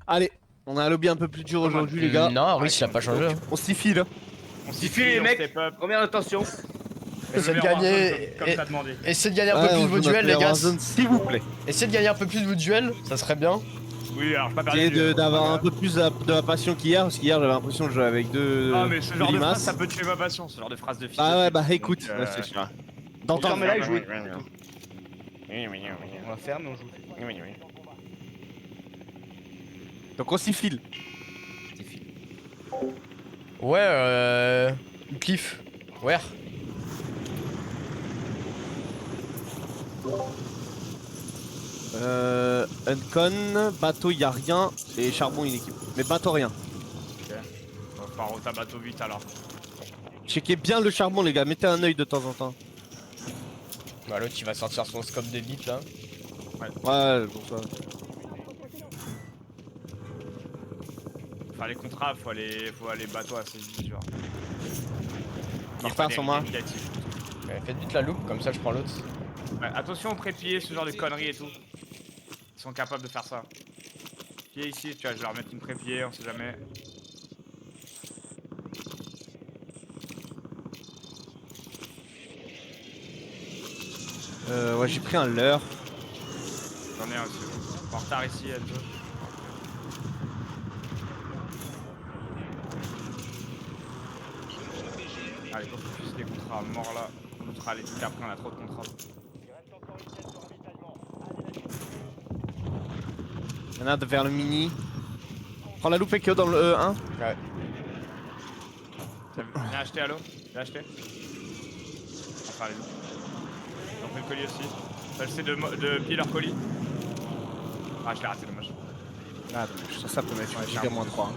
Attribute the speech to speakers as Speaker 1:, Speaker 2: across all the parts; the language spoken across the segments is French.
Speaker 1: Allez, on a un lobby un peu plus dur aujourd'hui, les gars.
Speaker 2: Non, Rich il a pas changé. Hein.
Speaker 1: On s'y file.
Speaker 3: On
Speaker 4: s'y file les mecs.
Speaker 3: step up.
Speaker 4: Première intention.
Speaker 2: Essayez de gagner.
Speaker 3: Comme t'as demandé.
Speaker 2: Essayez de gagner un
Speaker 1: Ouais,
Speaker 2: peu plus
Speaker 1: on
Speaker 2: vos
Speaker 1: joue notre
Speaker 2: duels, les
Speaker 1: meilleure
Speaker 2: gars.
Speaker 1: Warzone, s'il vous plaît.
Speaker 2: Essayez de gagner un peu plus vos duels, ça serait bien.
Speaker 3: Oui, alors je pas perdu.
Speaker 1: Essayez d'avoir un peu plus de la passion qu'hier, parce qu'hier j'avais l'impression de jouer avec deux.
Speaker 3: Ah, mais ce genre de
Speaker 1: limaces.
Speaker 3: phrase, ça peut tuer ma passion, ce genre de phrase de fille.
Speaker 1: Ah ouais, bah écoute, ouais, c'est sûr. D'entendre.
Speaker 4: mais là, il joue.
Speaker 3: Oui.
Speaker 4: On va faire, mais on joue.
Speaker 3: Oui.
Speaker 1: Donc on s'y file.
Speaker 2: Ouais, Cliff. Ouais.
Speaker 1: Uncon, bateau y'a rien, et charbon une équipe. Mais bateau rien.
Speaker 3: Ok. On va faire au bateau vite alors.
Speaker 1: Checkez bien le charbon les gars, mettez un œil de temps en temps.
Speaker 2: Bah l'autre il va sortir son scope de bite là.
Speaker 1: Ouais, bon ça.
Speaker 3: Enfin les contrats, faut aller bateau assez vite genre.
Speaker 1: En retard sur moi.
Speaker 2: Ouais, faites vite la loupe, comme ça je prends l'autre.
Speaker 3: Ouais, attention aux pré-pieds, ce genre de conneries et tout. Ils sont capables de faire ça. Pied ici, tu vois, je vais leur mettre une pré-pied, on sait jamais.
Speaker 1: Ouais, j'ai pris un leurre.
Speaker 3: J'en ai un aussi. En retard ici, Enzo. Allez, faut focus les contrats mort là. On notera les trucs après, on a trop de contrats.
Speaker 1: Y'en a un vers le mini. Prends la loupe et que dans le E1.
Speaker 2: Ouais.
Speaker 3: Viens acheter, allo. Viens acheter. On va faire les loups. On fait le colis aussi. Ça essaie de piller leur colis. Ah, je l'ai raté, dommage.
Speaker 1: Ah, dommage, ça peut mettre
Speaker 3: Ouais,
Speaker 1: giga moins 3.
Speaker 3: Ouais.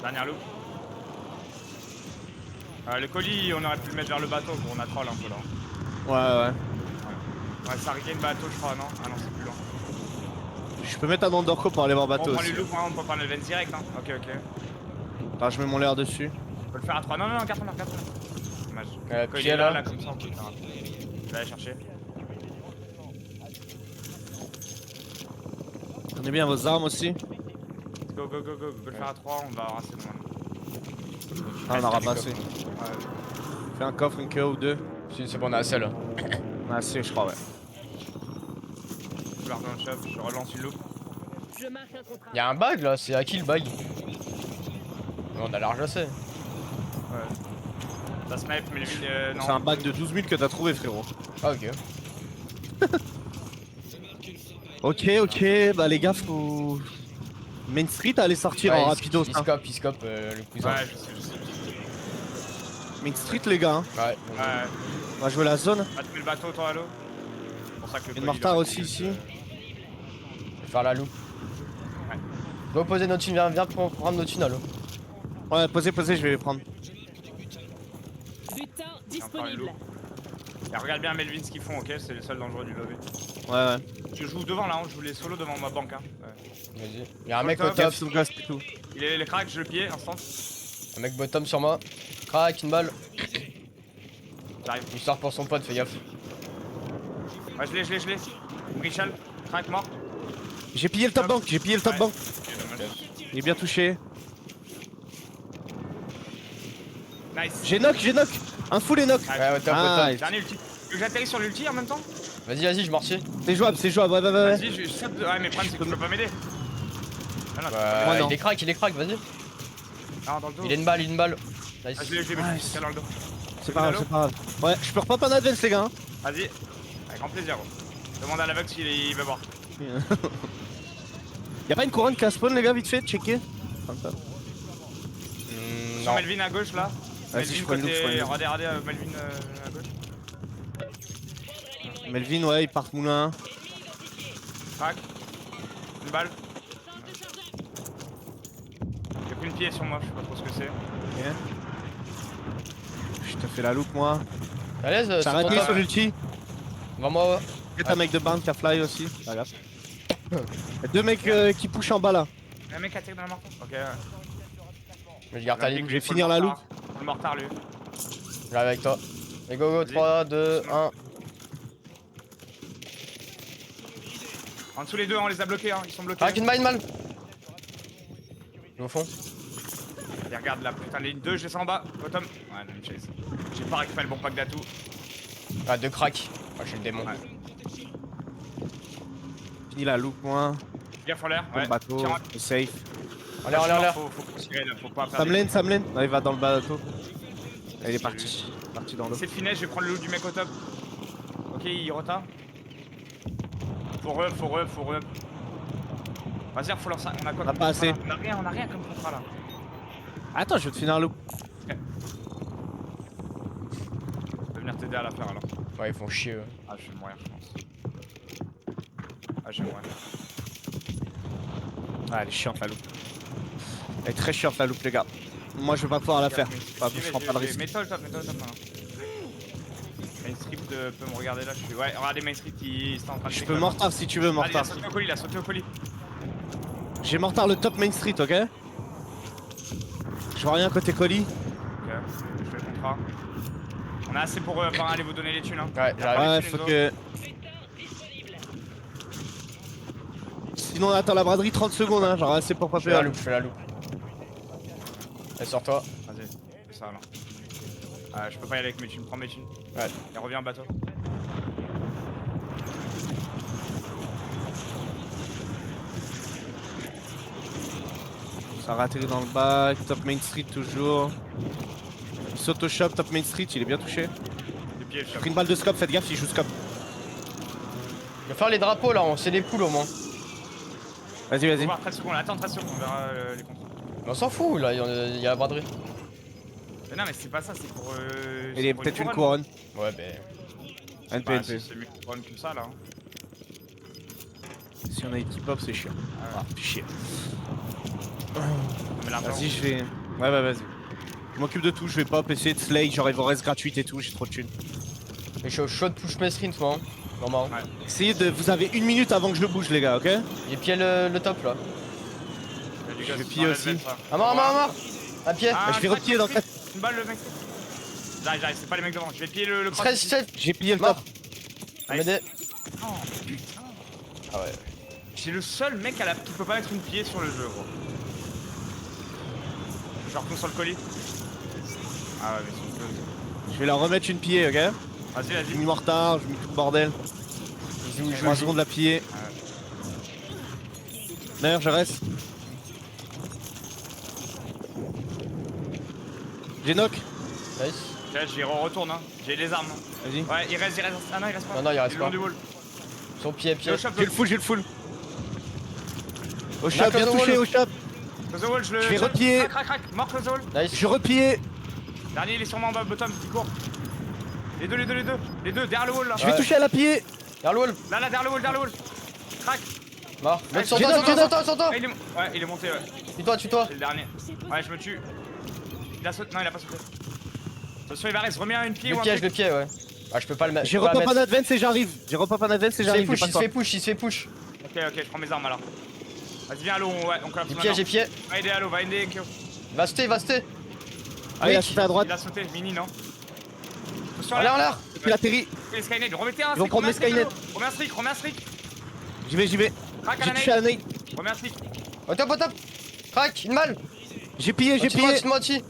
Speaker 3: Dernière loupe. Le colis, on aurait pu le mettre vers le bateau, on a troll un peu là.
Speaker 1: Ouais.
Speaker 3: Ouais, ça regagne bateau, je crois, non? Ah non, c'est plus loin.
Speaker 1: Je peux mettre un underco pour aller voir
Speaker 3: On
Speaker 1: bateau
Speaker 3: prend
Speaker 1: aussi.
Speaker 3: les loups, on peut prendre le vent direct, hein. Ok.
Speaker 1: Attends, je mets mon leurre dessus.
Speaker 3: On peut le faire à 3. Non, garde ton arc. Dommage. Quand il
Speaker 2: pied
Speaker 3: est
Speaker 2: là.
Speaker 3: là, comme ça, on peut le faire. Je vais aller chercher.
Speaker 1: Prenez bien vos armes aussi.
Speaker 3: Go. On peut le faire à 3, on va ramasser normalement.
Speaker 1: Ah, on a ramassé.
Speaker 3: Ouais.
Speaker 1: Fais un coffre, une queue ou deux.
Speaker 2: Si, c'est bon, on a assez là.
Speaker 1: On a assez, je crois, ouais.
Speaker 3: Je leur donne un chef, je relance une loupe.
Speaker 2: Y'a un bug là, c'est à qui le bug? On a large assez.
Speaker 3: Ouais. Ça snipe, mais non.
Speaker 1: C'est un bac de 12 000 que t'as trouvé, frérot.
Speaker 2: Ah, ok.
Speaker 1: Ok, bah les gars, faut. Main Street allait sortir en rapidos.
Speaker 2: Il scope, le cousin.
Speaker 3: Ouais, je sais.
Speaker 1: Main Street, les gars. Hein.
Speaker 2: Ouais.
Speaker 3: Ouais.
Speaker 1: On va jouer la zone.
Speaker 3: Va te mettre le bateau, toi, allo. C'est pour ça que le
Speaker 1: Il y a une
Speaker 3: colis,
Speaker 1: mortar
Speaker 3: il
Speaker 1: aussi ici.
Speaker 2: Je vais faire la loupe.
Speaker 3: Ouais.
Speaker 2: Go poser nos thunes, viens prendre nos thunes, allo.
Speaker 1: Ouais, posez, je vais les prendre.
Speaker 5: Butin
Speaker 3: Encore une
Speaker 5: disponible.
Speaker 3: loupe. Et regarde bien Melvin ce qu'ils font, ok? C'est le seul dangereux du lobby.
Speaker 1: Ouais.
Speaker 3: Je joue devant là, je joue les solos devant ma banque. Hein. Ouais.
Speaker 2: Vas-y. Y'a un mec au top.
Speaker 1: Gaffe sous le gaz et tout.
Speaker 3: Il est le crack, je le pied, instant.
Speaker 2: Un mec bottom sur moi. Crack, une balle.
Speaker 3: J'arrive.
Speaker 2: Il sort pour son pote, fais gaffe.
Speaker 3: Ouais, je l'ai. Richel, crack mort.
Speaker 1: J'ai pillé le top bank,
Speaker 3: Ouais. Ok, dommage.
Speaker 1: Il est bien touché.
Speaker 3: Nice.
Speaker 1: J'ai knock. Un full et knock.
Speaker 2: Ouais, au top,
Speaker 1: Ah,
Speaker 2: au top.
Speaker 3: Dernier ulti. Tu veux que j'atterrisse sur l'ulti en même temps?
Speaker 2: Vas-y, je mortier.
Speaker 1: C'est jouable, ouais.
Speaker 3: Vas-y, je saute de... Ouais, mais le problème c'est que tu peux pas m'aider. Ah non, tu peux pas
Speaker 1: Moi,
Speaker 3: m'aider.
Speaker 1: non.
Speaker 2: Il est crack, vas-y.
Speaker 3: Non, dans le dos.
Speaker 2: Il a une balle, Nice.
Speaker 3: Ah, je l'ai,
Speaker 1: Nice.
Speaker 3: c'est dans le dos.
Speaker 1: C'est pas grave. Ouais, je peux repop un advance, les gars. Hein.
Speaker 3: Vas-y. Avec grand plaisir. Gros. Demande à l'aveugle s'il veut voir.
Speaker 1: Y'a pas une couronne qui a spawn, les gars, vite fait, checker.
Speaker 3: Sur
Speaker 2: Non.
Speaker 3: Melvin à gauche là.
Speaker 1: Vas-y,
Speaker 3: Melvin
Speaker 1: je prends une loupe,
Speaker 3: côté. Regardez Melvin à gauche.
Speaker 1: Melvin, ouais, il part moulin.
Speaker 3: Crac. Une balle. J'ai pris une pied sur moi, je sais pas trop ce que c'est.
Speaker 1: Ok. Je te fais la loupe, moi.
Speaker 2: À l'aise,
Speaker 1: Ça arrête
Speaker 2: c'est
Speaker 1: sur l'ulti.
Speaker 2: Devant moi, ouais.
Speaker 1: Y'a un mec de barn qui a fly aussi. Pas grave. Y'a deux mecs qui pushent en bas là.
Speaker 3: Un mec atterri dans la mortar. Ok.
Speaker 2: Mais je garde ta ligne.
Speaker 1: Je vais finir la loupe.
Speaker 3: Le mortar lui.
Speaker 2: J'arrive avec toi. Et go, 3, 2, 1.
Speaker 3: En dessous les deux, on les a bloqués, hein. Ils sont bloqués.
Speaker 2: Crac, une balle. Au fond.
Speaker 3: Et regarde là, putain, ligne 2, je descends en bas. Bottom. Ouais, non, chase. J'ai pas récupéré le bon pack d'atout.
Speaker 2: Ah, 2 cracks. Ah, je suis le démon.
Speaker 3: Ouais.
Speaker 1: Fini la loupe, moi.
Speaker 3: Gaffe en l'air.
Speaker 1: Dans
Speaker 3: Ouais.
Speaker 1: le bateau.
Speaker 3: Tire
Speaker 1: Safe.
Speaker 2: En l'air.
Speaker 3: Faut tirer là, faut pas faire.
Speaker 1: Sam lane. Ah, il va dans le bateau. Ah, il est parti. Parti dans l'eau.
Speaker 3: C'est finesse, je vais prendre le loot du mec au top. Ok, il retard. Faut re. Vas-y, faut lancer. On a quoi
Speaker 1: On a
Speaker 3: comme
Speaker 1: pas
Speaker 3: contrat,
Speaker 1: assez.
Speaker 3: là on a rien comme contrat là.
Speaker 1: Attends, je vais te finir la loupe.
Speaker 3: Je vais venir t'aider à la faire alors.
Speaker 2: Ouais, ils font chier eux.
Speaker 3: Ah, je vais mourir, je pense. Ah, je vais mourir.
Speaker 1: Ah, elle est chiante la loupe. Elle est très chiante la loupe, les gars. Moi, je vais pas pouvoir la faire. Je prends pas de risque.
Speaker 3: Mets-toi le top maintenant. Main Street peut me regarder là, je suis. Ouais, regardez Main Street, il est en train de.
Speaker 1: Je peux mortar si tu veux,
Speaker 3: Ah, il a
Speaker 1: mortar.
Speaker 3: sauté au colis,
Speaker 1: J'ai mortar le top Main Street, ok? Je vois rien côté colis.
Speaker 3: Ok, je fais le contrat. On a assez pour aller vous donner les thunes, hein.
Speaker 2: Ouais, j'arrive.
Speaker 1: Ouais,
Speaker 3: les
Speaker 1: faut
Speaker 3: thunes,
Speaker 1: que. Sinon, on attend la braderie 30 secondes, hein. Genre, assez pour pas
Speaker 2: Je fais la
Speaker 1: faire.
Speaker 2: loupe. Et sors-toi.
Speaker 3: Vas-y, fais ça alors. Je peux pas y aller avec mes thunes, prends mes thunes.
Speaker 2: Ouais.
Speaker 3: Et reviens en bateau.
Speaker 1: Ça a atterri dans le bac. Top Main Street, toujours. Il saute au shop, top Main Street, il est bien touché.
Speaker 3: Les pieds, je
Speaker 1: J'ai pris une balle de scope, faites gaffe, il joue scope.
Speaker 2: Je vais faire les drapeaux là, on sait les poules au moins.
Speaker 1: Vas-y,
Speaker 3: Faut
Speaker 1: vas-y.
Speaker 3: voir 13 secondes, attends 13 secondes, on verra les contrats.
Speaker 2: Mais on s'en fout là, il y a la braderie.
Speaker 3: Mais non, mais c'est pas ça, c'est pour.
Speaker 1: Il est peut-être une couronne.
Speaker 2: Ouais, ben.
Speaker 1: NP,
Speaker 3: Bah,
Speaker 1: NP.
Speaker 3: c'est mieux une couronne que ça là. Hein.
Speaker 1: Si on a équipe pop, c'est chiant. Ah, fait chier.
Speaker 3: Mais l'argent.
Speaker 1: Vas-y, je vais. Ouais, vas-y. Je m'occupe de tout, je vais pop, essayer de slay, genre il vous reste gratuite et tout, j'ai trop de thunes.
Speaker 2: Mais je suis au chaud de push mes screens moi. Normal.
Speaker 3: Ouais.
Speaker 1: Essayez de. Vous avez une minute avant que je bouge, les gars, ok?
Speaker 2: J'ai pied le top là.
Speaker 3: Il y a du
Speaker 1: Je
Speaker 3: gars
Speaker 1: vais
Speaker 3: sur
Speaker 1: piller
Speaker 3: la
Speaker 1: aussi.
Speaker 3: levette, là.
Speaker 2: À mort. À pied.
Speaker 3: Ah,
Speaker 1: Je vais
Speaker 3: crack,
Speaker 1: repier dans
Speaker 3: crack. Une balle le mec. J'arrive, c'est pas les mecs devant. Je vais piller le cross.
Speaker 2: Stress,
Speaker 3: ici.
Speaker 2: stress.
Speaker 1: J'ai plié le
Speaker 2: Mort.
Speaker 1: top.
Speaker 3: Nice.
Speaker 2: M'aider.
Speaker 3: Oh putain.
Speaker 2: Ah ouais.
Speaker 3: J'ai le seul mec qui peut pas mettre une pied sur le jeu, gros. Je retourne sur le colis. Ah ouais, mais c'est une chose.
Speaker 1: Je vais leur remettre une pillée, ok?
Speaker 3: Vas-y,
Speaker 1: J'ai
Speaker 3: vas-y.
Speaker 1: mis mon retard, j'ai mis tout le bordel.
Speaker 2: Joue,
Speaker 1: 3 secondes la piller. D'ailleurs, je reste. J'ai knock.
Speaker 2: Nice.
Speaker 3: Ok, j'y retourne, hein. J'ai les armes.
Speaker 1: Vas-y.
Speaker 3: Ouais, il reste. Ah non, il reste pas.
Speaker 2: Non, il reste
Speaker 3: est le long
Speaker 2: pas.
Speaker 3: du wall.
Speaker 2: Sur pied.
Speaker 3: Au shop,
Speaker 1: J'ai le full. Au shop,
Speaker 2: Knock
Speaker 1: bien
Speaker 2: on the
Speaker 1: touché,
Speaker 2: wall.
Speaker 1: au shop.
Speaker 3: Close the wall, je le.
Speaker 1: Je vais repier.
Speaker 3: Crac. Mort, close the wall.
Speaker 2: Nice.
Speaker 1: Je repille.
Speaker 3: Dernier, il est sûrement en bas, bottom, il court. Les deux, derrière le wall là.
Speaker 1: Je vais
Speaker 2: Ouais.
Speaker 1: toucher à la pillée.
Speaker 2: Vers le wall.
Speaker 3: Là, derrière le wall. Crac.
Speaker 2: Mort.
Speaker 3: Ouais,
Speaker 2: Sur
Speaker 3: j'ai
Speaker 2: toi,
Speaker 3: knock,
Speaker 2: sur
Speaker 3: j'ai
Speaker 2: toi, sur toi.
Speaker 3: Ah, il est monté, ouais.
Speaker 2: Tue-toi.
Speaker 3: C'est le dernier. Ouais, je me tue. Il a sauté. Non, il a pas sauté. Attention, il va rester. Remets une pied ou un truc.
Speaker 2: Le pied, ouais. Ah, je peux pas le mettre.
Speaker 1: J'ai repop en advance et j'arrive.
Speaker 2: Il se fait push.
Speaker 3: Ok, je prends mes armes alors. Vas-y, viens, allô, ouais, on collapse maintenant.
Speaker 2: J'ai pied.
Speaker 3: Va aider, allô, va aider, Kyo.
Speaker 2: Va sauter.
Speaker 1: Ah, il a sauté à droite.
Speaker 3: Il a sauté, mini, non? Attention,
Speaker 2: En l'air.
Speaker 1: Il atterrit.
Speaker 3: Les Skynet, remettez un
Speaker 1: Ils vont prendre mes Skynet.
Speaker 3: Remets un streak.
Speaker 1: J'y vais.
Speaker 3: Crac à
Speaker 1: J'ai
Speaker 3: la
Speaker 1: touché à
Speaker 3: nade.
Speaker 1: la nade.
Speaker 3: Remets un streak.
Speaker 2: Au top. Crac, une balle.
Speaker 1: J'ai pillé.
Speaker 2: Moi aussi.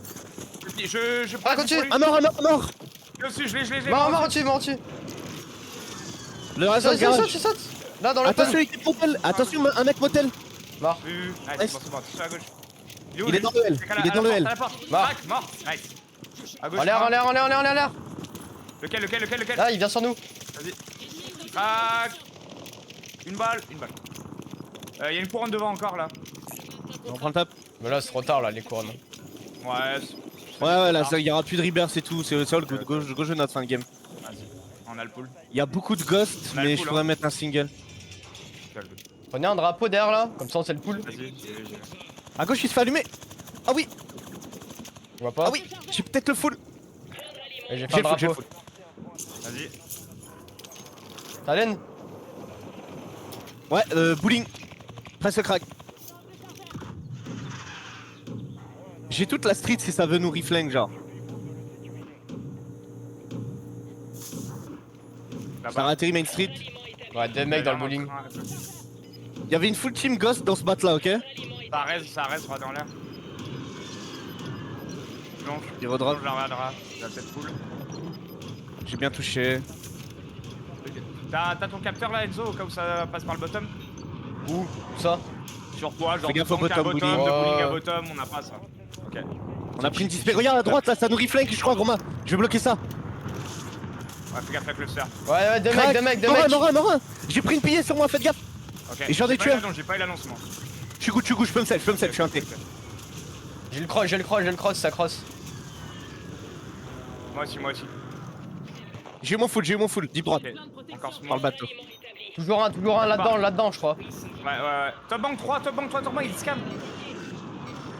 Speaker 3: Je
Speaker 2: Ah,
Speaker 3: passe
Speaker 2: continue.
Speaker 3: pour lui.
Speaker 1: Un mort.
Speaker 3: Je l'ai.
Speaker 2: Mort dessus.
Speaker 1: Le reste dans le garage.
Speaker 2: Saute. Là, dans le
Speaker 1: Attention, équipe motel. Attention, un mec motel.
Speaker 2: Mort.
Speaker 3: Nice, c'est bon, attention à gauche. Où,
Speaker 1: Il est
Speaker 3: lui
Speaker 1: dans le L.
Speaker 3: À
Speaker 1: Il est dans le
Speaker 3: porte,
Speaker 1: L.
Speaker 3: à la porte.
Speaker 2: Mort.
Speaker 3: Crac, mort. Nice. À gauche.
Speaker 2: En l'air.
Speaker 3: Lequel
Speaker 2: Là, il vient sur nous.
Speaker 3: Vas-y. Crac. Une balle. Y a une couronne devant encore là.
Speaker 1: On prend le top.
Speaker 2: Mais là, c'est trop tard, là, les couronnes.
Speaker 3: Ouais.
Speaker 1: Ouais, là, il y aura plus de rebirth et tout. C'est all good. Go jeu notre fin de game.
Speaker 3: Vas-y. On a le pool.
Speaker 1: Il y a beaucoup de ghosts,
Speaker 3: On a le
Speaker 1: mais
Speaker 3: pool,
Speaker 1: je pourrais
Speaker 3: hein.
Speaker 1: mettre un single.
Speaker 2: Prenez un drapeau derrière là, comme ça on sait le pool.
Speaker 3: Vas-y.
Speaker 1: À gauche, il se fait allumer. Ah oui,
Speaker 2: On voit pas.
Speaker 1: ah oui, j'ai peut-être le full.
Speaker 2: Et j'ai fait
Speaker 1: J'ai
Speaker 2: un
Speaker 1: le full, j'ai le
Speaker 2: drapeau.
Speaker 1: full.
Speaker 3: Vas-y.
Speaker 2: Talen.
Speaker 1: Ouais, bowling. Presque crack. J'ai toute la street si ça veut nous reflank, genre. Ça a atterri Main Street.
Speaker 2: Ouais, deux mecs dans le bowling.
Speaker 1: Y'avait une full team Ghost dans ce bat là, ok?
Speaker 3: Ça reste, droit dans l'air. Blanche.
Speaker 1: Il redrop.
Speaker 3: Je la regardera. La tête full.
Speaker 1: J'ai bien touché.
Speaker 3: T'as ton capteur là, Enzo, au cas où ça passe par le bottom?
Speaker 2: Où ça?
Speaker 3: Sur toi, genre
Speaker 1: Fais gaffe au
Speaker 3: tank à
Speaker 1: bottom,
Speaker 3: bottom,
Speaker 1: bully.
Speaker 3: de bullying à
Speaker 2: Ouais.
Speaker 3: bottom, on n'a pas ça. Ok.
Speaker 1: On a pris une dispé. Regarde à droite là, ça nous reflank, je crois, Romain. Je vais bloquer ça.
Speaker 3: Ouais, fais gaffe avec le sphère.
Speaker 2: Ouais, deux
Speaker 1: Crac.
Speaker 2: mecs.
Speaker 1: Mort un. J'ai pris une pillée sur moi, faites gaffe.
Speaker 3: Ok.
Speaker 1: Et j'en ai tué.
Speaker 3: J'ai pas eu l'annonce, moi.
Speaker 1: Je suis good, je peux me sell, je suis un T.
Speaker 2: J'ai le cross, ça cross.
Speaker 3: Moi aussi.
Speaker 1: J'ai eu mon full, deep droite.
Speaker 3: Ok. Encore ce
Speaker 1: Par le bateau.
Speaker 2: Toujours un là-dedans, je crois.
Speaker 3: Ouais. Top bank 3, top bank, il scam.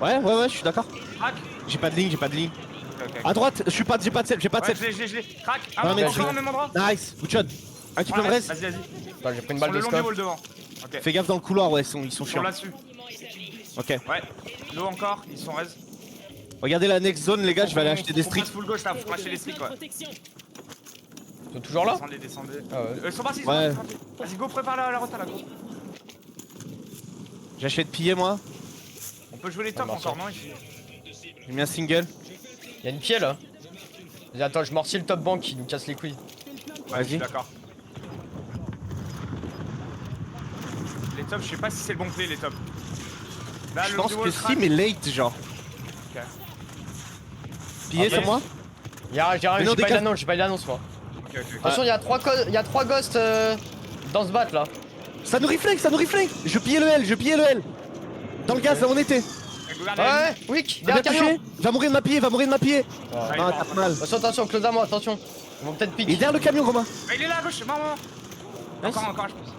Speaker 1: Ouais, je suis d'accord.
Speaker 3: Crac.
Speaker 1: J'ai pas de ligne.
Speaker 3: Ok.
Speaker 1: À droite, j'ai pas de sel, j'ai pas de
Speaker 3: Ouais,
Speaker 1: sel.
Speaker 3: je l'ai. Crac.
Speaker 1: Ouais, mais
Speaker 3: Encore
Speaker 1: je-
Speaker 3: au même endroit.
Speaker 1: Nice, good shot. Un qui peut me reste.
Speaker 3: Vas-y.
Speaker 2: Attends, j'ai pris une
Speaker 3: Sur
Speaker 2: balle
Speaker 3: le
Speaker 2: de
Speaker 3: long du
Speaker 2: scope.
Speaker 3: wall devant. Ok.
Speaker 1: Fais gaffe dans le couloir, ouais, ils sont
Speaker 3: Ils sont
Speaker 1: chiants.
Speaker 3: là-dessus.
Speaker 1: Ok.
Speaker 3: Ouais. L'eau encore, ils sont res.
Speaker 1: Regardez la next zone, les gars, je vais aller acheter des streets.
Speaker 3: Full gauche là, faut acheter des streets quoi.
Speaker 2: Ils sont toujours là?
Speaker 3: Descendez.
Speaker 2: Ah ouais.
Speaker 3: Ils sont partis,
Speaker 1: Ouais.
Speaker 3: Vas-y, go, prépare la rota là, go.
Speaker 1: J'achète pillé, moi.
Speaker 3: On peut jouer les tops
Speaker 2: marche.
Speaker 3: encore, non ici?
Speaker 1: J'ai mis un single.
Speaker 2: Y'a une pied là. Vas-y, attends, je morcis le top bank qui nous casse les couilles.
Speaker 3: Ouais, je suis
Speaker 1: Vas-y.
Speaker 3: d'accord. Les tops, je sais pas si c'est le bon play, les tops. Là,
Speaker 1: Je
Speaker 3: le
Speaker 1: pense
Speaker 3: duo
Speaker 1: que
Speaker 3: crack.
Speaker 1: si, mais late, genre.
Speaker 3: Ok.
Speaker 1: Pillé
Speaker 3: Ok.
Speaker 1: sur moi.
Speaker 2: J'ai
Speaker 1: Mais non,
Speaker 2: pas eu
Speaker 1: décale.
Speaker 2: l'annonce, moi.
Speaker 3: Ok.
Speaker 2: Attention, y'a 3 ghosts dans ce bat là.
Speaker 1: Ça nous reflank. Je pillais le L. Dans le gaz, là où on était.
Speaker 2: Ouais, Wick,
Speaker 1: Bien
Speaker 2: y'a un camion.
Speaker 1: touché. Va mourir de ma pillée.
Speaker 2: Ouais.
Speaker 1: Ah, t'as mal.
Speaker 2: Attention, close à moi, attention. Ils vont peut-être
Speaker 1: Il est
Speaker 2: pique.
Speaker 1: derrière le camion, Romain.
Speaker 3: Il est là à gauche, mort.
Speaker 1: Nice.
Speaker 3: Encore, je pense.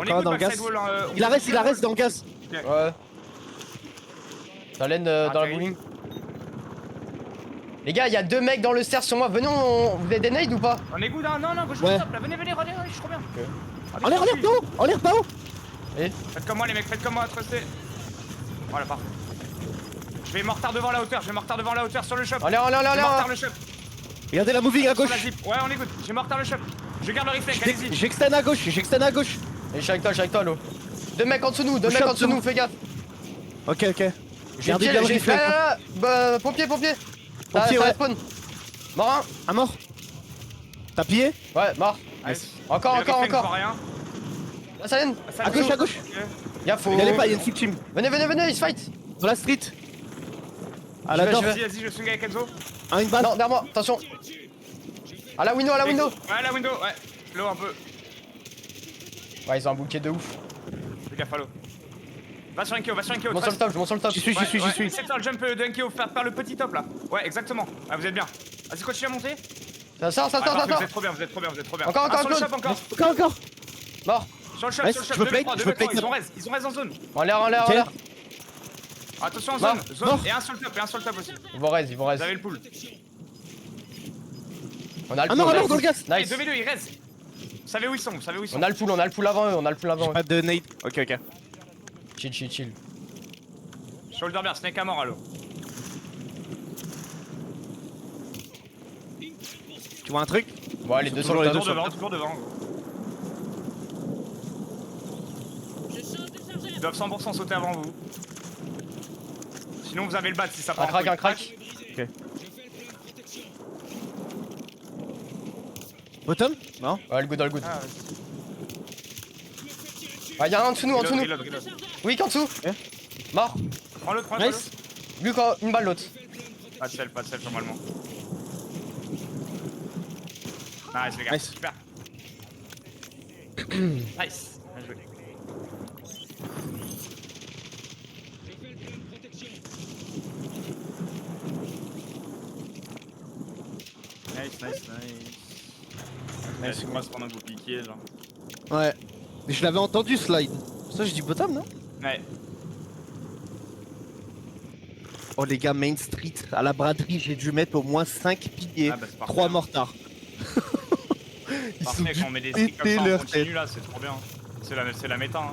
Speaker 3: On est
Speaker 1: Encore
Speaker 3: good
Speaker 1: dans le
Speaker 3: backside
Speaker 1: gaz.
Speaker 3: wall.
Speaker 1: Il reste dans le gaz.
Speaker 2: Ouais. Ça laine dans la
Speaker 3: Atterri.
Speaker 2: bowling. Les gars, y'a 2 mecs dans le stairs sur moi. Venez, vous avez des nades ou pas?
Speaker 3: On est good, hein? Non, gauche,
Speaker 1: Ouais.
Speaker 3: top là. Venez, regardez, je suis trop bien.
Speaker 1: En l'air, pas haut.
Speaker 3: Faites comme moi, les mecs, trustez. Voilà, parfait. Je vais mortar devant la hauteur, sur le shop.
Speaker 2: Allez.
Speaker 3: Mortar le shop.
Speaker 1: Regardez la moving à
Speaker 3: Sur la
Speaker 1: gauche.
Speaker 3: zip. Ouais, on est good. J'ai mortar le shop. Je garde le reflex, allez-y.
Speaker 1: J'extend à gauche.
Speaker 2: Et je suis avec toi, l'eau. 2 mecs en dessous de nous,
Speaker 1: Shot,
Speaker 2: fais gaffe.
Speaker 1: Ok.
Speaker 2: J'ai
Speaker 1: Gardez bien le reflex.
Speaker 2: là, pompier. Ça
Speaker 1: ouais.
Speaker 2: respawn. Mort un.
Speaker 1: Un mort. T'as pillé?
Speaker 2: Ouais, mort.
Speaker 3: Nice.
Speaker 2: Encore.
Speaker 3: Le reflex, je vois rien.
Speaker 2: La salène.
Speaker 3: Ça
Speaker 1: À
Speaker 3: dessous.
Speaker 1: gauche.
Speaker 3: Ok.
Speaker 2: Y'a faut.
Speaker 1: Il allait pas, il y a une full team.
Speaker 2: Venez, ils se fight.
Speaker 1: Dans la street. À la
Speaker 2: Je vais,
Speaker 1: door.
Speaker 2: je vais.
Speaker 3: Vas-y, je swing avec Enzo.
Speaker 1: Une balle.
Speaker 2: Non, derrière moi, attention. À la window.
Speaker 3: Ouais, la window, ouais. L'eau un peu.
Speaker 2: Ouais, ils ont un bouquet de ouf.
Speaker 3: Fais gaffe à l'eau. Va sur un KO,
Speaker 2: Je monte sur le top.
Speaker 1: J'y suis.
Speaker 3: Essaie de faire le jump d'un KO, faire le petit top là. Ouais, exactement. Ah, vous êtes bien. Vas-y, continue à monter.
Speaker 2: Ça sort.
Speaker 3: Vous êtes trop bien.
Speaker 2: Encore,
Speaker 3: Sur le
Speaker 2: Claude.
Speaker 3: shop encore.
Speaker 1: Encore.
Speaker 2: Mort.
Speaker 3: Sur le shop,
Speaker 1: Nice,
Speaker 3: sur le shop.
Speaker 1: je veux
Speaker 3: Deux
Speaker 1: plate,
Speaker 3: mecs,
Speaker 1: je veux
Speaker 3: trois,
Speaker 1: plate.
Speaker 3: Ils ont res en zone.
Speaker 2: En l'air.
Speaker 1: Ok.
Speaker 3: Attention en
Speaker 2: Mort.
Speaker 3: zone. Et un sur le top aussi.
Speaker 2: Ils vont res.
Speaker 3: Vous avez le pool.
Speaker 2: On a le
Speaker 1: Ah
Speaker 2: pool.
Speaker 1: non, dans le gaz.
Speaker 3: Et
Speaker 2: Nice.
Speaker 3: 2v2, ils restent. Vous savez où ils sont.
Speaker 2: On a le pool avant eux.
Speaker 1: J'ai pas de nade. Ok.
Speaker 2: Chill.
Speaker 3: Shoulder bien, snake à mort à l'eau.
Speaker 1: Tu vois un truc?
Speaker 2: Ouais, les deux sur
Speaker 1: toujours
Speaker 2: le
Speaker 1: les
Speaker 2: top.
Speaker 1: deux.
Speaker 3: Toujours devant. Ils doivent 100% sauter avant vous. Sinon vous avez le bat si ça part.
Speaker 2: Un crack.
Speaker 1: Ok. Bottom? Non?
Speaker 2: Ouais, le good.
Speaker 3: Ah, vas-y.
Speaker 2: Ah, y'a un en dessous de nous.
Speaker 3: Reload.
Speaker 2: Wick en dessous.
Speaker 1: Ok.
Speaker 2: Mort.
Speaker 3: Prends-le.
Speaker 1: Nice.
Speaker 2: Luc, une balle l'autre.
Speaker 3: Pas de sel normalement. Nice les gars,
Speaker 1: Nice.
Speaker 3: super. Nice. Bien joué. Nice.
Speaker 1: Nice.
Speaker 3: On va se prendre un coup piqué genre.
Speaker 1: Ouais. Mais je l'avais entendu slide. Ça, je dis bottom, non?
Speaker 3: Ouais.
Speaker 1: Oh les gars, Main Street, à la braderie, j'ai dû mettre au moins 5 piliers,
Speaker 3: Ah bah c'est parfait.
Speaker 1: 3 mortards. Ils sont
Speaker 3: Parfait
Speaker 1: dû
Speaker 3: quand on met des streaks comme
Speaker 1: péter
Speaker 3: ça, on
Speaker 1: leur
Speaker 3: continue
Speaker 1: tête.
Speaker 3: là, c'est trop bien. C'est la méta hein.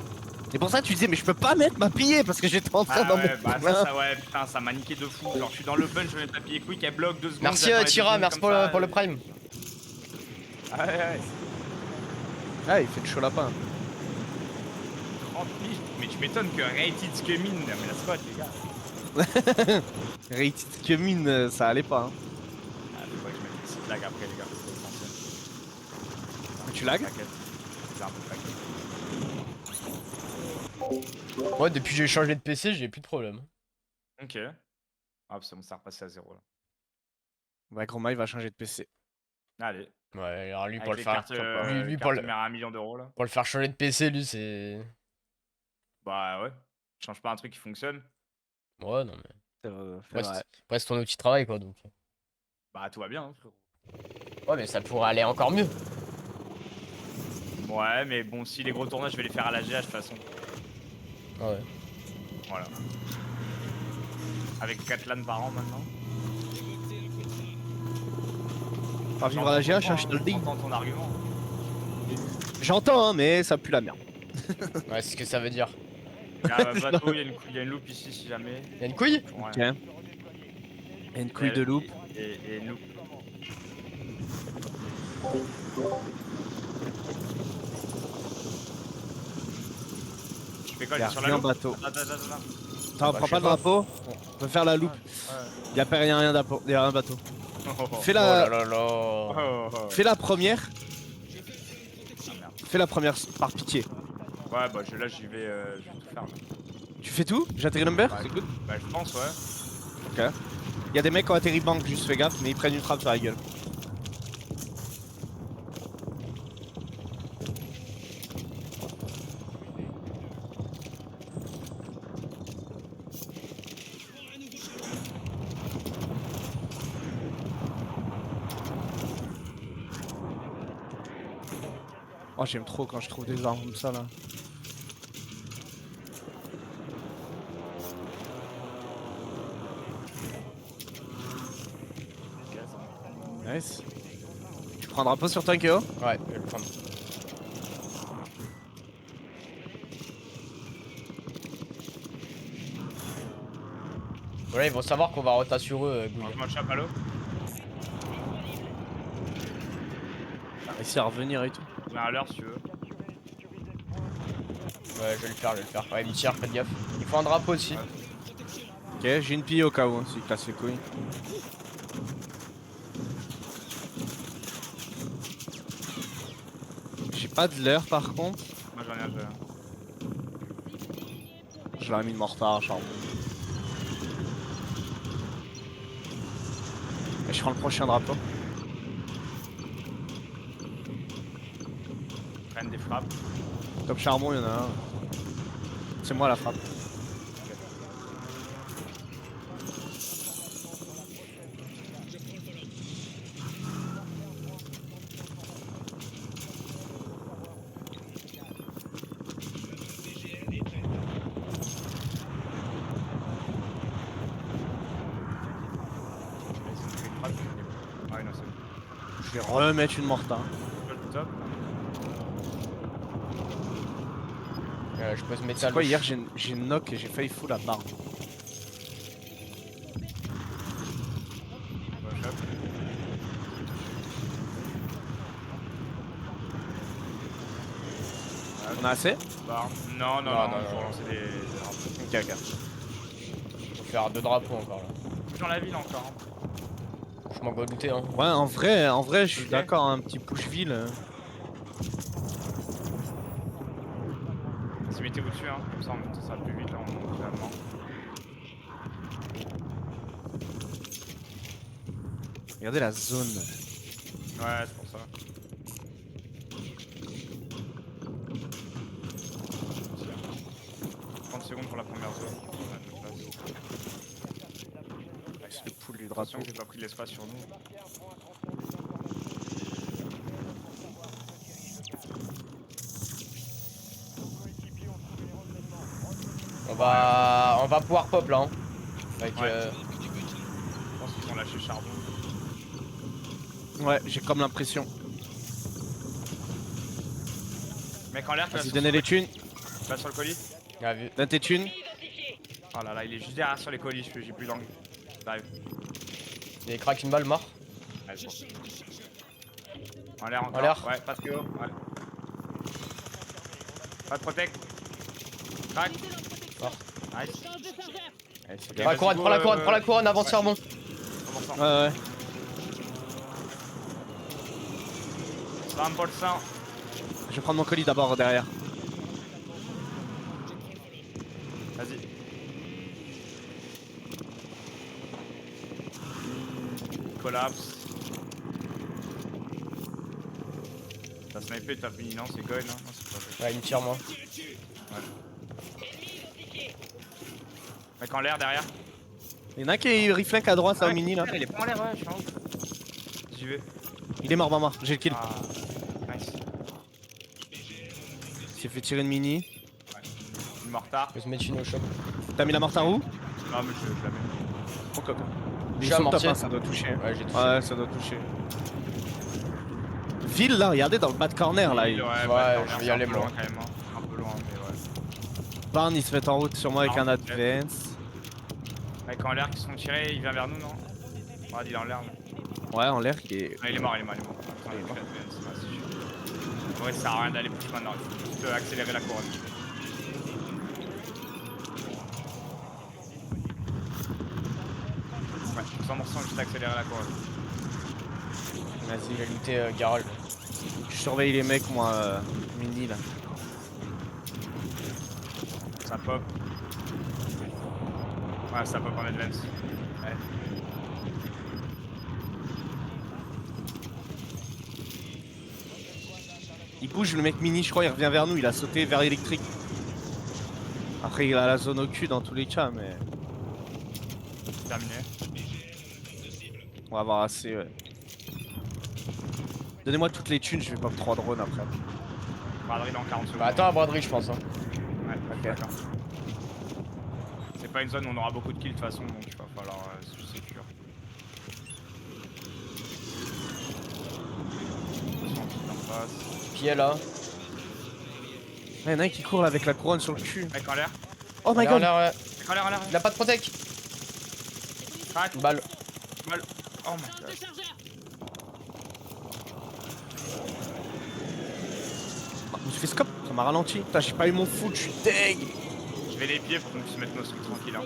Speaker 1: Et pour ça, tu disais, mais je peux pas mettre ma pillée parce que j'étais en train
Speaker 3: Ah
Speaker 1: dans
Speaker 3: ouais,
Speaker 1: mon
Speaker 3: bah
Speaker 1: coin.
Speaker 3: ça ouais, putain, ça m'a niqué de fou. Genre je suis dans le punch, je vais mettre la piller quick, elle bloque 2 secondes.
Speaker 2: Merci
Speaker 3: j'attends les
Speaker 2: Tira,
Speaker 3: deux
Speaker 2: merci
Speaker 3: secondes comme
Speaker 2: pour le
Speaker 3: ça,
Speaker 2: prime.
Speaker 3: Ouais.
Speaker 1: Ah, il fait le chaud lapin.
Speaker 3: 30 piges. Mais tu m'étonnes que Rated Scumin me la spot, les gars.
Speaker 1: Rated Cumin, ça allait pas. Hein.
Speaker 3: Ah, faut pas que je mette une petite lag après, les gars.
Speaker 1: Tu lag?
Speaker 3: T'inquiète. C'est un peu craqué.
Speaker 2: Ouais, depuis que j'ai changé de PC, j'ai plus de problème.
Speaker 3: Ok. Ah, c'est bon, ça a repassé à 0 là.
Speaker 1: Ouais, Chroma il va changer de PC.
Speaker 3: Allez.
Speaker 2: Ouais, alors lui
Speaker 3: Avec
Speaker 2: pour le
Speaker 3: les
Speaker 2: faire.
Speaker 3: cartes,
Speaker 2: Lui,
Speaker 3: cartes mère à 1 million d'euros là.
Speaker 2: Pour le faire changer de PC, lui, c'est.
Speaker 3: Bah ouais. Change pas un truc qui fonctionne.
Speaker 2: Ouais, non, mais.
Speaker 1: C'est
Speaker 2: Ouais,
Speaker 1: vrai.
Speaker 2: après, c'est ton outil de travail, quoi, donc.
Speaker 3: Bah tout va bien, hein, frérot.
Speaker 2: Ouais, mais ça pourrait aller encore mieux.
Speaker 3: Ouais, mais bon, si les gros tournois, je vais les faire à la GH de toute façon.
Speaker 2: Ouais.
Speaker 3: Voilà. Avec 4 LAN par an maintenant.
Speaker 1: Par vivre à la GH, hein, je te le dis.
Speaker 3: J'entends ton argument.
Speaker 1: J'entends, hein, mais ça pue la merde.
Speaker 2: Ouais, c'est ce que ça veut dire.
Speaker 3: Il y a un bateau, il y a une loupe ici si jamais.
Speaker 2: Y'a une couille?
Speaker 3: Ouais.
Speaker 1: Ok. Et une couille de loupe.
Speaker 3: Et une loupe. Tu fais quoi,
Speaker 1: Y'a
Speaker 3: sur la
Speaker 1: rien
Speaker 3: loupe?
Speaker 1: bateau.
Speaker 3: Attends.
Speaker 1: T'en
Speaker 2: Bah,
Speaker 1: prends
Speaker 2: je
Speaker 1: pas
Speaker 2: sais
Speaker 1: le drapeau? On peut faire la loupe.
Speaker 3: Ouais.
Speaker 1: Y'a rien bateau. Fais
Speaker 2: Oh là
Speaker 1: la...
Speaker 2: là là.
Speaker 1: Fais la première.
Speaker 3: Ah, merde.
Speaker 1: Fais la première par pitié.
Speaker 3: Ouais, bah là j'y vais, je vais tout faire. Là.
Speaker 1: Tu fais tout? J'atterris number?
Speaker 3: Ouais.
Speaker 1: C'est good?
Speaker 3: Bah je pense, ouais.
Speaker 1: Ok. Y'a des mecs qui ont atterri banque, juste fais gaffe, mais ils prennent une frappe sur la gueule. Oh, j'aime trop quand je trouve des armes comme ça là. Nice. Tu prends un drapeau sur toi, Keo?
Speaker 2: Ouais, je vais le prendre. Voilà, ils vont savoir qu'on va rota sur eux, Gouille.
Speaker 3: Mange-moi le chapalo.
Speaker 1: T'as réussi à revenir et tout.
Speaker 3: Viens à l'heure si tu veux.
Speaker 2: Ouais, je vais le faire. Ouais, il tire, faites gaffe. Il faut un drapeau aussi.
Speaker 3: Ouais.
Speaker 1: Ok, j'ai une pille au cas où, hein, s'il casse les couilles. J'ai pas de leurre par contre.
Speaker 3: Moi j'en ai un déjà.
Speaker 1: Je l'aurais mis de mortar, charbon. Et je prends le prochain drapeau.
Speaker 3: Prennent des frappes.
Speaker 1: Top charbon, il y en a un. C'est moi la frappe.
Speaker 3: Ah non, c'est bon.
Speaker 1: Je vais remettre une mortar.
Speaker 3: Top.
Speaker 2: Je peux se mettre
Speaker 1: C'est
Speaker 2: ça
Speaker 1: quoi,
Speaker 2: le-
Speaker 1: hier j'ai knock et j'ai failli full la barre. On a assez?
Speaker 3: Bah, non,
Speaker 2: Non,
Speaker 3: faut lancer des drapeaux.
Speaker 1: Ok.
Speaker 2: Faut faire 2 drapeaux encore là.
Speaker 3: Dans la ville encore.
Speaker 2: Je m'en dois douter, hein.
Speaker 1: Ouais, en vrai, je suis
Speaker 3: Ok.
Speaker 1: d'accord, un petit push ville.
Speaker 3: Si mettez-vous dessus, hein. Comme ça, on monte ça plus vite là, on monte finalement.
Speaker 1: Regardez la zone.
Speaker 3: Ouais, c'est pour ça. Tiens. 30 secondes pour la première zone.
Speaker 1: Le pool du
Speaker 3: Attention
Speaker 1: drapeau.
Speaker 3: que j'ai pas pris de l'espace sur nous.
Speaker 2: On va pouvoir pop là, hein. Avec,
Speaker 3: Ouais. Je pense qu'ils ont lâché charbon.
Speaker 1: Ouais, j'ai comme l'impression.
Speaker 3: Mec en l'air, tu vas
Speaker 1: Vas-y,
Speaker 3: sur
Speaker 1: donnez les thunes.
Speaker 3: le colis.
Speaker 2: Ah, vu.
Speaker 1: Donne tes thunes.
Speaker 3: Oh là là, il est juste derrière sur les colis, j'ai plus d'angle. J'arrive.
Speaker 2: Il y a crack une balle mort.
Speaker 3: Ouais, c'est bon. En l'air encore.
Speaker 2: En l'air.
Speaker 3: Ouais, pas de PO. Ouais. Pas de protect. Crac.
Speaker 2: Mort.
Speaker 3: Nice.
Speaker 1: Ouais, c'est
Speaker 3: Ok,
Speaker 1: bien.
Speaker 2: Prends la couronne, prends la couronne, prends la couronne, avance sur bon.
Speaker 3: Commençons.
Speaker 1: Ouais.
Speaker 3: 100%.
Speaker 1: Je vais prendre mon colis d'abord derrière.
Speaker 3: Vas-y. Collapse. T'as snipé, t'as fini, non? C'est Goy, non? Non, c'est pas fait.
Speaker 2: Ouais, il me tire moi.
Speaker 3: Mec en l'air derrière.
Speaker 1: Il y en a un qui riflingue à droite, là, au mini, là.
Speaker 3: Il est pas en l'air, ouais, je suis en haut. J'y vais.
Speaker 1: Il est mort, maman. J'ai le kill.
Speaker 3: Ah, nice.
Speaker 1: Il s'est fait tirer une mini.
Speaker 3: Une mortar.
Speaker 2: Je vais se mettre une au shop.
Speaker 1: T'as mis la mortare où?
Speaker 3: Non, mais je la mets.
Speaker 1: Ok, ok.
Speaker 2: Je
Speaker 1: Ils
Speaker 2: suis à
Speaker 1: sont top,
Speaker 2: mortier.
Speaker 1: hein, ça doit toucher.
Speaker 2: Ouais, j'ai touché.
Speaker 1: Ouais, ça doit toucher. Ville là, regardez dans le bas de corner là.
Speaker 3: Ouais,
Speaker 1: Il...
Speaker 2: je vais y aller,
Speaker 3: un peu
Speaker 2: moi.
Speaker 3: loin quand même. Hein. Un peu loin, mais ouais.
Speaker 1: Barn, il se met en route sur moi avec
Speaker 3: Non,
Speaker 1: un advance.
Speaker 3: Mec en l'air qui sont tirés, il vient vers nous, non? Ouais, il est en l'air. Mais...
Speaker 1: Ouais, en l'air, il est.
Speaker 3: Ah, il est mort, il est mort, il est mort. Attends, il est mort. Ouais, ça sert à rien d'aller push maintenant. Il faut juste accélérer la couronne. Ouais, 100% juste accélérer la couronne.
Speaker 2: Vas-y, j'ai looté Garol.
Speaker 1: Je surveille les mecs, moi, mini là.
Speaker 3: Ça pop. Ouais, ça pop en advance. Ouais.
Speaker 1: Il bouge le mec mini, je crois, il revient vers nous, il a sauté vers électrique. Après, il a la zone au cul dans tous les cas, mais.
Speaker 3: Terminé.
Speaker 1: On va avoir assez, ouais. Donnez-moi toutes les thunes, je vais pop 3 drones après.
Speaker 3: Braderie dans 40 secondes.
Speaker 2: Bah attends à braderie je pense hein.
Speaker 3: Ouais, ok. D'accord. C'est pas une zone où on aura beaucoup de kills de toute façon, donc il va falloir se sécure. En face.
Speaker 2: Pied là.
Speaker 1: Il y en a un qui court là avec la couronne sur le cul.
Speaker 3: Mec en l'air.
Speaker 1: Oh my
Speaker 2: En
Speaker 1: god!
Speaker 2: l'air, ouais.
Speaker 3: Mec en l'air, en l'air.
Speaker 2: Il a pas de protec.
Speaker 3: Crac.
Speaker 2: Balle.
Speaker 3: Mal. Oh my god.
Speaker 1: Je me suis fait scope, ça m'a ralenti. Putain, j'ai pas eu mon full, je suis deg!
Speaker 3: Je vais les pieds pour qu'on puisse mettre nos skills tranquilles. Hein.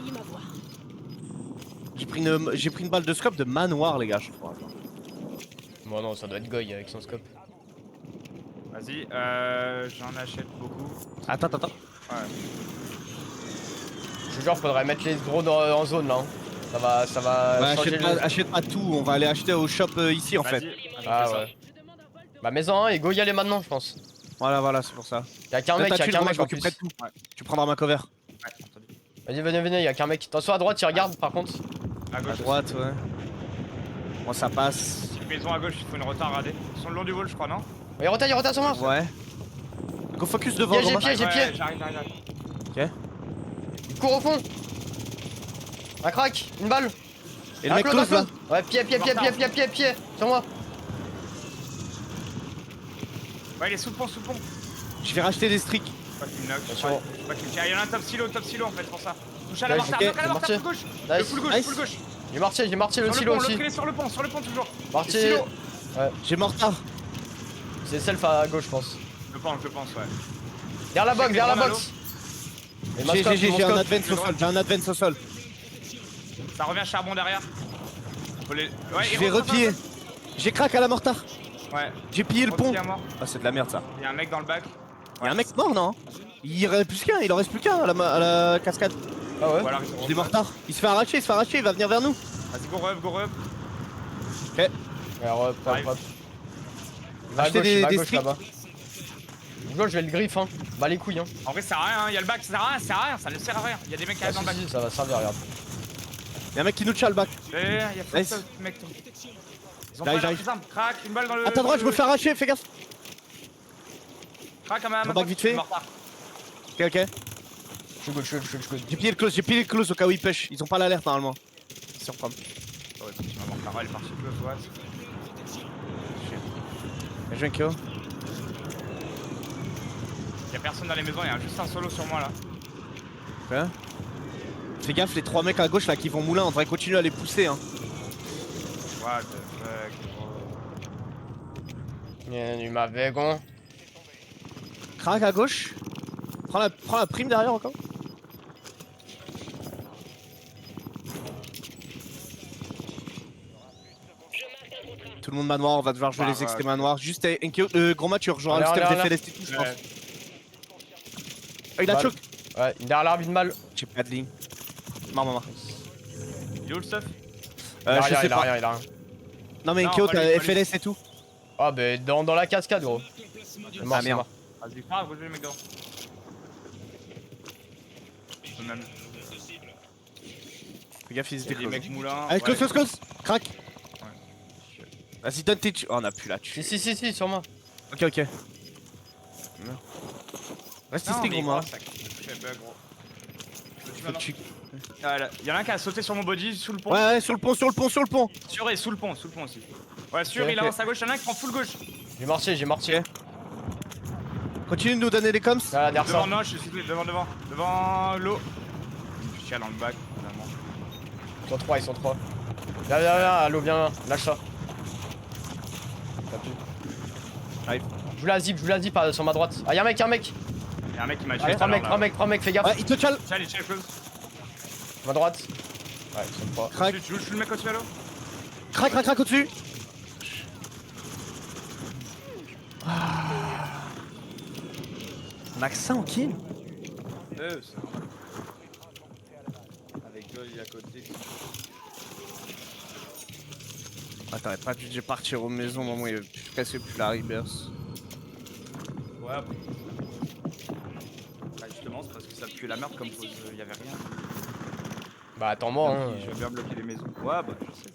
Speaker 1: J'ai pris une balle de scope de manoir, les gars, je crois.
Speaker 2: Bon non, ça doit être Goy avec son scope.
Speaker 3: Vas-y, j'en achète beaucoup.
Speaker 1: Attends, attends.
Speaker 3: Ouais.
Speaker 2: Je te jure, faudrait mettre les drones en zone là. Hein. Ça va
Speaker 1: Ouais,
Speaker 2: changer
Speaker 1: achète pas tout, on va aller acheter au shop ici en fait.
Speaker 3: Vas-y,
Speaker 2: Ah
Speaker 3: fais ça.
Speaker 2: ouais. Bah maison 1 et go y aller maintenant je pense.
Speaker 1: Voilà, c'est pour ça.
Speaker 2: Y'a qu'un mec,
Speaker 1: Là, t'as
Speaker 2: y'a
Speaker 1: tué,
Speaker 2: qu'un
Speaker 1: moi,
Speaker 2: mec
Speaker 1: je
Speaker 2: en plus.
Speaker 1: m'occuperai de tout. Ouais. Tu prendras ma cover.
Speaker 3: Ouais, entendu.
Speaker 2: Vas-y venez, y'a qu'un mec. Attention à droite, tu regardes par contre.
Speaker 3: À gauche.
Speaker 1: À droite, ouais. Bon, ça passe.
Speaker 3: Maison à gauche, il faut une retard radée. Ils sont le long du wall, je crois, non?
Speaker 2: Il rota sur moi.
Speaker 1: Ouais. Go focus devant,
Speaker 2: Pied, j'ai
Speaker 1: Romain.
Speaker 2: pied, j'ai pied.
Speaker 3: J'arrive.
Speaker 1: Ok.
Speaker 2: Il court au fond. Un crack, une balle.
Speaker 1: Et le mec close là.
Speaker 2: Ouais, pied. Sur moi.
Speaker 3: Ouais, il est sous le pont.
Speaker 1: Je vais racheter des streaks.
Speaker 3: Pas qu'il me knock.
Speaker 2: Attention.
Speaker 3: Pas qu'il me tire. Il y en a un top silo en fait, pour ça. Touche à la
Speaker 2: Ouais,
Speaker 3: mortar,
Speaker 2: ok,
Speaker 3: knock à la
Speaker 2: le
Speaker 3: mortar,
Speaker 2: mortier.
Speaker 3: full gauche.
Speaker 2: Nice.
Speaker 3: Le full
Speaker 1: Nice.
Speaker 3: gauche.
Speaker 2: J'ai marché le silo aussi.
Speaker 3: L'autre il est sur le pont toujours.
Speaker 2: Marché.
Speaker 3: Silo.
Speaker 1: J'ai mortar.
Speaker 2: C'est self à gauche, je pense.
Speaker 3: Je pense, ouais.
Speaker 2: Vers la box,
Speaker 3: Check les drones
Speaker 2: Et ma scope,
Speaker 1: J'ai
Speaker 2: mon
Speaker 1: un
Speaker 2: scope.
Speaker 1: advance au sol,
Speaker 3: Ça revient charbon derrière. Faut les... Ouais,
Speaker 1: Je vais repier. J'ai crack à la mortar.
Speaker 3: Ouais.
Speaker 1: J'ai pillé le pont.
Speaker 3: Replie à mort.
Speaker 1: Ah, c'est de la merde ça.
Speaker 3: Il y a un mec dans le bac.
Speaker 1: Y'a un mec mort, non? Il en reste plus qu'un à la cascade.
Speaker 2: Ah ouais.
Speaker 3: Voilà,
Speaker 1: Je l'ai mortar. Il se fait arracher, il va venir vers nous.
Speaker 3: Vas-y, go rev.
Speaker 1: Ok.
Speaker 2: Alors, hop. Il va à
Speaker 1: Acheter
Speaker 2: gauche, il va à
Speaker 1: des
Speaker 2: gauche
Speaker 1: streaks.
Speaker 2: là-bas. Gauche, je vais le griffe, hein. Bah les couilles, hein.
Speaker 3: En vrai, ça sert à rien, hein. Il y a le bac, ça sert à rien, ça ne sert à rien. Il y a des mecs qui
Speaker 2: Ah,
Speaker 3: arrivent dans le bac.
Speaker 2: si, ça va servir, regarde.
Speaker 1: Y'a un mec qui nous tient le bac.
Speaker 3: Il y a full
Speaker 1: Nice.
Speaker 3: mec. Ils ont
Speaker 1: J'arrive,
Speaker 3: pas leurs armes. Crac, une balle dans le.
Speaker 1: À ta droite, je me fais arracher, fais gaffe.
Speaker 3: Crac à ma
Speaker 1: Je back vite fait.
Speaker 3: mortar.
Speaker 1: Ok.
Speaker 2: Je suis good.
Speaker 1: J'ai pillé le close au cas où ils pêchent. Ils ont pas l'alerte normalement. Surprendre.
Speaker 3: Ouais, tu m'as mortar, elle est partie close, ouais.
Speaker 1: Bien joué, Kyo.
Speaker 3: Y'a personne dans les maisons, y'a juste un solo sur moi là.
Speaker 1: Ok. Fais gaffe, les 3 mecs à gauche là qui vont moulin, on devrait continuer à les pousser. Hein.
Speaker 3: What the fuck, bro.
Speaker 2: Il m'a végon.
Speaker 1: Crack à gauche. Prends la prime derrière encore. Tout le monde manoir, on va devoir jouer
Speaker 3: Bah,
Speaker 1: les extrêmes
Speaker 3: ouais.
Speaker 1: manoirs. Juste Enkyo, le grand match, tu rejoindras le
Speaker 2: Allez,
Speaker 1: step
Speaker 2: allez,
Speaker 1: des FLS et tout, je pense.
Speaker 3: Ouais.
Speaker 1: Ah, il a
Speaker 2: Mal.
Speaker 1: choc.
Speaker 2: Ouais, derrière l'arbre, une balle.
Speaker 1: J'ai pas de ligne. Mort.
Speaker 3: Il est où le stuff?
Speaker 2: Il a
Speaker 1: Je
Speaker 2: rien,
Speaker 1: sais
Speaker 2: il a
Speaker 1: pas.
Speaker 2: rien, il a rien.
Speaker 1: Non, mais
Speaker 3: Non,
Speaker 1: Enkyo,
Speaker 3: pas lui,
Speaker 1: t'as
Speaker 3: pas lui.
Speaker 1: FLS et tout.
Speaker 2: Ah, bah dans la cascade, gros. C'est mort,
Speaker 1: Ah,
Speaker 2: c'est
Speaker 1: merde.
Speaker 2: mort.
Speaker 3: Vas-y, frère, bouge les mecs dedans. Je peux même.
Speaker 1: Fais gaffe, ils
Speaker 3: Il y
Speaker 1: étaient
Speaker 3: a des
Speaker 1: close.
Speaker 3: mecs moulins.
Speaker 1: Allez,
Speaker 3: Ouais.
Speaker 1: close. Crac.
Speaker 3: Ouais.
Speaker 1: Vas-y, donne tes. Oh, on a plus la tuer.
Speaker 2: Si, sur moi.
Speaker 1: Ok. Merde. Reste
Speaker 3: Non,
Speaker 1: ici,
Speaker 3: mais
Speaker 1: gros,
Speaker 3: gros,
Speaker 1: moi.
Speaker 3: ça fait bug, gros. Je peux tuer
Speaker 1: Faut que
Speaker 3: maintenant.
Speaker 1: tu-
Speaker 3: Ah, là, y en a un qui a sauté sur mon body sous le pont.
Speaker 1: Ouais, sur le pont.
Speaker 3: Sûr et sous le pont aussi. Ouais, sûr,
Speaker 1: Ok,
Speaker 3: il
Speaker 1: ok.
Speaker 3: avance à gauche, y'en a un qui prend full gauche.
Speaker 2: J'ai mortier.
Speaker 1: Continue de nous donner des coms.
Speaker 2: Là, derrière
Speaker 3: Devant,
Speaker 2: ça.
Speaker 3: non, je suis situé devant l'eau. Je suis dans le bac, finalement.
Speaker 2: Ils sont trois. Viens, allô, viens, lâche ça. T'as plus.
Speaker 1: Arrive.
Speaker 2: Joue la zip sur ma droite. Ah, y'a un mec.
Speaker 3: Y'a un mec qui m'a tué.
Speaker 2: Allez,
Speaker 3: tout à l'heure, là.
Speaker 2: trois mecs, fais gaffe.
Speaker 1: Ouais, il te chale.
Speaker 3: Tiens, les check close.
Speaker 2: Ma droite. Ouais, ils sont trois.
Speaker 1: Crac.
Speaker 3: Tu joues le mec au-dessus à l'eau?
Speaker 1: Crac au-dessus. Max 5 en kill.
Speaker 3: C'est normal. Avec Gold à côté.
Speaker 1: Ah, t'aurais pas dû partir aux maisons, maman, il y avait presque plus la reverse.
Speaker 3: Ouais, bah, justement, c'est parce que ça pue la merde comme pause, y avait rien.
Speaker 2: Bah, attends-moi, hein.
Speaker 3: Je vais bien bloquer les maisons. Ouais, bah, je sais.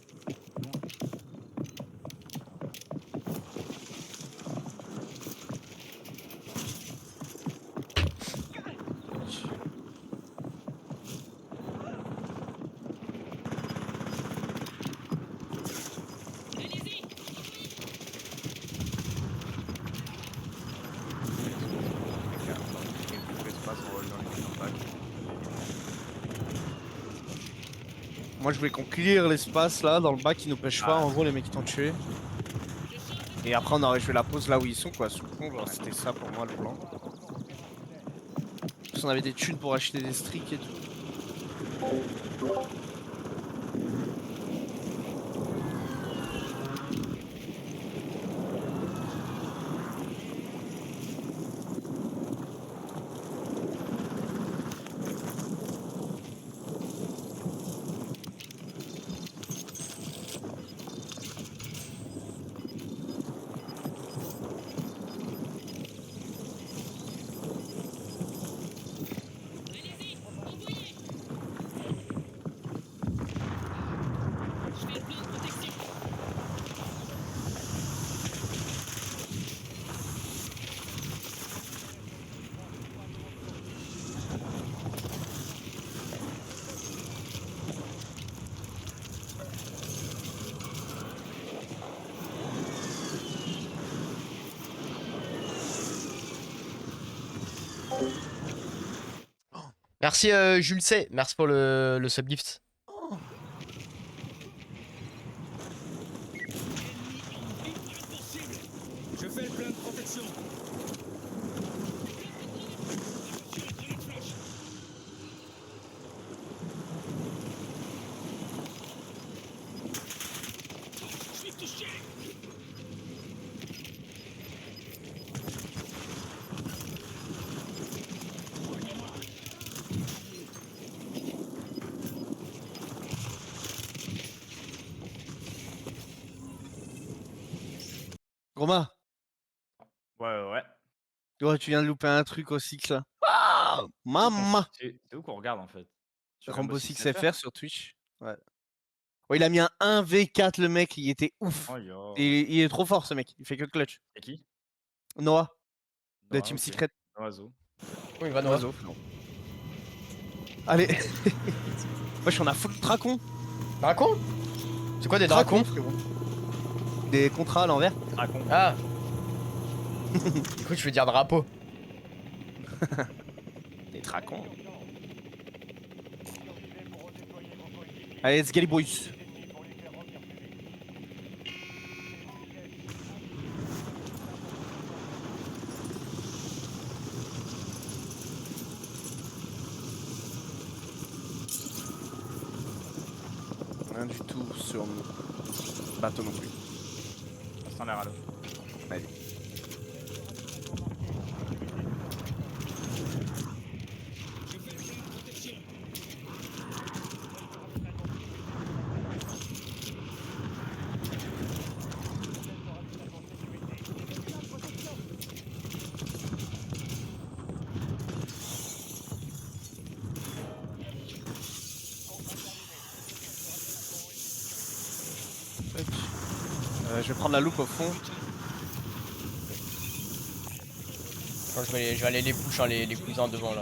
Speaker 1: Moi, je voulais qu'on clear l'espace là, dans le bac, ils nous pêchent pas.
Speaker 3: Ah.
Speaker 1: En gros, les mecs ils t'ont tué. Et après, on aurait joué la pause là où ils sont, quoi, sous le pont. Genre, c'était ça pour moi le plan. Parce qu'on avait des thunes pour acheter des streaks et tout.
Speaker 2: Merci Jules C. Merci pour le subgift.
Speaker 5: Je fais le plein de protection. Je suis touché.
Speaker 1: Groma,
Speaker 3: Ouais.
Speaker 1: ouais, tu viens de louper un truc au Six là. Ah, maman.
Speaker 3: C'est où qu'on regarde en fait? Sur
Speaker 1: Rambo
Speaker 3: Rainbow
Speaker 1: 6
Speaker 3: Six
Speaker 1: FR sur Twitch. Ouais. Ouais, il a mis un 1v4 le mec, il était ouf.
Speaker 3: Oh yo.
Speaker 1: Et il est trop fort ce mec, il fait que clutch.
Speaker 3: C'est qui?
Speaker 1: Noah, de
Speaker 3: Noah,
Speaker 1: Team
Speaker 3: ok.
Speaker 1: Secret.
Speaker 3: Oiseau.
Speaker 2: Oui, il va noir.
Speaker 1: Oiseau. Allez. Wesh, on a full dracon.
Speaker 2: Dracon? C'est quoi des dracons?
Speaker 1: frérot. Des contrats à l'envers.
Speaker 3: Dracon.
Speaker 2: Ah. Du coup, je veux dire drapeau.
Speaker 1: Des dracons. Allez, let's get it, boys. Rien du tout sur le bateau non plus.
Speaker 3: C'est en l'air à l'eau.
Speaker 1: Vas-y. Je vais prendre la loupe au fond.
Speaker 2: Je vais aller les push, hein, les cousins devant là.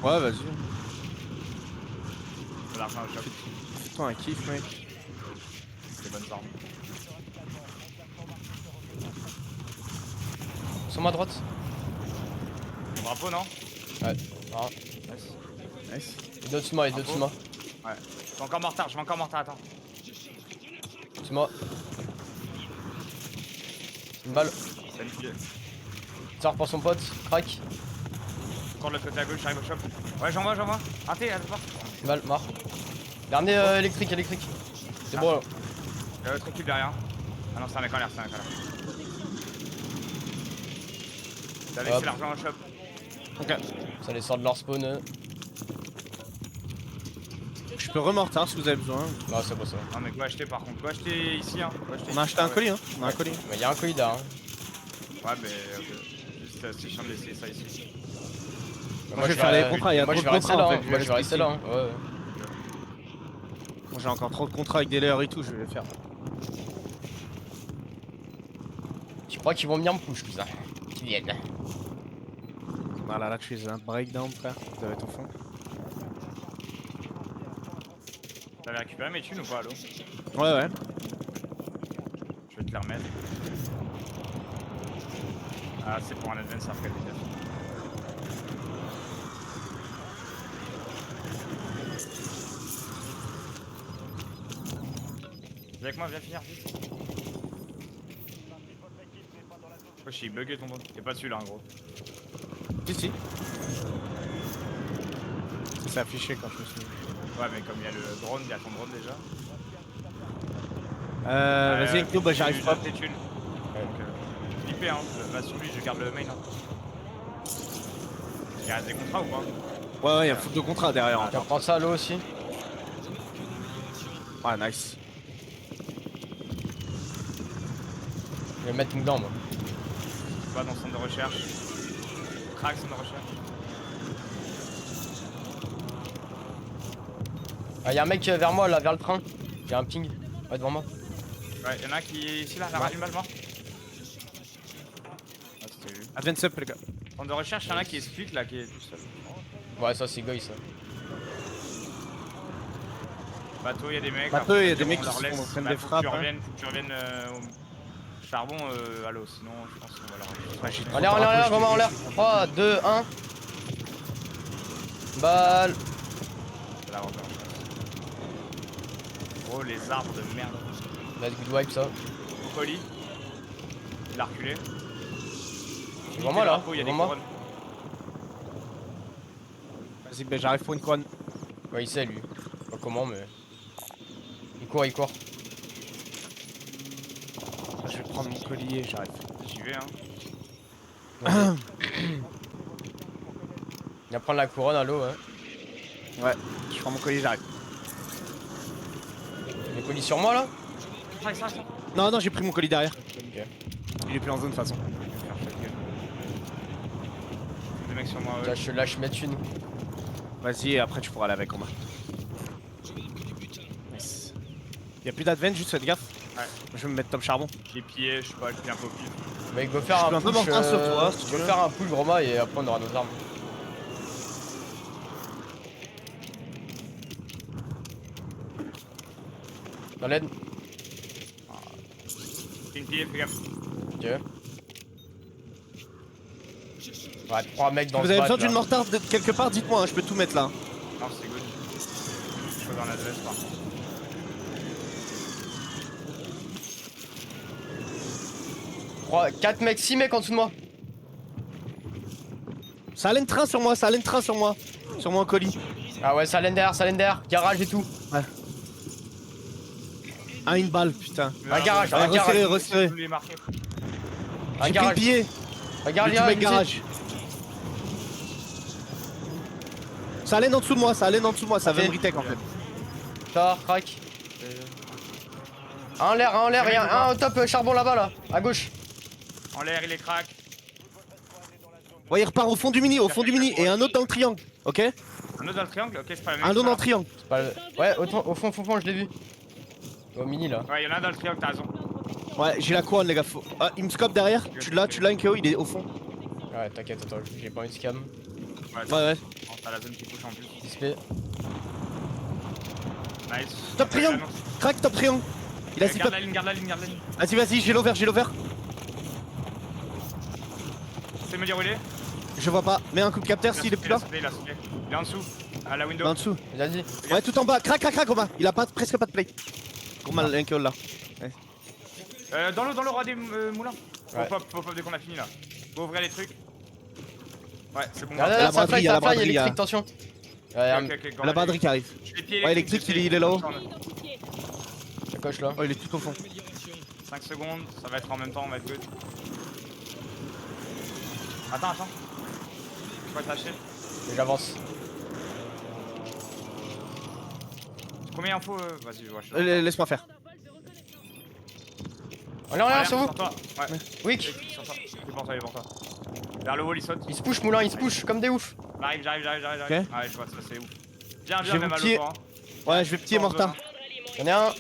Speaker 1: Ouais, vas-y.
Speaker 3: De l'argent au shop.
Speaker 1: Fais-toi un kiff, mec.
Speaker 3: C'est bonne armes.
Speaker 2: Sur ma droite.
Speaker 3: Drapeau, non?
Speaker 2: Ouais. Ah.
Speaker 3: Nice.
Speaker 1: Nice.
Speaker 2: Il est au-dessus de moi, il est au-dessus de moi.
Speaker 3: Ouais. Je vais encore mortar, attends.
Speaker 2: Au-dessus de moi. Une balle.
Speaker 3: Planifié.
Speaker 2: Sort pour son pote. Crack.
Speaker 3: Encore de l'autre côté à gauche, j'arrive au shop. Ouais, j'envoie. Un T, à voir.
Speaker 2: Une balle, mort. Dernier électrique. C'est bon là.
Speaker 3: Il y a l'autre équipe derrière. Ah non, c'est un mec en l'air, T'as laissé
Speaker 2: Hop.
Speaker 3: l'argent au shop.
Speaker 1: Ok.
Speaker 2: Ça les sort de leur spawn.
Speaker 1: Je peux remortar si vous avez besoin.
Speaker 2: Non, c'est pas ça.
Speaker 3: Non, mais go acheter par contre. Go acheter ici, hein.
Speaker 1: On a acheté un colis, hein. On a un colis.
Speaker 2: Mais il y a un colis là. Hein.
Speaker 3: Ouais, mais juste c'est chiant de laisser ça ici.
Speaker 1: Moi, je vais faire les contrats, il y a
Speaker 2: moi
Speaker 1: trop
Speaker 2: je
Speaker 1: de
Speaker 2: vais rester
Speaker 1: contrats,
Speaker 2: là.
Speaker 1: en
Speaker 2: Hein.
Speaker 1: fait,
Speaker 2: Moi je vais rester là. Hein. Ouais.
Speaker 1: Moi j'ai encore trop de contrats avec des leurs et tout, je vais les faire.
Speaker 2: Je crois qu'ils vont venir me push, cousin. Qu'ils viennent.
Speaker 1: Voilà, là je suis un breakdown, frère. Vous avez ton fond.
Speaker 3: T'avais récupéré mes thunes ou pas, allô?
Speaker 1: Ouais.
Speaker 3: Je vais te les remettre. Ah, c'est pour un advance après, peut-être. Viens avec moi, viens finir vite. Oh, j'ai bugué ton drone. T'es pas dessus là, en gros.
Speaker 1: Si. Ça s'est affiché quand je me suis mis.
Speaker 3: Ouais, mais comme il y a le drone, il y a ton drone déjà.
Speaker 1: Vas-y, Ekno, bah j'arrive pas.
Speaker 3: Tes thunes. Donc, flipper, hein. Va sur lui, je garde le main. Hein. Il reste des contrats ou pas?
Speaker 1: Ouais, il y a full de contrats derrière.
Speaker 2: Tu vas prendre ça à l'eau aussi.
Speaker 1: Ouais, nice.
Speaker 2: Je vais mettre une dedans moi.
Speaker 3: Pas dans le centre de recherche. Crack, centre de recherche.
Speaker 2: Ah, y'a un mec vers moi là, vers le train. Y'a un ping. Ouais, devant moi.
Speaker 3: Ouais, y'en a un qui est ici là, la une balle mort. Ah, c'était vu.
Speaker 1: Advance up, les gars.
Speaker 3: Centre de recherche, y'en a un qui est split là, qui est tout seul.
Speaker 2: Ouais, ça c'est goy ça.
Speaker 3: Bateau, y'a des mecs.
Speaker 1: Bateau,
Speaker 3: après,
Speaker 1: y a des
Speaker 3: on
Speaker 1: mecs
Speaker 3: leur
Speaker 1: qui
Speaker 3: laisse.
Speaker 1: sont en train de
Speaker 3: Bah,
Speaker 1: les
Speaker 3: faut que
Speaker 1: frapper,
Speaker 3: tu reviennes au charbon, allô, sinon je pense qu'on va leur.
Speaker 1: Ouais, j'ai trop
Speaker 2: Allez,
Speaker 1: de
Speaker 2: en l'air,
Speaker 1: drapeaux,
Speaker 2: vraiment en l'air. 3, 2, 1. Balle.
Speaker 3: C'est la revanche. Oh, les arbres de merde.
Speaker 2: Let's good wipe ça.
Speaker 3: Au colis. Il a reculé.
Speaker 2: C'est vraiment là.
Speaker 3: Il y a des
Speaker 2: Devant moi.
Speaker 3: couronnes.
Speaker 1: Vas-y, bah j'arrive pour une couronne.
Speaker 2: Ouais, il sait lui. Pas comment, mais. Il court.
Speaker 1: Je vais prendre mon collier, j'arrive.
Speaker 3: J'y vais, hein.
Speaker 2: Il va prendre la couronne à l'eau, hein.
Speaker 1: Ouais, je prends mon collier, j'arrive.
Speaker 2: Les colis sur moi là.
Speaker 3: Ça.
Speaker 1: Non, j'ai pris mon colis derrière.
Speaker 2: Ok.
Speaker 1: Il est plus en zone de toute façon.
Speaker 3: Des mecs sur moi,
Speaker 2: Là, je lâche mes thunes.
Speaker 1: Vas-y, et après tu pourras aller avec Omar. Nice. Y'a plus d'advent, juste faites gaffe.
Speaker 3: Ouais.
Speaker 1: Je vais me mettre top charbon.
Speaker 3: J'ai pillé, je sais pas, je pille un peu au pif.
Speaker 2: Mais il go
Speaker 1: Je
Speaker 2: faire
Speaker 1: peux
Speaker 2: un
Speaker 1: un peu
Speaker 2: push.
Speaker 1: monter un sur toi, si tu
Speaker 2: Je vais
Speaker 1: veux.
Speaker 2: faire un pull Groma et après on aura nos armes. Dans l'aide.
Speaker 3: Une pillé, fais gaffe.
Speaker 2: Ok. Ouais, 3 mecs dans
Speaker 1: Vous
Speaker 2: le
Speaker 1: avez
Speaker 2: bac,
Speaker 1: besoin
Speaker 2: là.
Speaker 1: d'une mortar de quelque part, dites-moi, hein, je peux tout mettre là.
Speaker 3: Non, c'est good. Je suis dans l'adresse par contre.
Speaker 2: Trois, 4 mecs, 6 mecs en dessous de moi.
Speaker 1: Ça allait train sur moi, Sur mon colis.
Speaker 2: Ah ouais, ça derrière, garage et tout.
Speaker 1: Ouais. Ah, une balle, putain.
Speaker 2: Un garage,
Speaker 1: Ouais,
Speaker 2: un garage.
Speaker 1: resserré, resserré.
Speaker 3: Je l'ai marqué.
Speaker 2: Un
Speaker 1: J'ai pris le
Speaker 2: garage.
Speaker 1: billet.
Speaker 2: Regarde,
Speaker 1: Le mec
Speaker 2: regarde,
Speaker 1: garage. Ça allait en dessous de moi, ça allait en dessous de moi, ça
Speaker 2: Ok.
Speaker 1: veut me retake en fait.
Speaker 2: Tard, crack. Un en l'air, et un au top charbon là-bas, là, à gauche.
Speaker 3: En l'air, il est crack.
Speaker 1: Ouais, il repart au fond du mini, et un autre dans le triangle, ok?
Speaker 3: Un autre dans le triangle, ok, c'est pas la même.
Speaker 1: Un autre dans le triangle.
Speaker 2: C'est pas le- Ouais, au fond, je l'ai vu. Au mini là.
Speaker 3: Ouais, y'en a un dans le triangle, t'as raison.
Speaker 1: Ouais, j'ai la couronne, les gars. Ah, il me scope derrière. Tu l'as, NKO, il est au fond.
Speaker 2: Ouais, t'inquiète, attends, j'ai pas envie de scam.
Speaker 3: Ouais,
Speaker 1: Ouais, ouais.
Speaker 3: t'as la zone qui pousse en plus.
Speaker 2: Display.
Speaker 3: Nice.
Speaker 1: Top triangle. Crack, top triangle. Il a zip
Speaker 3: Garde
Speaker 1: up.
Speaker 3: la ligne, garde la ligne, garde la ligne.
Speaker 1: Vas-y, vas-y, j'ai l'over, j'ai l'over.
Speaker 3: C'est me dire où il est.
Speaker 1: Je vois pas. Mets un coup de capteur s'il est plus là.
Speaker 3: Il a sauté. Il est en dessous, à la window.
Speaker 1: Là en dessous.
Speaker 2: Vas-y.
Speaker 1: Ouais, tout en bas. Crac, crac, crac, Romain. Il a pas, presque pas de play. Romain, l'NKO là.
Speaker 3: Dans le roi des moulins.
Speaker 2: Ouais.
Speaker 3: Faut pop dès qu'on a fini là. Faut ouvrir les trucs. Ouais, c'est bon.
Speaker 2: Regarde,
Speaker 1: la
Speaker 2: là, ça
Speaker 1: braderie,
Speaker 2: fly,
Speaker 1: il y a la
Speaker 2: ça fly,
Speaker 1: braderie,
Speaker 2: électrique, attention. Ouais,
Speaker 3: Ok, ok,
Speaker 1: La braderie qui arrive.
Speaker 3: Je fais pied
Speaker 1: Ouais, électrique, il est là-haut.
Speaker 2: la coche là.
Speaker 1: Oh, il est tout au fond.
Speaker 3: 5 secondes, ça va être en même temps, on va être good. Attends. Je peux t'acheter.
Speaker 2: Et j'avance.
Speaker 3: Combien d'infos Vas-y, je vois. Je suis
Speaker 1: Laisse-moi faire.
Speaker 2: On est en l'air sur vous.
Speaker 3: toi. Ouais.
Speaker 2: Wick.
Speaker 3: Sur toi. Il est pour toi. Vers le wall, il saute.
Speaker 2: Il se push, Moulin, il se push comme des oufs.
Speaker 3: J'arrive.
Speaker 1: Ok.
Speaker 3: Ouais, je vois, ça c'est ouf. Viens,
Speaker 1: J'ai
Speaker 3: même
Speaker 1: mon
Speaker 3: à
Speaker 1: pied.
Speaker 3: l'eau.
Speaker 1: Ouais, je vais piller Mortar.
Speaker 2: Y'en a un.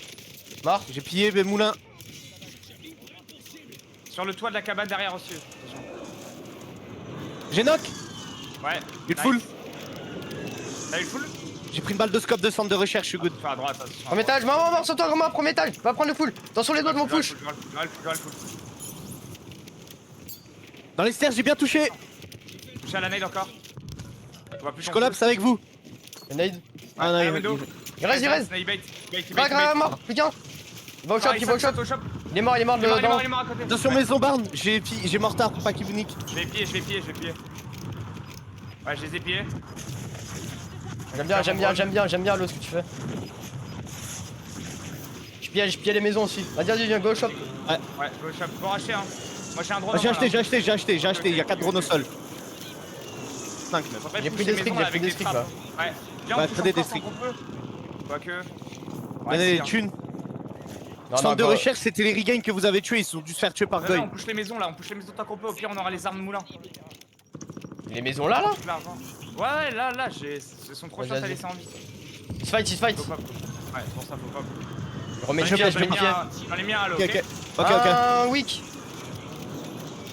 Speaker 2: Mort.
Speaker 1: J'ai pillé mes moulins.
Speaker 3: Sur le toit de la cabane derrière aussi. Attention.
Speaker 1: J'ai knock.
Speaker 3: Ouais.
Speaker 1: Une
Speaker 3: nice.
Speaker 1: full.
Speaker 3: T'as eu le full
Speaker 1: J'ai pris une balle de scope de centre de recherche, je suis good.
Speaker 3: Fais à droite, attention.
Speaker 2: Premier étage, mort sur toi, Romain, premier étage. Va prendre le full. Attention les autres vont push.
Speaker 3: Je le full.
Speaker 1: Dans les stairs, j'ai bien touché.
Speaker 3: Touché à la nade encore. On va plus
Speaker 1: Je collapse avec vous.
Speaker 2: Nade.
Speaker 1: Ah non,
Speaker 2: Il reste.
Speaker 3: Il bait.
Speaker 2: Crac, mort, putain. Il va au shop, il va au shop. Il est mort
Speaker 3: Il est mort
Speaker 2: dedans.
Speaker 3: à côté.
Speaker 1: Attention maison barn, j'ai Mortar pour pas qu'il vous nique.
Speaker 3: Je vais pied. Ouais, je les ai pillés.
Speaker 2: J'aime bien l'eau ce que tu fais. Je pillais les maisons aussi. Vas-y, viens, go au shop.
Speaker 3: Ouais, go racheter hein. Moi j'ai un drone.
Speaker 1: Ah, j'ai acheté, il y a 4 drones au sol. 5
Speaker 2: J'ai pris des tricks là.
Speaker 3: Ouais, viens,
Speaker 1: Ouais,
Speaker 3: on pousse
Speaker 1: prenez des
Speaker 3: encore
Speaker 1: tricks.
Speaker 3: tant qu'on peut. Quoique.
Speaker 1: Donnez
Speaker 3: si,
Speaker 1: les
Speaker 3: hein.
Speaker 1: thunes.
Speaker 2: Non,
Speaker 1: Centre de
Speaker 2: go.
Speaker 1: recherche, c'était les regains que vous avez tués, ils ont dû se faire tuer par
Speaker 3: Ouais,
Speaker 1: Goy.
Speaker 3: on push les maisons là, tant qu'on peut. Au pire, on aura les armes moulin.
Speaker 2: Les maisons là.
Speaker 3: Tout l'argent. Ouais, là, c'est son prochain
Speaker 2: Vas-y.
Speaker 3: t'as laissé en vie.
Speaker 2: Il se fight.
Speaker 3: Faut pas. Ouais, c'est pour ça, faut pas.
Speaker 2: Je remets
Speaker 1: Je
Speaker 2: le pied, je mets le pied.
Speaker 3: J'en ai mis un à l'eau.
Speaker 1: Ok.
Speaker 2: Un weak.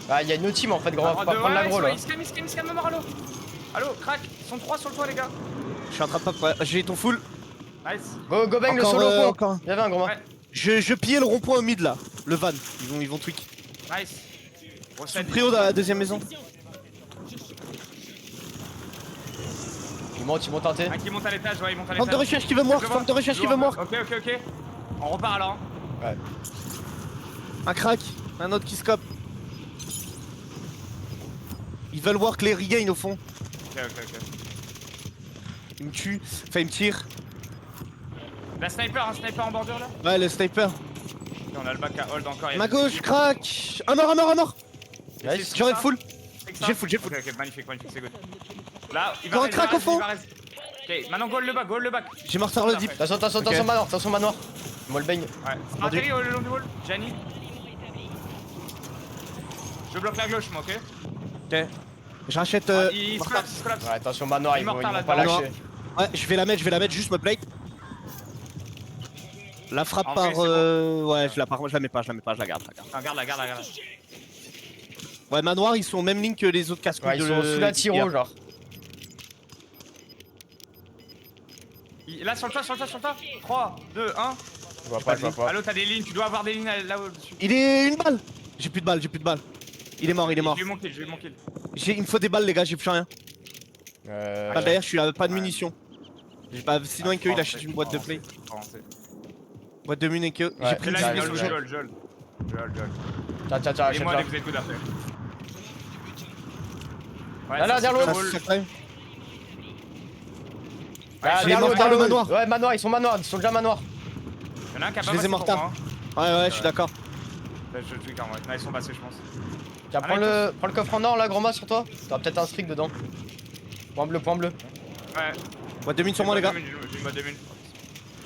Speaker 2: Ah, il y a une autre team en fait, gros. Faut pas prendre l'aggro là.
Speaker 3: Il se calme mort, allo. Allo, crack. Ils sont 3 sur le toit, les gars.
Speaker 1: Je suis en train de pop, ouais, j'ai ton full.
Speaker 3: Nice.
Speaker 2: Go bang le
Speaker 1: Encore,
Speaker 2: solo pont.
Speaker 1: encore.
Speaker 2: Il y avait un gros main.
Speaker 3: Ouais.
Speaker 1: Je pillais le rond-point au mid là, le van. Ils vont tweak.
Speaker 3: Nice. Gros
Speaker 1: Sous
Speaker 3: set.
Speaker 1: prio dans la deuxième maison.
Speaker 2: Il monte en T.
Speaker 3: Un qui monte à l'étage, ouais, il monte à
Speaker 1: Centre de
Speaker 3: l'étage.
Speaker 1: recherche qui veut mort,
Speaker 3: Je vois.
Speaker 1: centre de recherche qui veut mort.
Speaker 3: Ok. On repart alors.
Speaker 1: Un crack, un autre qui scope. Ils veulent voir que les regains au fond.
Speaker 3: Ok.
Speaker 1: Ils me tuent, enfin ils me tirent.
Speaker 3: La sniper, un sniper en bordure là.
Speaker 1: Ouais, le sniper.
Speaker 3: Ok, on a le back à hold encore. il y a
Speaker 1: Ma
Speaker 3: des
Speaker 1: gauche,
Speaker 3: équipes.
Speaker 1: crack. Un mort.
Speaker 2: Nice.
Speaker 3: C'est
Speaker 1: J'aurais
Speaker 3: ça.
Speaker 1: le full.
Speaker 3: C'est ça.
Speaker 1: J'ai le full.
Speaker 3: Ok, magnifique, c'est good. Là, il
Speaker 1: Encore un crack au fond.
Speaker 3: Ok, maintenant goal le back.
Speaker 1: J'ai Mortar le dip.
Speaker 2: Attention, manoir. Moi le baigne.
Speaker 3: Ouais. Atterri au long du wall. Gianni. Je bloque la gauche, moi, ok.
Speaker 1: Ok. Je rachète.
Speaker 3: Il se
Speaker 1: Mortar.
Speaker 3: collapse.
Speaker 2: Ouais, attention, manoir, ils vont
Speaker 3: Immortal,
Speaker 2: pas
Speaker 3: là,
Speaker 2: lâcher.
Speaker 1: Ouais, je vais la mettre, juste me plate. La frappe
Speaker 3: En
Speaker 1: par.
Speaker 3: vrai, c'est
Speaker 1: Ouais, je la mets pas, je la garde.
Speaker 3: Garde la.
Speaker 1: Ouais, manoir, ils sont au même ligne que les autres casques.
Speaker 2: Ouais, ils sont sous la tiro, genre.
Speaker 3: Là, sur le toit. 3, 2, 1.
Speaker 2: Je vois pas.
Speaker 3: Allo, t'as des lignes, tu dois avoir des lignes là-haut dessus.
Speaker 1: Il est une balle. J'ai plus de balles. Il est mort.
Speaker 3: J'ai eu mon kill.
Speaker 1: Il me faut des balles, les gars, j'ai plus rien. Bah, d'ailleurs, je suis à pas de
Speaker 3: Ouais.
Speaker 1: munitions. J'ai pas. Sinon, NKO il achète une boîte de play. Boîte de mun NKO. J'ai
Speaker 2: Ouais,
Speaker 1: pris
Speaker 3: C'est
Speaker 1: une
Speaker 3: là,
Speaker 2: Jol,
Speaker 3: il
Speaker 2: Jol.
Speaker 3: Jol.
Speaker 2: Tiens,
Speaker 3: Et
Speaker 2: achète
Speaker 3: moi,
Speaker 2: là.
Speaker 3: dès que vous êtes good après. Ouais,
Speaker 2: Là,
Speaker 3: ça,
Speaker 2: derrière
Speaker 3: c'est
Speaker 2: l'autre.
Speaker 3: le
Speaker 1: Ça,
Speaker 3: wall.
Speaker 1: ça, ça,
Speaker 3: Ouais,
Speaker 2: Ah,
Speaker 1: j'ai
Speaker 2: derrière
Speaker 1: Mortar, le
Speaker 2: l'autre.
Speaker 1: manoir.
Speaker 2: Ouais, manoir, ils sont déjà manoir.
Speaker 3: Y'en a un qui a pas
Speaker 1: Je les ai
Speaker 3: passé pour
Speaker 1: mortars.
Speaker 3: moi, hein.
Speaker 1: Ouais, ouais, je suis d'accord.
Speaker 3: Là, je tweak en vrai. Là, ils sont passés, je pense.
Speaker 2: Tiens,
Speaker 3: Ah,
Speaker 2: prends
Speaker 3: là,
Speaker 2: le coffre en or là, grand mas sur toi. T'auras peut-être un streak dedans. Point bleu, point bleu.
Speaker 3: Ouais.
Speaker 1: Ouais, 2 minutes sur moi, les gars.
Speaker 3: J'ai une mode 2000.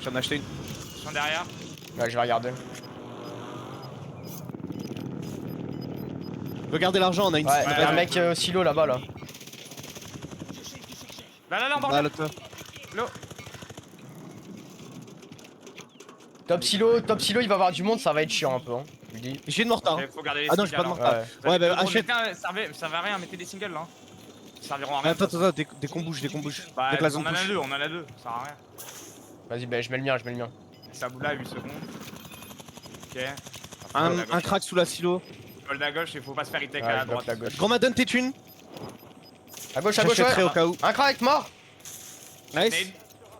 Speaker 1: J'en ai acheté une.
Speaker 3: Ils sont derrière.
Speaker 2: Ouais, je vais regarder.
Speaker 1: Regardez l'argent, on a une.
Speaker 2: Ouais,
Speaker 3: Ouais,
Speaker 2: il y a un
Speaker 3: ouais,
Speaker 2: mec
Speaker 3: ouais.
Speaker 2: au silo là-bas là.
Speaker 3: Là, en
Speaker 1: Ah,
Speaker 3: bordel.
Speaker 1: l'autre.
Speaker 3: L'eau.
Speaker 2: Top silo, il va y avoir du monde, ça va être chiant un peu. Hein. Je vous le dis.
Speaker 1: J'ai une mortar.
Speaker 3: Ok, faut garder les
Speaker 1: Ah non, j'ai
Speaker 3: singles,
Speaker 1: pas de
Speaker 3: alors.
Speaker 1: mortar.
Speaker 2: Ouais.
Speaker 1: Ouais, bah achète.
Speaker 3: Ça servait à rien, mettez des singles là. Ils serviront à rien.
Speaker 1: Attends, attends, dès qu'on bouge, dès qu'on bouge.
Speaker 3: Bah,
Speaker 1: Dès que la
Speaker 3: on
Speaker 1: zone
Speaker 3: en a
Speaker 1: touche.
Speaker 3: deux, ça sert à rien.
Speaker 2: Vas-y, bah, je mets le mien, je mets le mien.
Speaker 3: Ça bout là, 8 secondes. Ok.
Speaker 1: Un crack sous la silo.
Speaker 3: Hold à gauche, il faut pas se faire hit
Speaker 2: Ouais,
Speaker 3: à
Speaker 2: je bloque
Speaker 3: droite.
Speaker 2: la gauche.
Speaker 1: Grand Madden, t'es une.
Speaker 2: À gauche,
Speaker 1: J'achèterai
Speaker 2: ouais.
Speaker 1: au cas où.
Speaker 2: Un crack mort.
Speaker 1: Nice.
Speaker 3: Nade.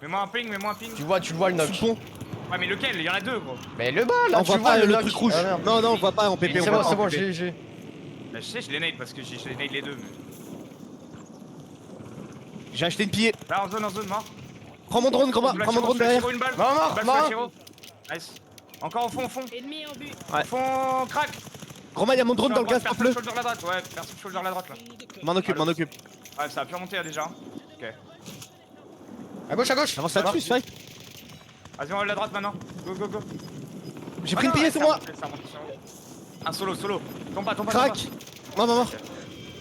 Speaker 3: Mets-moi un ping.
Speaker 2: Tu le vois le knock.
Speaker 1: Sous pont.
Speaker 3: Ouais, mais lequel? Il y en a deux, gros.
Speaker 2: Mais le bas là,
Speaker 1: On
Speaker 2: tu
Speaker 1: voit
Speaker 2: vois
Speaker 1: pas
Speaker 2: le
Speaker 1: le
Speaker 2: knock.
Speaker 1: truc rouge.
Speaker 2: Ah, merde.
Speaker 1: Non, non, on voit pas en PP. on
Speaker 2: C'est
Speaker 1: voit
Speaker 2: bon,
Speaker 1: pas
Speaker 2: c'est
Speaker 1: en
Speaker 2: bon,
Speaker 1: PP.
Speaker 2: j'ai.
Speaker 3: Bah, je sais, je les nade parce que je les nade les deux. Mais...
Speaker 1: J'ai acheté une pillée.
Speaker 3: Là, en zone, mort.
Speaker 1: Prends mon drone, grand. Prends mon drone derrière.
Speaker 3: Une balle.
Speaker 2: Mort,
Speaker 3: Une balle
Speaker 2: mort.
Speaker 3: sur la Chiro. Nice. Encore au fond.
Speaker 6: Ennemi en vue.
Speaker 1: Ouais.
Speaker 3: Au fond, crack.
Speaker 1: Grand il y a mon drone dans le gaz
Speaker 3: Personne
Speaker 1: bleu.
Speaker 3: shoulder la droite, ouais, personne shoulder la droite là.
Speaker 1: M'en occupe, m'en occupe.
Speaker 3: Ouais, ça a pu remonter là, déjà. Ok.
Speaker 2: À gauche.
Speaker 1: Avance là-dessus, fight.
Speaker 3: Vas-y, on va la droite maintenant. Go.
Speaker 1: J'ai pris une pillée sur moi.
Speaker 3: Un solo. Tombe pas.
Speaker 1: Crack. Mort.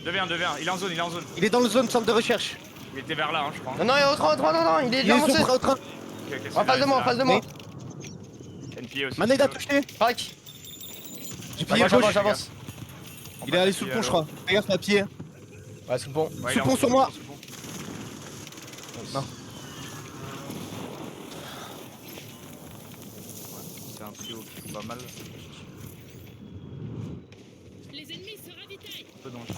Speaker 3: 2v1, il est en zone.
Speaker 1: Il est dans le zone centre de recherche.
Speaker 3: Il était vers là, hein, je crois.
Speaker 2: Non, non, il est au train, non, il est
Speaker 1: Il
Speaker 2: déjà
Speaker 1: est
Speaker 2: avancé.
Speaker 1: sur le train.
Speaker 3: Ok,
Speaker 2: En face de moi,
Speaker 1: Mais-
Speaker 3: Il y a une pillée aussi.
Speaker 1: Maned a touché.
Speaker 2: Crack.
Speaker 1: J'ai pillé
Speaker 2: J'avance,
Speaker 1: gauche.
Speaker 2: j'avance.
Speaker 1: Il est allé sous le pont, je crois. Fais gaffe, la pillé.
Speaker 2: Ouais, sous le pont.
Speaker 3: Ouais,
Speaker 1: Sous
Speaker 3: il est
Speaker 1: pont
Speaker 3: en
Speaker 1: sur
Speaker 3: dessous,
Speaker 1: moi.
Speaker 3: sous le pont.
Speaker 1: Non.
Speaker 3: C'est un trio qui est pas mal.
Speaker 6: Les ennemis se ravitaillent.
Speaker 3: Un peu dangereux.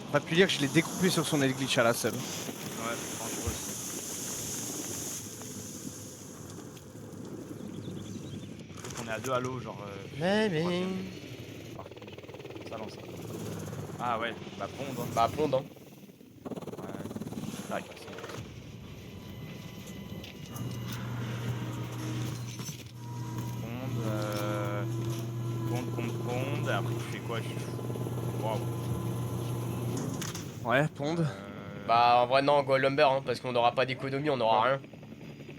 Speaker 1: On va plus dire que je l'ai découpé sur son aile glitch à la seule.
Speaker 3: Ouais, dangereux aussi. On est à 2 à l'eau, genre.
Speaker 2: Mais.
Speaker 3: Ça lance. Ah ouais, bah pondre.
Speaker 2: Bah, pond, hein.
Speaker 3: Ouais. Tac, c'est Ponde, après tu fais quoi? Waouh.
Speaker 1: Ouais, ponde.
Speaker 2: Bah, en vrai, non, go lumber, hein, parce qu'on n'aura pas d'économie, on aura rien.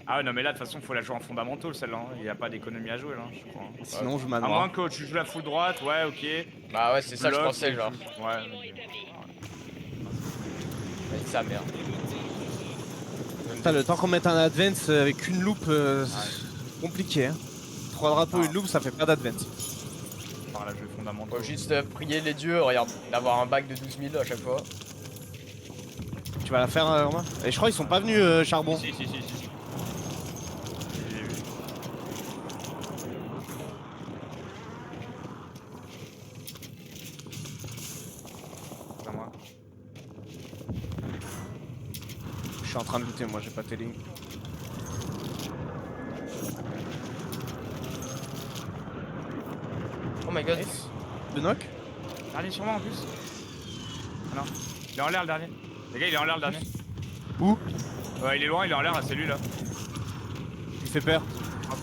Speaker 3: Ah ouais, non, mais là, de toute façon, faut la jouer en fondamental celle-là. Hein. Il n'y a pas d'économie à jouer là, je crois.
Speaker 1: Sinon, je
Speaker 3: À
Speaker 1: manoir.
Speaker 3: moins que tu joues la full droite, ouais, ok.
Speaker 2: Bah, ouais, c'est ça que je
Speaker 3: Bloc,
Speaker 2: pensais, genre.
Speaker 3: Ouais.
Speaker 2: Vas-y, sa mère.
Speaker 1: Putain, le temps qu'on mette un advance avec une loupe, c'est compliqué. Hein. 3 drapeaux, une loupe, ça fait pas d'advance.
Speaker 3: Par la jouer fondamental.
Speaker 2: Faut juste prier les dieux, regarde, d'avoir un bac de 12 000 à chaque fois.
Speaker 1: Tu vas la faire, Romain? Et je crois qu'ils sont pas venus, charbon.
Speaker 3: Si. J'ai vu. C'est à moi.
Speaker 1: Je suis en train de looter, moi, j'ai pas tes lignes.
Speaker 2: Oh my god.
Speaker 1: De knock?
Speaker 3: Dernier sur moi en plus. Ah non. Il est en l'air le dernier. Les gars, il est en l'air le dernier.
Speaker 1: Où?
Speaker 3: Ouais, il est loin, il est en l'air là, c'est lui là.
Speaker 1: Il fait peur. Oh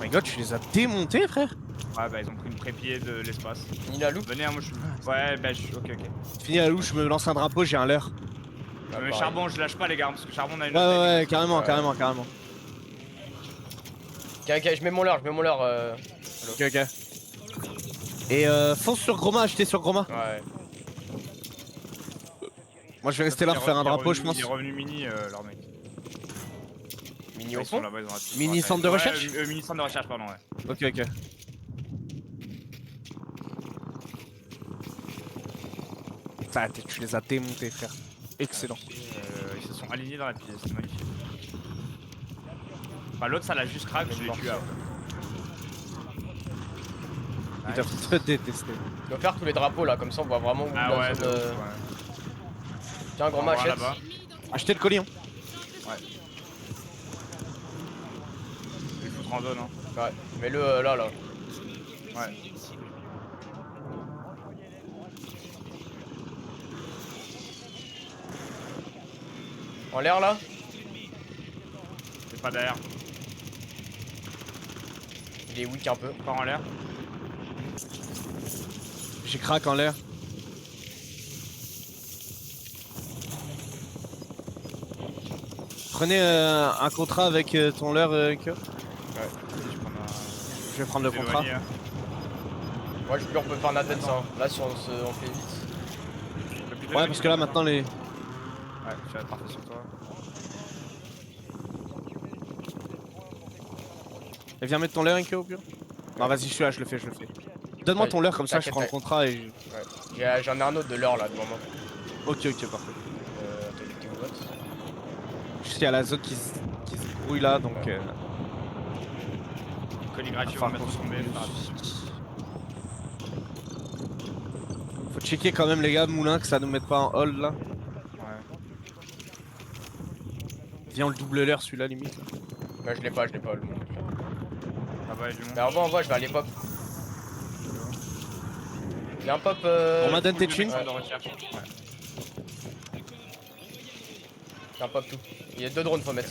Speaker 1: my god, tu les as démontés, frère?
Speaker 3: Ouais, bah ils ont pris une pré-pied de l'espace.
Speaker 2: Il a loup.
Speaker 3: Venez, hein, moi je suis. Ouais, bah je suis. Ok.
Speaker 1: Fini la louche, je me lance un drapeau, j'ai un leurre.
Speaker 3: Mais charbon, je lâche pas les gars, parce que charbon on a une.
Speaker 1: Ouais, carrément.
Speaker 2: Ok, je mets mon leurre,
Speaker 1: Ok. Et fonce sur Groma, acheter sur Groma.
Speaker 2: Ouais.
Speaker 1: Moi je vais rester là pour faire un drapeau, je pense.
Speaker 3: Il est revenu mini, leur mec.
Speaker 2: Mini au
Speaker 3: Ils sont
Speaker 2: fond.
Speaker 3: là-bas, ils ont raté.
Speaker 1: Mini
Speaker 3: Ouais,
Speaker 1: centre de recherche
Speaker 3: Mini centre de recherche, pardon, ouais.
Speaker 1: Ok. Ça, tu les as démontés, frère. Excellent.
Speaker 3: Ils se sont alignés dans la pièce, c'est magnifique. Enfin, l'autre, ça l'a juste crack, je l'ai tué après.
Speaker 1: Ils doivent te détester.
Speaker 2: Je dois faire tous les drapeaux là, comme ça on voit vraiment où
Speaker 3: Ah
Speaker 2: la
Speaker 3: ouais,
Speaker 2: zone,
Speaker 3: de ouf, ouais.
Speaker 2: Tiens, grand
Speaker 3: On va voir
Speaker 2: machette.
Speaker 3: là-bas.
Speaker 1: Achetez le colis. Hein.
Speaker 3: Je vais le foutre en zone, hein.
Speaker 2: Ouais, mets-le là.
Speaker 3: Ouais.
Speaker 2: En l'air là.
Speaker 3: pas derrière.
Speaker 2: Il est weak un peu.
Speaker 3: Pas en l'air.
Speaker 1: J'ai crack en l'air. Prenez un contrat avec ton leurre, Kyo. Je vais prendre le contrat.
Speaker 3: Éloigné, hein.
Speaker 2: Ouais, je peux, on peut faire un advance. Hein. Là, si on fait vite.
Speaker 3: Le plus de
Speaker 1: Ouais,
Speaker 3: la
Speaker 1: parce
Speaker 3: ligne,
Speaker 1: que là maintenant les.
Speaker 3: Ouais, je vais être parfait sur toi.
Speaker 1: Et viens mettre ton leurre, Kyo, au pire. Non, vas-y, je suis là, je le fais. Donne-moi
Speaker 2: Ouais,
Speaker 1: ton leurre comme ça, je
Speaker 2: t'inquiète,
Speaker 1: prends le contrat et.
Speaker 2: Ouais. J'en ai un autre de l'or là devant moi.
Speaker 1: Ok, parfait.
Speaker 2: Attends, j'ai où l'autre.
Speaker 1: Je sais qu'il y a la zone qui se brouille là, donc.
Speaker 3: Calligraphie, on
Speaker 1: Enfin,
Speaker 3: va mettre son B.
Speaker 1: Faut checker quand même les gars, Moulin, que ça nous mette pas en hold là.
Speaker 3: Ouais.
Speaker 1: Viens, on le double l'air celui-là limite. Là.
Speaker 2: Ouais, je l'ai pas le monde.
Speaker 3: Ah bah, il y a du monde.
Speaker 2: Mais en vrai, je vais aller pop. Il y a un pop.
Speaker 1: On m'a donné tes
Speaker 3: Full
Speaker 1: thunes.
Speaker 3: de recherche. Ouais.
Speaker 2: Il y a un pop tout. Il y a 2 drones, faut mettre.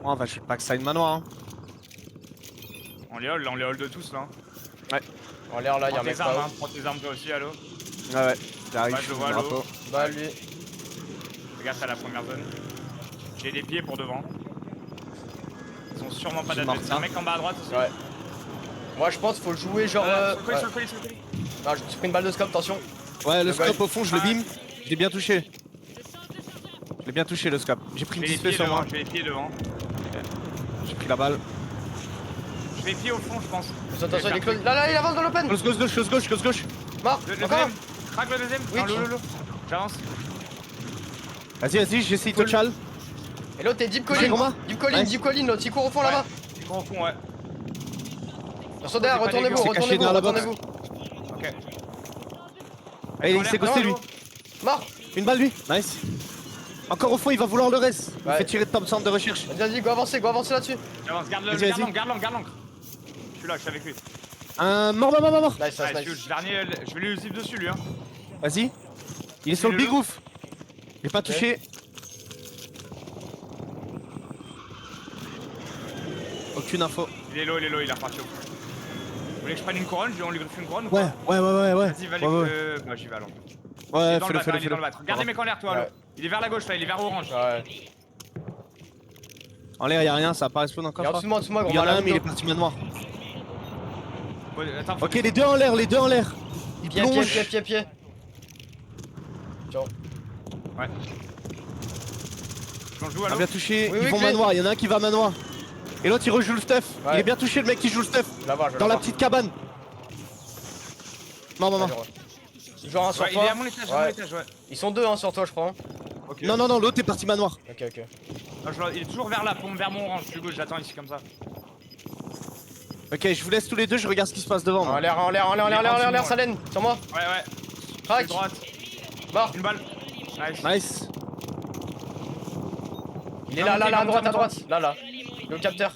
Speaker 1: Oh, on va shoot backside manoir. Hein.
Speaker 3: On les hold de tous là.
Speaker 2: En l'air là, il y a un
Speaker 3: Prends
Speaker 2: mec
Speaker 3: tes armes,
Speaker 2: pas
Speaker 3: hein. Prends tes armes toi aussi, allo.
Speaker 1: Ouais, j'arrive,
Speaker 3: Ouais,
Speaker 1: je
Speaker 3: je
Speaker 1: suis
Speaker 3: vois
Speaker 1: le
Speaker 3: l'eau.
Speaker 1: drapeau.
Speaker 2: Bah lui.
Speaker 3: Regarde, c'est à la première zone. J'ai des pieds pour devant. Ils sont sûrement pas
Speaker 1: Je suis
Speaker 3: d'adversaire.
Speaker 1: mort,
Speaker 3: Un mec en bas à droite aussi.
Speaker 2: Ouais. Moi je pense faut jouer genre.
Speaker 3: Sur le colis,
Speaker 2: Ouais.
Speaker 3: sur le colis, sur le colis.
Speaker 2: Non, j'ai pris une balle de scope, attention.
Speaker 1: Ouais, le
Speaker 2: Le
Speaker 1: scope
Speaker 2: gars,
Speaker 1: au fond, je le bim. Je l'ai bien touché. Je l'ai bien touché le scope. J'ai pris une
Speaker 3: J'ai les
Speaker 1: 10
Speaker 3: pieds
Speaker 1: sur moi.
Speaker 3: devant, j'ai les pieds devant.
Speaker 1: J'ai pris la balle.
Speaker 3: Je vais pied au fond, je pense.
Speaker 2: Attention, il est close. Là, il avance dans l'open.
Speaker 1: Gauche.
Speaker 2: Mort.
Speaker 3: Le
Speaker 2: Encore.
Speaker 3: deuxième. Craque le deuxième.
Speaker 2: Oui.
Speaker 3: Non, l'eau. J'avance.
Speaker 1: Vas-y, j'essaye de chal.
Speaker 2: Et l'autre est Deep
Speaker 1: J'ai
Speaker 2: Colline.
Speaker 1: combat.
Speaker 2: Deep Colline, l'autre il court au fond là-bas.
Speaker 3: Il court au fond, ouais.
Speaker 2: Attention derrière,
Speaker 3: C'est pas
Speaker 2: retournez-vous,
Speaker 3: dégueu.
Speaker 1: C'est caché derrière la box.
Speaker 2: retournez-vous.
Speaker 3: Ok.
Speaker 1: Allez, il s'est ghosté lui.
Speaker 2: Mort.
Speaker 1: Une balle lui. Nice. Encore au fond, il va vouloir le reste. Il
Speaker 2: Ouais.
Speaker 1: fait tirer de top centre de recherche.
Speaker 2: Vas-y, go avancer là-dessus.
Speaker 3: J'avance, garde
Speaker 1: Vas-y.
Speaker 3: l'angle. Je suis là, je suis avec lui.
Speaker 1: Un mort.
Speaker 2: Nice,
Speaker 3: Ouais,
Speaker 2: nice.
Speaker 3: le dernier, je vais lui zip dessus lui. Hein.
Speaker 1: Vas-y. Il est sur le big roof. J'ai pas touché. Aucune info.
Speaker 3: Il est low, il est reparti au fond. Vous voulez que je prenne une couronne? On lui griffe une couronne ou
Speaker 1: Ouais.
Speaker 3: pas? Vas-y, va
Speaker 1: Ouais,
Speaker 3: bah j'y vais alors.
Speaker 1: Ouais,
Speaker 3: Il est dans le bat, il est
Speaker 1: fais-le.
Speaker 3: dans le bat. Regardez mec en l'air toi,
Speaker 2: Ouais.
Speaker 3: là. Il est vers la gauche là, il est vers orange.
Speaker 2: Ouais.
Speaker 1: En l'air, y'a rien, ça a pas respawn encore.
Speaker 2: Et en
Speaker 1: je
Speaker 2: dessous de moi, gros.
Speaker 1: Il y en a
Speaker 2: mal à
Speaker 1: un, mais il est
Speaker 2: moto.
Speaker 1: parti manoir.
Speaker 3: Bon, attends, faut
Speaker 1: Ok, les deux en l'air. Il
Speaker 2: Pied.
Speaker 3: je joue à
Speaker 1: On a
Speaker 3: l'eau.
Speaker 1: bien touché,
Speaker 2: Oui,
Speaker 1: ils
Speaker 2: oui,
Speaker 1: vont
Speaker 2: clé.
Speaker 1: manoir, il y en a un qui va manoir. Et l'autre il rejoue le stuff.
Speaker 2: Ouais.
Speaker 1: Il est bien touché le mec qui joue le stuff.
Speaker 2: Je vais l'avoir, je vais
Speaker 1: Dans la
Speaker 2: l'avoir.
Speaker 1: petite cabane. Non.
Speaker 2: Genre un sur
Speaker 3: Ouais, il est à
Speaker 2: toi.
Speaker 3: mon étage, ouais.
Speaker 2: Ils sont 2 hein, sur toi, je crois.
Speaker 3: Ok.
Speaker 1: Non, l'autre est parti manoir.
Speaker 2: Ok.
Speaker 3: Non, il est toujours vers la pompe, vers mon orange. Je suis gauche, j'attends ici comme ça.
Speaker 1: Ok, je vous laisse tous les deux, je regarde ce qui se passe devant.
Speaker 2: En
Speaker 1: moi.
Speaker 2: l'air, Salène. Sur moi.
Speaker 3: Ouais.
Speaker 2: Crac.
Speaker 3: Droite.
Speaker 2: Mort.
Speaker 3: Une balle. Nice.
Speaker 1: Nice.
Speaker 2: Il est là, à droite. Là. Le capteur.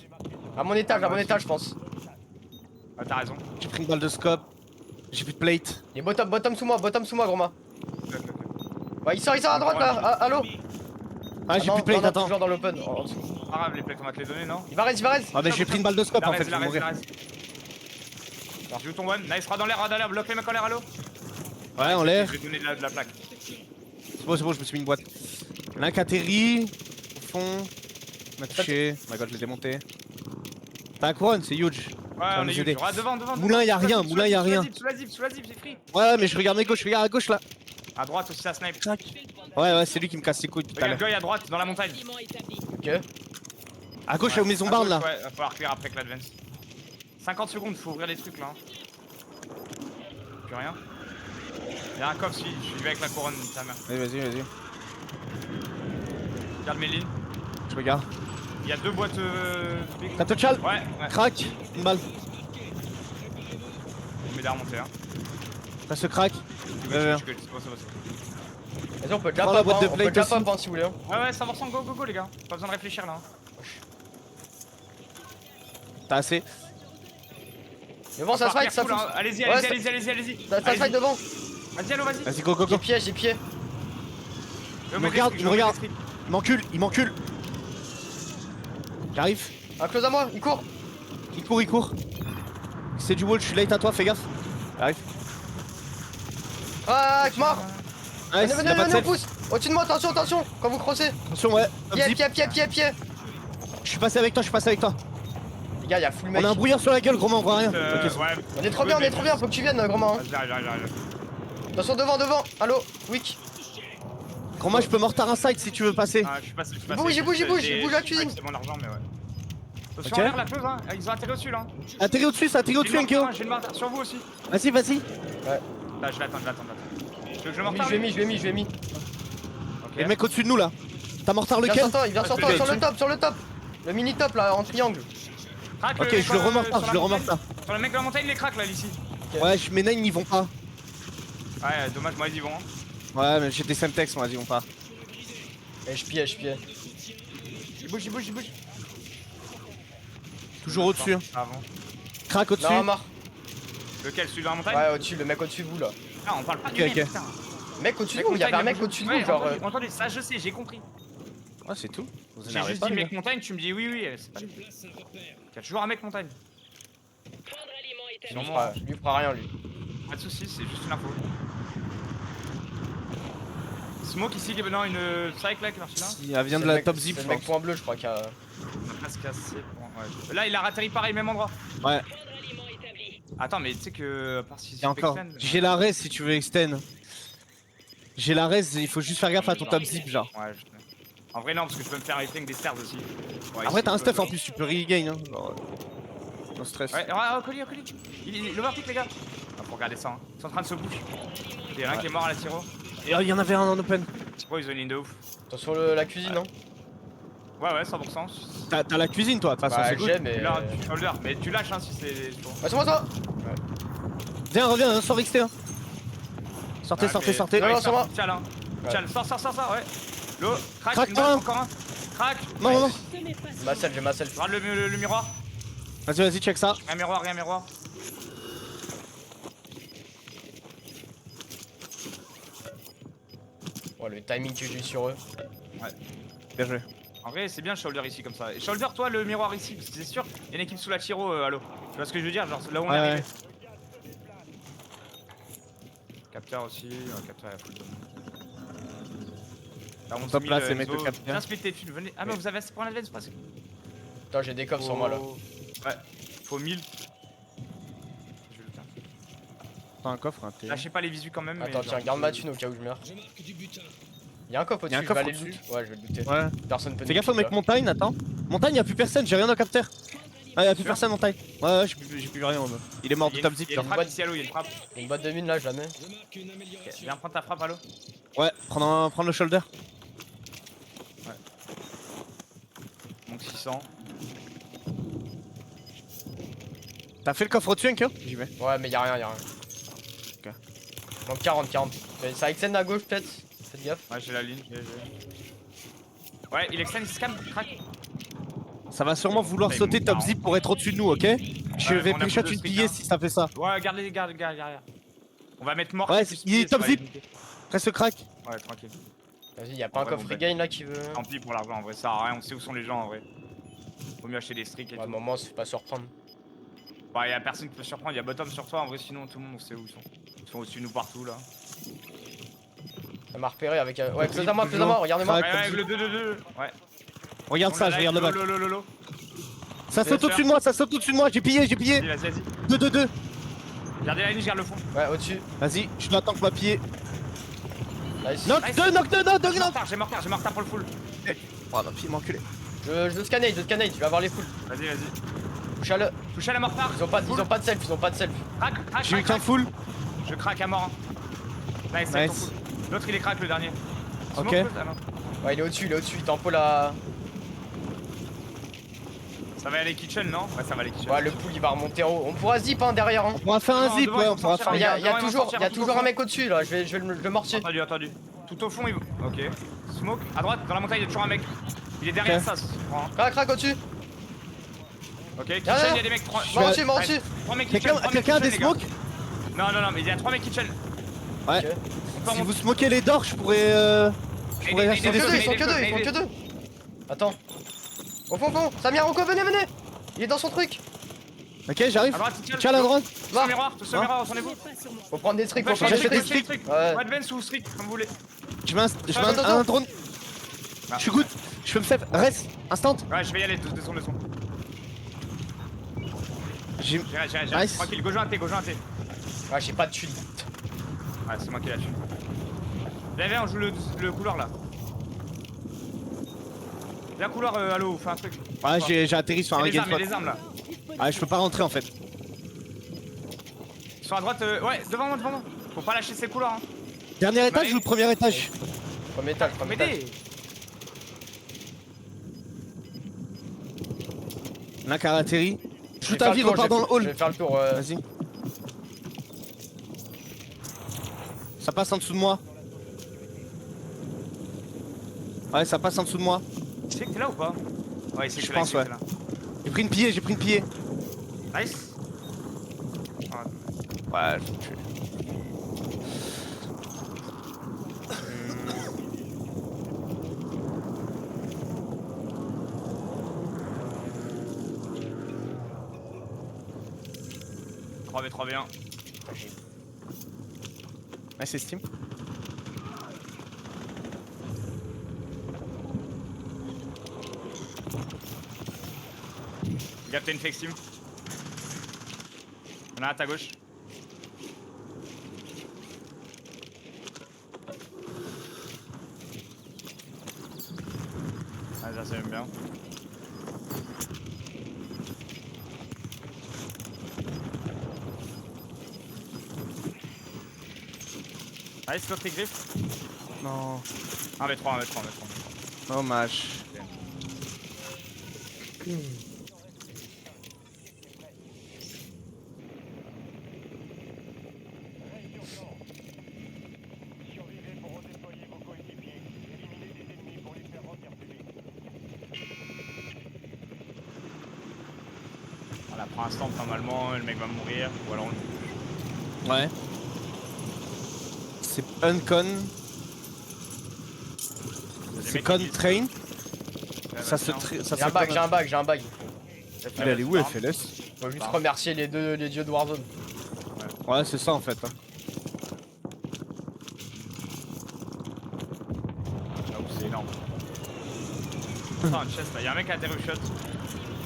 Speaker 2: À mon étage, je pense.
Speaker 3: Ah, t'as raison.
Speaker 1: J'ai pris une balle de scope. J'ai plus de plate.
Speaker 2: Il est bottom sous moi, gros ma.
Speaker 3: Ok.
Speaker 2: Ouais, il sort à droite là. Ah, allô.
Speaker 1: Ah, j'ai
Speaker 2: non,
Speaker 1: plus de plate,
Speaker 2: non,
Speaker 1: attends.
Speaker 2: toujours dans l'open. En dessous.
Speaker 3: Pas grave, les plaques, on va te les donner, non?
Speaker 2: Il va reste.
Speaker 1: Ah, mais j'ai pris une balle de scope
Speaker 3: La
Speaker 1: en fait,
Speaker 3: reste,
Speaker 1: je vais mourir.
Speaker 3: Joue ton one. Nice, ras dans l'air. Bloque les mecs en l'air, allo.
Speaker 1: Ouais, en l'air.
Speaker 3: Je vais donner de la plaque.
Speaker 1: C'est bon, je me suis mis une boîte. Il y en a un qui atterrit. Au fond. Il m'a touché. Oh my god, je l'ai démonté. T'as un couronne, c'est huge.
Speaker 3: Ouais, on
Speaker 1: nous
Speaker 3: est
Speaker 1: aider.
Speaker 3: huge. Devant.
Speaker 1: Moulin, y a rien, Moulin, y a rien.
Speaker 3: Sous la zip, j'ai pris.
Speaker 1: Ouais, mais je regarde mes gauches, regarde à gauche là.
Speaker 3: À droite aussi, ça snipe.
Speaker 1: Ouais, c'est lui qui me casse les couilles depuis tout à
Speaker 3: Regarde,
Speaker 1: l'heure.
Speaker 3: Goy à droite, dans la montagne.
Speaker 6: Bâtiment établi.
Speaker 2: Ok.
Speaker 1: À gauche, aux maisons barn là.
Speaker 3: Ouais, va falloir cuire après que l'advance. 50 secondes, faut ouvrir les trucs là. Plus rien. Y'a un coffre, je vais avec la couronne, ta mère.
Speaker 1: Vas-y.
Speaker 3: Regarde mes lignes.
Speaker 1: Je regarde.
Speaker 3: Il y a 2 boîtes.
Speaker 1: T'as touch chal.
Speaker 3: Ouais.
Speaker 1: Crac. Une balle.
Speaker 3: Je mets d'air monter, hein.
Speaker 1: T'as ce crack.
Speaker 3: C'est bon.
Speaker 2: Vas-y, on peut déjà
Speaker 1: Prends la
Speaker 2: pop,
Speaker 1: boîte de
Speaker 2: on peut
Speaker 1: plate
Speaker 2: déjà
Speaker 1: aussi.
Speaker 2: pop si vous voulez.
Speaker 3: Ouais, 100% go les gars. Pas besoin de réfléchir là. Hein.
Speaker 1: T'as assez.
Speaker 2: Mais bon, ça se fight, ça
Speaker 3: fout.
Speaker 2: fout.
Speaker 3: Allez-y.
Speaker 2: Ça se fight devant.
Speaker 3: Vas-y, allo, vas-y.
Speaker 1: Vas-y, go.
Speaker 2: J'ai pied.
Speaker 1: Il me regarde. Il m'encule. J'arrive.
Speaker 2: Un close à moi, il court.
Speaker 1: Il court, il court. C'est du wall, je suis late à toi, fais gaffe. J'arrive.
Speaker 2: Ah, mort.
Speaker 1: Nice,
Speaker 2: Venez,
Speaker 1: il a pas de
Speaker 2: on
Speaker 1: self.
Speaker 2: pousse. Au-dessus de moi, attention, attention. Quand vous crossez.
Speaker 1: Attention, ouais. Top zip.
Speaker 2: Pied.
Speaker 1: Je suis passé avec toi, je suis passé avec toi.
Speaker 2: Les gars, y'a full
Speaker 1: On
Speaker 2: mec.
Speaker 1: a un brouillard sur la gueule, gros, on voit rien. Ok, c'est bon.
Speaker 3: Ouais.
Speaker 2: On est trop bien, faut que tu viennes, gros main.
Speaker 3: J'arrive.
Speaker 2: Attention, devant. Allo, Wick.
Speaker 1: Gros, moi je peux mortar un side si tu veux passer.
Speaker 3: Ah, je suis passé.
Speaker 2: Il bouge la cuisine.
Speaker 3: C'est mon argent, mais ouais. Attention,
Speaker 1: Ok.
Speaker 3: regarde la close, hein. Ils ont atterri au-dessus là.
Speaker 1: Atterri au-dessus, ça atterri au-dessus, Enkyo.
Speaker 3: J'ai une marque sur vous aussi.
Speaker 1: Vas-y.
Speaker 2: Ouais.
Speaker 3: Là, je vais attendre. Tu veux que je le
Speaker 2: Je
Speaker 3: morte
Speaker 2: l'ai mis.
Speaker 1: Et le mec au-dessus de nous là. T'as mortar
Speaker 2: Il
Speaker 1: lequel?
Speaker 2: vient sur toi, sur le top. Le mini top là, en triangle.
Speaker 3: Crac,
Speaker 1: Ok, je le remortar, je le remortar.
Speaker 3: Sur le mec de la montagne, les cracks là, ici.
Speaker 1: Ouais, mes nains ils vont pas.
Speaker 3: Ouais, dommage, moi ils y vont.
Speaker 1: Ouais, mais j'ai des semtex, moi, ils vont pas.
Speaker 2: Et je pied.
Speaker 3: Il bouge.
Speaker 1: Toujours au-dessus. Hein.
Speaker 3: Avant.
Speaker 1: Crac au-dessus.
Speaker 2: Non, mort.
Speaker 3: Lequel, celui de la montagne?
Speaker 2: Ouais, au-dessus, le mec au-dessus de vous là.
Speaker 3: Ah, on parle pas
Speaker 1: Ok,
Speaker 3: du même,
Speaker 1: ok.
Speaker 3: putain.
Speaker 2: Mec au-dessus de vous, il y avait un mec au-dessus de vous, genre.
Speaker 3: Entendu, ça je sais, j'ai compris.
Speaker 1: Ouais, c'est tout. Vous
Speaker 3: J'ai
Speaker 1: énervez
Speaker 3: juste
Speaker 1: pas,
Speaker 3: dit
Speaker 1: les
Speaker 3: mec montagne, tu me dis oui, c'est pas lui.
Speaker 5: Place un repère.
Speaker 3: Il y a toujours un mec montagne.
Speaker 6: Prendre aliment établi.
Speaker 3: Sûrement.
Speaker 2: Je lui fera rien lui.
Speaker 3: Pas de soucis, c'est juste une info. Smoke ici, non, une strike là qui marche là.
Speaker 1: gars. Elle vient de la top zip,
Speaker 2: C'est
Speaker 1: je
Speaker 2: le mec
Speaker 1: pense.
Speaker 2: point bleu, je crois qu'il y a.
Speaker 3: On a presque cassé. Bon, ouais. Là, il a ratterri pareil, même endroit.
Speaker 1: Ouais,
Speaker 6: Prendre aliment établi.
Speaker 3: Attends, mais tu sais que. À part si
Speaker 1: il y a encore. J'ai la res si tu veux extend. J'ai la res, il faut juste faire gaffe à ton top zip, genre.
Speaker 3: Ouais, je sais. En vrai, non, parce que je peux me faire rating avec des stairs aussi. Ouais,
Speaker 1: Après,
Speaker 3: ici,
Speaker 1: t'as un
Speaker 3: je peux-
Speaker 1: stuff en plus, tu peux regain. Hein. Genre, no stress.
Speaker 3: Ouais, colis. Il overpick, les gars. Ah, faut regarder ça. Hein. Ils sont en train de se push. Il y en a un qui est mort à la tiro.
Speaker 1: Et il y en avait un en open.
Speaker 3: C'est quoi, ils ont une ligne de ouf.
Speaker 2: Attention la cuisine, non?
Speaker 3: Ouais, 100%.
Speaker 1: T'as la cuisine, toi, de toute façon,
Speaker 2: Bah,
Speaker 1: c'est good.
Speaker 2: j'ai, mais.
Speaker 3: Tu l'as, tu shoulder. Mais tu lâches, hein, si c'est.
Speaker 2: Bah, c'est moi ça!
Speaker 1: Viens, reviens, sors XT. Hein. Sortez.
Speaker 2: Non, non, c'est moi.
Speaker 3: Tiens, là.
Speaker 2: Ouais.
Speaker 3: Tiens, sors, ouais. L'eau, crack,
Speaker 1: Crack,
Speaker 3: une balle,
Speaker 1: un.
Speaker 3: encore un. Crack.
Speaker 1: Non.
Speaker 6: Ce n'est pas
Speaker 2: Ma selle, j'ai ma selle.
Speaker 3: Regarde le miroir.
Speaker 1: Vas-y, check ça.
Speaker 3: Rien miroir.
Speaker 2: Oh, le timing que j'ai eu sur eux.
Speaker 1: Bien joué.
Speaker 3: En vrai, c'est bien le shoulder ici comme ça. Et shoulder, toi, le miroir ici, parce que c'est sûr, il y a une équipe sous la tiro, allo. Tu vois ce que je veux dire? Genre là où on est
Speaker 1: Ouais,
Speaker 3: arrivé.
Speaker 1: ouais.
Speaker 3: Capteur aussi, capteur, il y a full de. Là, on
Speaker 1: Top
Speaker 3: se
Speaker 1: là,
Speaker 3: met
Speaker 1: c'est mec le capteur.
Speaker 3: Viens splitter, tu venez. Ah, mais vous avez pour un advance presque.
Speaker 2: Putain, j'ai des coffres sur moi là.
Speaker 3: Ouais, faut 1000. Je vais le faire.
Speaker 1: T'as un coffre, hein, t'es.
Speaker 3: Lâchez pas les visus quand même.
Speaker 2: Attends,
Speaker 3: mais
Speaker 2: tiens,
Speaker 3: genre,
Speaker 2: garde ma thune au cas où je meurs.
Speaker 5: Je marque du butin.
Speaker 2: Y'a un coffre
Speaker 1: Y'a un
Speaker 2: au-dessus, je vais
Speaker 1: coffre
Speaker 2: aller le
Speaker 1: au-dessus.
Speaker 2: loot. Ouais, je vais le looter.
Speaker 1: Ouais.
Speaker 2: Personne peut
Speaker 1: Fais gaffe
Speaker 2: nous
Speaker 1: au mec
Speaker 2: kill,
Speaker 1: montagne, attends. Montagne, y'a plus personne, j'ai rien au capteur. Ah, y'a plus personne montagne. Ouais, j'ai plus rien en mode. Il est mort
Speaker 3: il y
Speaker 1: de
Speaker 3: a
Speaker 1: top
Speaker 3: une-
Speaker 1: zip,
Speaker 3: il y a
Speaker 1: genre.
Speaker 3: une frappe ici, allo, il y a une frappe.
Speaker 2: là. Y'a une boîte de mine là, jamais.
Speaker 5: Je marque une amélioration.
Speaker 3: Viens prendre ta frappe, allo.
Speaker 1: Ouais, prendre le shoulder.
Speaker 3: Donc 600.
Speaker 1: T'as fait le coffre au-dessus, Enkyo? J'y vais.
Speaker 2: Ouais, mais y'a rien.
Speaker 1: Ok.
Speaker 2: Donc 40. Ça extend à gauche peut-être? Faites gaffe.
Speaker 3: Ouais, j'ai la ligne. Ouais, il extend, il se calme, crack.
Speaker 1: Ça va sûrement vouloir
Speaker 3: Mais
Speaker 1: sauter
Speaker 3: bon,
Speaker 1: top
Speaker 3: non.
Speaker 1: zip pour être au-dessus de nous, ok? Je
Speaker 3: Ouais,
Speaker 1: vais
Speaker 3: on a
Speaker 1: pré-shot
Speaker 3: plus de
Speaker 1: une
Speaker 3: streak,
Speaker 1: pillée
Speaker 3: hein.
Speaker 1: si ça fait ça.
Speaker 3: Ouais, garde. On va mettre mort.
Speaker 1: Ouais,
Speaker 3: plus
Speaker 1: il est
Speaker 3: pied,
Speaker 1: top
Speaker 3: ça va
Speaker 1: zip.
Speaker 3: éviter.
Speaker 1: Reste crack.
Speaker 3: Ouais, tranquille.
Speaker 2: Vas-y, y'a pas un
Speaker 3: Ouais,
Speaker 2: coffre
Speaker 3: bon,
Speaker 2: regain là qui veut.
Speaker 3: Tant pis pour l'argent en vrai, ça sert à rien, on sait où sont les gens en vrai. Faut mieux acheter des streaks et
Speaker 2: Ouais,
Speaker 3: tout.
Speaker 2: maman, on se fait pas surprendre.
Speaker 3: Bah, y'a personne qui peut se surprendre, y'a bottom sur toi en vrai, sinon tout le monde on sait où ils sont. Ils sont au-dessus de nous partout là.
Speaker 2: Ça m'a repéré avec. Ouais, close à moi,
Speaker 1: toujours.
Speaker 2: regardez-moi.
Speaker 3: Ouais,
Speaker 1: Crack.
Speaker 3: ouais, avec le 2-2-2. Ouais.
Speaker 1: Regarde ça, je regarde le bac.
Speaker 3: Lolo.
Speaker 1: Ça saute au-dessus de moi, j'ai pillé.
Speaker 3: Vas-y.
Speaker 1: 2-2-2.
Speaker 3: Gardez la ligne, je garde le fond.
Speaker 2: Ouais, au-dessus.
Speaker 1: Vas-y, je l'attends que ma pied.
Speaker 2: Nice.
Speaker 1: Knock,
Speaker 3: Nice.
Speaker 1: 2, knock.
Speaker 3: J'ai mortar pour le full.
Speaker 1: Oh, ma pied m'a enculé.
Speaker 2: Je veux scanner, je vais avoir les foules.
Speaker 3: Vas-y.
Speaker 2: Touche-le.
Speaker 3: Touche à la mortar.
Speaker 2: Ils ont pas de self,
Speaker 3: Crac.
Speaker 1: J'ai eu qu'un full.
Speaker 3: Je craque à mort. Nice, c'est ton
Speaker 1: Nice.
Speaker 3: full. L'autre il est crack le dernier.
Speaker 1: Ok.
Speaker 3: Smoke, ah non.
Speaker 2: Ouais, il est au-dessus, il tempo la.
Speaker 3: Ça va aller kitchen, non? Ouais, ça va aller kitchen.
Speaker 2: Ouais, le pool il va remonter en haut. On pourra zip hein, derrière. Hein.
Speaker 1: On pourra faire un
Speaker 3: Non,
Speaker 1: zip,
Speaker 3: devant,
Speaker 1: ouais,
Speaker 3: ils
Speaker 1: on
Speaker 3: vont
Speaker 1: pourra
Speaker 3: sortir,
Speaker 1: faire
Speaker 2: Il y
Speaker 1: un
Speaker 2: a,
Speaker 3: Devant,
Speaker 2: y a
Speaker 3: ils vont
Speaker 2: toujours,
Speaker 3: sortir,
Speaker 2: y a
Speaker 3: tout
Speaker 2: toujours
Speaker 3: au
Speaker 2: un
Speaker 3: fond.
Speaker 2: mec au-dessus là, je vais le mortier.
Speaker 3: Entendu. Tout au fond, il... Ok. Smoke. À droite, dans la montagne, il y a toujours un mec. Il est derrière
Speaker 1: Ok.
Speaker 3: ça. se prend.
Speaker 2: Crac au-dessus.
Speaker 3: Ok, kitchen,
Speaker 2: Là, là.
Speaker 3: il y a des mecs.
Speaker 2: Mort dessus.
Speaker 3: 3 mecs kitchen.
Speaker 1: Quelqu'un a des smokes?
Speaker 3: Non, mais il y a 3 mecs kitchen.
Speaker 1: Ouais.
Speaker 2: Ok.
Speaker 3: On peut
Speaker 1: Si
Speaker 3: remonter.
Speaker 1: vous smokez les d'or, je pourrais
Speaker 3: Et
Speaker 1: acheter
Speaker 2: Ils
Speaker 1: des
Speaker 2: sont
Speaker 3: des-
Speaker 2: que deux. Attends. Au fond, Samir, Rocco, venez. Il est dans son truc.
Speaker 1: Ok, j'arrive.
Speaker 3: À droite,
Speaker 1: Tiens, à droite.
Speaker 3: Tous au miroir, tous au miroir, attendez-vous.
Speaker 2: Faut prendre des tricks,
Speaker 3: Ouais,
Speaker 2: faut prendre
Speaker 3: je
Speaker 2: des
Speaker 3: fais
Speaker 2: tricks.
Speaker 3: des
Speaker 2: Ouais.
Speaker 3: Ou advance ou strict, comme vous voulez.
Speaker 1: Je mets un drone. Je suis good. Je peux me save. Reste. Instant.
Speaker 3: Ouais, je vais y aller, deux secondes.
Speaker 1: J'ai.
Speaker 3: J'irai.
Speaker 1: Nice.
Speaker 3: Tranquille, go joint T.
Speaker 2: Ah, j'ai pas de chute.
Speaker 3: Ouais, c'est moi qui l'a tué. Viens, on joue le couloir là. Viens, couloir, Halo, fais un truc.
Speaker 1: Ouais, j'ai atterri sur un
Speaker 3: Il y a
Speaker 1: game
Speaker 3: des armes là.
Speaker 1: Ouais, je peux pas rentrer en fait.
Speaker 3: Ils sont à droite, ouais, devant moi. Faut pas lâcher ces couloirs. Hein.
Speaker 1: Dernier étage ou le premier étage?
Speaker 2: Premier étage.
Speaker 3: M'aider.
Speaker 1: L'un qui a atterri.
Speaker 2: Je
Speaker 1: Shoot
Speaker 2: vais faire
Speaker 1: ta
Speaker 2: le
Speaker 1: vie,
Speaker 2: tour,
Speaker 1: repars dans le
Speaker 2: Je
Speaker 1: hall.
Speaker 2: vais faire le tour.
Speaker 1: Vas-y. Ça passe en dessous de moi. Ouais, ça passe en dessous de moi.
Speaker 3: Tu sais que t'es là ou pas? Ouais, c'est
Speaker 1: Je
Speaker 3: que là,
Speaker 1: pense,
Speaker 3: c'est
Speaker 1: ouais.
Speaker 3: que là.
Speaker 1: J'ai pris une pied.
Speaker 3: Nice.
Speaker 1: Ouais, je vais me tuer.
Speaker 3: Ouais. 3v1.
Speaker 1: Ouais, c'est Steam.
Speaker 3: Gap, t'as une fake Steam. On a un à ta gauche. Ah, ça s'aime bien. Allez, c'est tes griffes.
Speaker 1: Non.
Speaker 3: 1v3.
Speaker 1: Dommage.
Speaker 3: Voilà, pour l'instant, normalement, le mec va mourir. Ou alors on...
Speaker 1: Ouais. C'est uncon. C'est con train. Ça se ça
Speaker 2: J'ai un bag, j'ai un bag.
Speaker 1: Il est allé où FLS?
Speaker 2: Faut juste remercier les dieux de Warzone.
Speaker 1: Ouais, c'est ça en fait. Hein.
Speaker 3: J'avoue, c'est énorme. Attends, une chest là, y'a un mec à atterri au shot.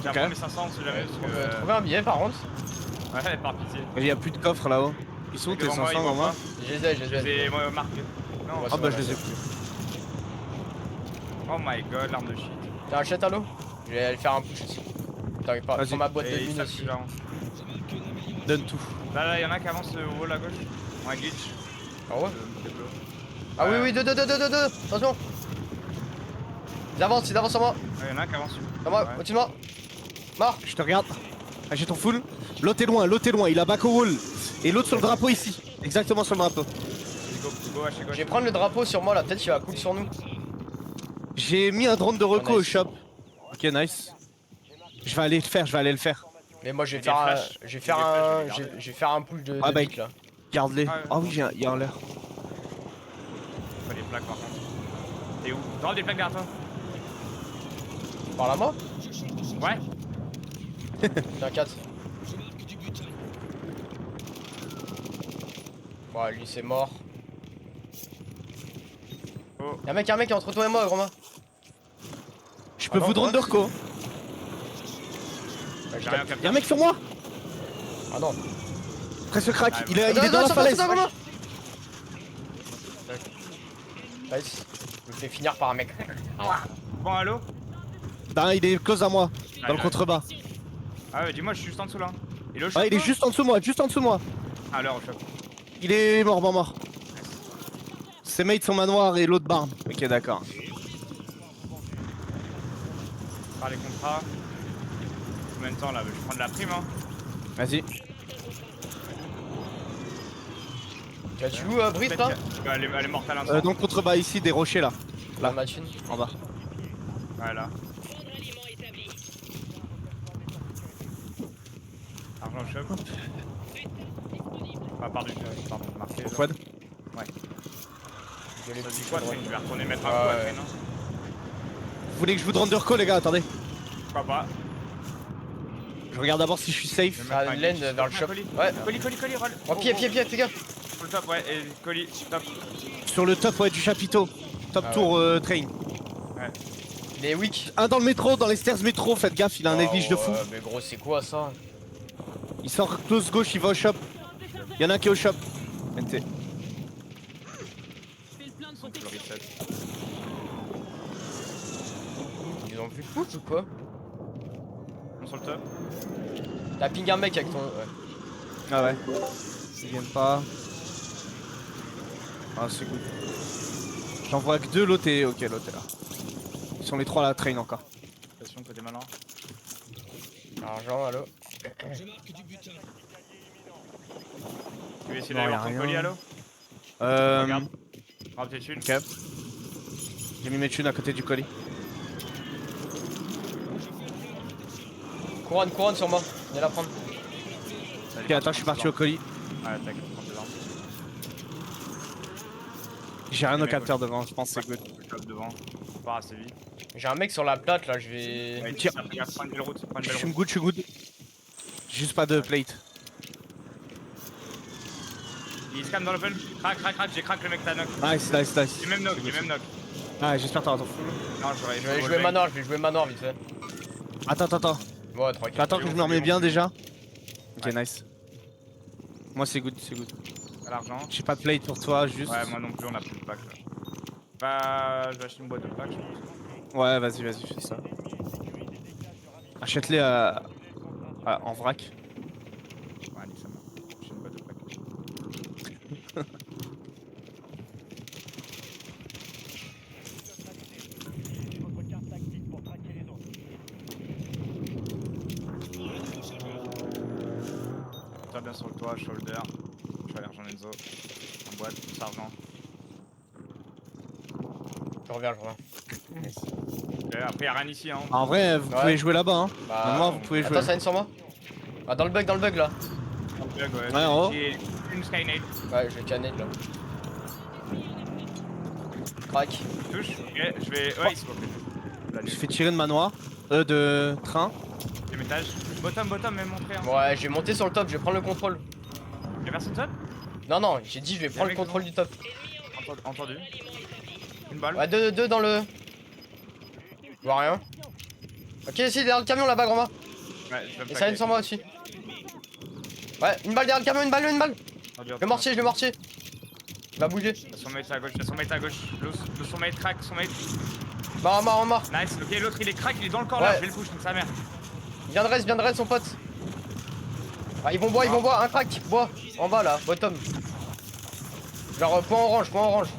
Speaker 3: J'ai un premier 500, on sait jamais parce
Speaker 2: On peut
Speaker 3: que.
Speaker 2: trouver un billet par contre.
Speaker 3: Ouais, par pitié.
Speaker 1: Il y a plus de coffres là-haut. Ils sont où tes
Speaker 3: Devant moi,
Speaker 1: 500
Speaker 3: ils
Speaker 1: dans
Speaker 3: vont
Speaker 1: moi?
Speaker 3: pas.
Speaker 2: Je les ai.
Speaker 3: Je les ai moi, marqués. Non,
Speaker 2: Ouais,
Speaker 1: Ah bah je les ai plus.
Speaker 3: oh my god, l'arme de shit.
Speaker 2: T'as un chat à l'eau? Je vais aller faire un push aussi. T'arrives pas,
Speaker 1: Vas-y.
Speaker 2: prends ma boîte de
Speaker 3: Et il
Speaker 2: mine
Speaker 3: tape
Speaker 2: aussi.
Speaker 3: celui-là.
Speaker 1: Donne tout.
Speaker 3: Là, y'en a qui avance au wall à gauche. Un glitch.
Speaker 2: Ah ouais?
Speaker 3: Déblo.
Speaker 2: Ah oui, deux. Attention. Ils avancent sur moi.
Speaker 3: Ouais, y'en a un qui avance.
Speaker 2: Sur moi,
Speaker 3: Ouais.
Speaker 2: au-dessus de moi. Mort.
Speaker 1: Je te regarde. Ah, j'ai ton full. L'autre est loin, il a back au wall. Et l'autre sur le drapeau ici. Exactement sur le drapeau.
Speaker 3: Go, haché gauche.
Speaker 2: Je vais prendre le drapeau sur moi là, peut-être qu'il va cool sur nous.
Speaker 1: J'ai mis un drone de reco
Speaker 2: Oh,
Speaker 1: au
Speaker 2: nice.
Speaker 1: shop. Ok, nice. Je vais aller le faire.
Speaker 2: Mais moi je vais
Speaker 3: Des
Speaker 2: faire un.
Speaker 3: flashs.
Speaker 2: Je vais
Speaker 3: Des
Speaker 2: faire
Speaker 3: flashs,
Speaker 2: un.
Speaker 3: je vais garder.
Speaker 2: Je vais faire un push de
Speaker 1: Ah bah,
Speaker 2: pique, là.
Speaker 1: Garde-les.
Speaker 3: Ah ouais.
Speaker 1: Ah oui, il y a un l'air.
Speaker 3: Pas les plaques par contre. T'es où? Drop des plaques derrière toi.
Speaker 2: Par là moi?
Speaker 3: Ouais.
Speaker 2: T'inquiète. 4. Bon, lui c'est mort.
Speaker 3: Oh.
Speaker 2: Y'a un mec qui est entre toi et moi, Groma.
Speaker 1: Je peux
Speaker 2: non,
Speaker 1: vous drone de
Speaker 2: quoi
Speaker 1: reco.
Speaker 3: J'ai rien capté.
Speaker 1: Y'a un mec sur moi.
Speaker 2: Ah non.
Speaker 1: Presque crack.
Speaker 3: Ah,
Speaker 1: Il est dans la
Speaker 2: sur toi,
Speaker 1: falaise.
Speaker 2: sur toi, Groma. Nice. Je me fais finir par un mec.
Speaker 3: Bon, allo?
Speaker 1: Non, il est close à moi. Dans le
Speaker 3: ouais.
Speaker 1: contrebas.
Speaker 3: Ah ouais, dis-moi, je suis juste en dessous là. Il est au shop,
Speaker 1: Ah, il est
Speaker 3: toi
Speaker 1: juste en dessous de moi.
Speaker 3: Ah, l'heure au shop.
Speaker 1: Il est mort. Ses mates sont manoir et l'autre barbe. Ok, d'accord.
Speaker 3: Par les contrats. Combien de temps là? Je vais prendre la prime hein.
Speaker 1: Vas-y.
Speaker 2: Tu as tué où, Brice, là?
Speaker 3: Elle est morte à l'instant.
Speaker 1: Dans le contrebas ici, des rochers là.
Speaker 2: Là, ma thune.
Speaker 1: En bas.
Speaker 3: Ouais, là.
Speaker 6: Prendre aliment établi.
Speaker 3: Argent au shop. Ah, pardon, marqué. genre.
Speaker 1: Quad.
Speaker 2: Je l'ai
Speaker 3: Ça dit
Speaker 2: plus,
Speaker 3: quoi,
Speaker 2: je
Speaker 3: je vais retourner mettre un
Speaker 2: Ouais,
Speaker 3: coup à
Speaker 2: ouais.
Speaker 3: traîne.
Speaker 1: Vous voulez que je vous drone de reco, les gars? Attendez.
Speaker 3: Pourquoi pas?
Speaker 1: Je regarde d'abord si je suis safe.
Speaker 3: Je vais
Speaker 2: Ah,
Speaker 3: mettre un
Speaker 2: laine
Speaker 3: glitch.
Speaker 2: vers le shop.
Speaker 3: Colis.
Speaker 2: Ouais.
Speaker 3: Colis, roll.
Speaker 2: Oh, pied, fais gaffe.
Speaker 3: Sur le top, ouais, et colis, top.
Speaker 1: Sur le top ouais, du chapiteau. Top
Speaker 2: Ah
Speaker 1: tour train.
Speaker 2: Il est weak.
Speaker 1: Un dans le métro, dans les stairs métro, faites gaffe, il a un néglige de fou.
Speaker 2: Mais gros, c'est quoi ça?
Speaker 1: Il sort close gauche, il va au shop. Il y en a un qui est au shop. NT.
Speaker 3: Son full reset.
Speaker 2: Ils ont plus de push ou quoi?
Speaker 3: On sur le top.
Speaker 2: T'as ping un mec avec ton. Ouais.
Speaker 1: Ah ouais. Ils viennent pas. Ah c'est good. J'en vois que deux, l'autre est. Ok, l'autre est là. Ils sont les trois à la train encore.
Speaker 3: Attention, côté malin.
Speaker 2: Argent, allo.
Speaker 5: Je marque du butin.
Speaker 3: Tu veux essayer
Speaker 1: Non,
Speaker 3: d'aller
Speaker 1: y a
Speaker 3: voir ton
Speaker 1: rien.
Speaker 3: colis, allo?
Speaker 1: Euh.
Speaker 3: Regarde. Prends tes thunes.
Speaker 1: Ok. J'ai mis mes thunes à côté du colis.
Speaker 2: Couronne sur moi. Viens la prendre.
Speaker 1: Ok, attends, je suis parti au colis.
Speaker 3: Ouais, t'inquiète, prends tes armes.
Speaker 1: J'ai rien au
Speaker 3: mec,
Speaker 1: capteur devant, je pense que c'est good.
Speaker 3: Le top devant. On part assez vite.
Speaker 2: J'ai un mec sur la plate là, je vais.
Speaker 3: Ouais,
Speaker 1: Tiens.
Speaker 3: regarde, prends une belle route. Prends une
Speaker 1: Je
Speaker 3: belle
Speaker 1: suis
Speaker 3: route.
Speaker 1: good, je suis good. Juste pas de plate.
Speaker 3: Il scam dans l'open. Crac, j'ai crack le mec t'as knock.
Speaker 1: Nice.
Speaker 3: J'ai même knock,
Speaker 1: Ah, j'espère t'auras ton.
Speaker 3: Non, j'aurais.
Speaker 2: Je vais jouer manoir, vite fait.
Speaker 1: Attends.
Speaker 2: Ouais, tranquille.
Speaker 1: Attends que je me remets bien déjà. Ok, nice. Moi c'est good.
Speaker 3: À l'argent.
Speaker 1: J'ai pas de plate pour toi, juste.
Speaker 3: Ouais, moi non plus, on a plus de pack là. Bah, je vais acheter une boîte de pack, je pense.
Speaker 1: Ouais, vas-y, fais ça. Achète-les en vrac.
Speaker 3: Ouais, nique sa mère. J'ai une boîte de pack. Toi bien sur le toit, shoulder. Je vais aller rejoindre Enzo. En boîte, plus argent.
Speaker 2: Je reviens.
Speaker 3: Et après y'a rien ici hein.
Speaker 1: En vrai, vous
Speaker 2: Ouais.
Speaker 1: pouvez jouer là-bas, hein.
Speaker 2: Bah,
Speaker 1: Moi, vous pouvez jouer.
Speaker 2: Attends, ça vient sur moi. Ah, dans le bug là.
Speaker 1: Ouais, en haut.
Speaker 3: J'ai une Skynade.
Speaker 2: Ouais, je vais canner là. Crac.
Speaker 3: Touche. Ok, je vais. Ouais, il se voit plus. La
Speaker 1: Je
Speaker 3: nuit.
Speaker 1: fais tirer de manoir. De train.
Speaker 3: Deuxième étage. Bottom, même montré. Hein.
Speaker 2: Ouais, je vais monter sur le top, je vais prendre le contrôle.
Speaker 3: Y'a personne top?
Speaker 2: Non, j'ai dit je vais prendre le
Speaker 3: mec
Speaker 2: contrôle du top.
Speaker 3: Entendu. Une balle.
Speaker 2: Ouais, deux dans le. Je vois rien. Ok, si, derrière le camion là-bas, grand-mère.
Speaker 3: Ouais, je vais
Speaker 2: Et ça vient sur moi aussi. Ouais, une balle derrière le camion, une balle. Le mortier. Il va bouger.
Speaker 3: Son mate à gauche, Le son mate crack, son mate.
Speaker 2: Mort.
Speaker 3: Nice, ok, l'autre il est crack, il est dans le corps là,
Speaker 2: Ouais.
Speaker 3: je vais le push, donc sa mère.
Speaker 2: Viens de raid son pote. Ah, ils vont boire, un crack, bois. En bas là, bottom. Genre point orange.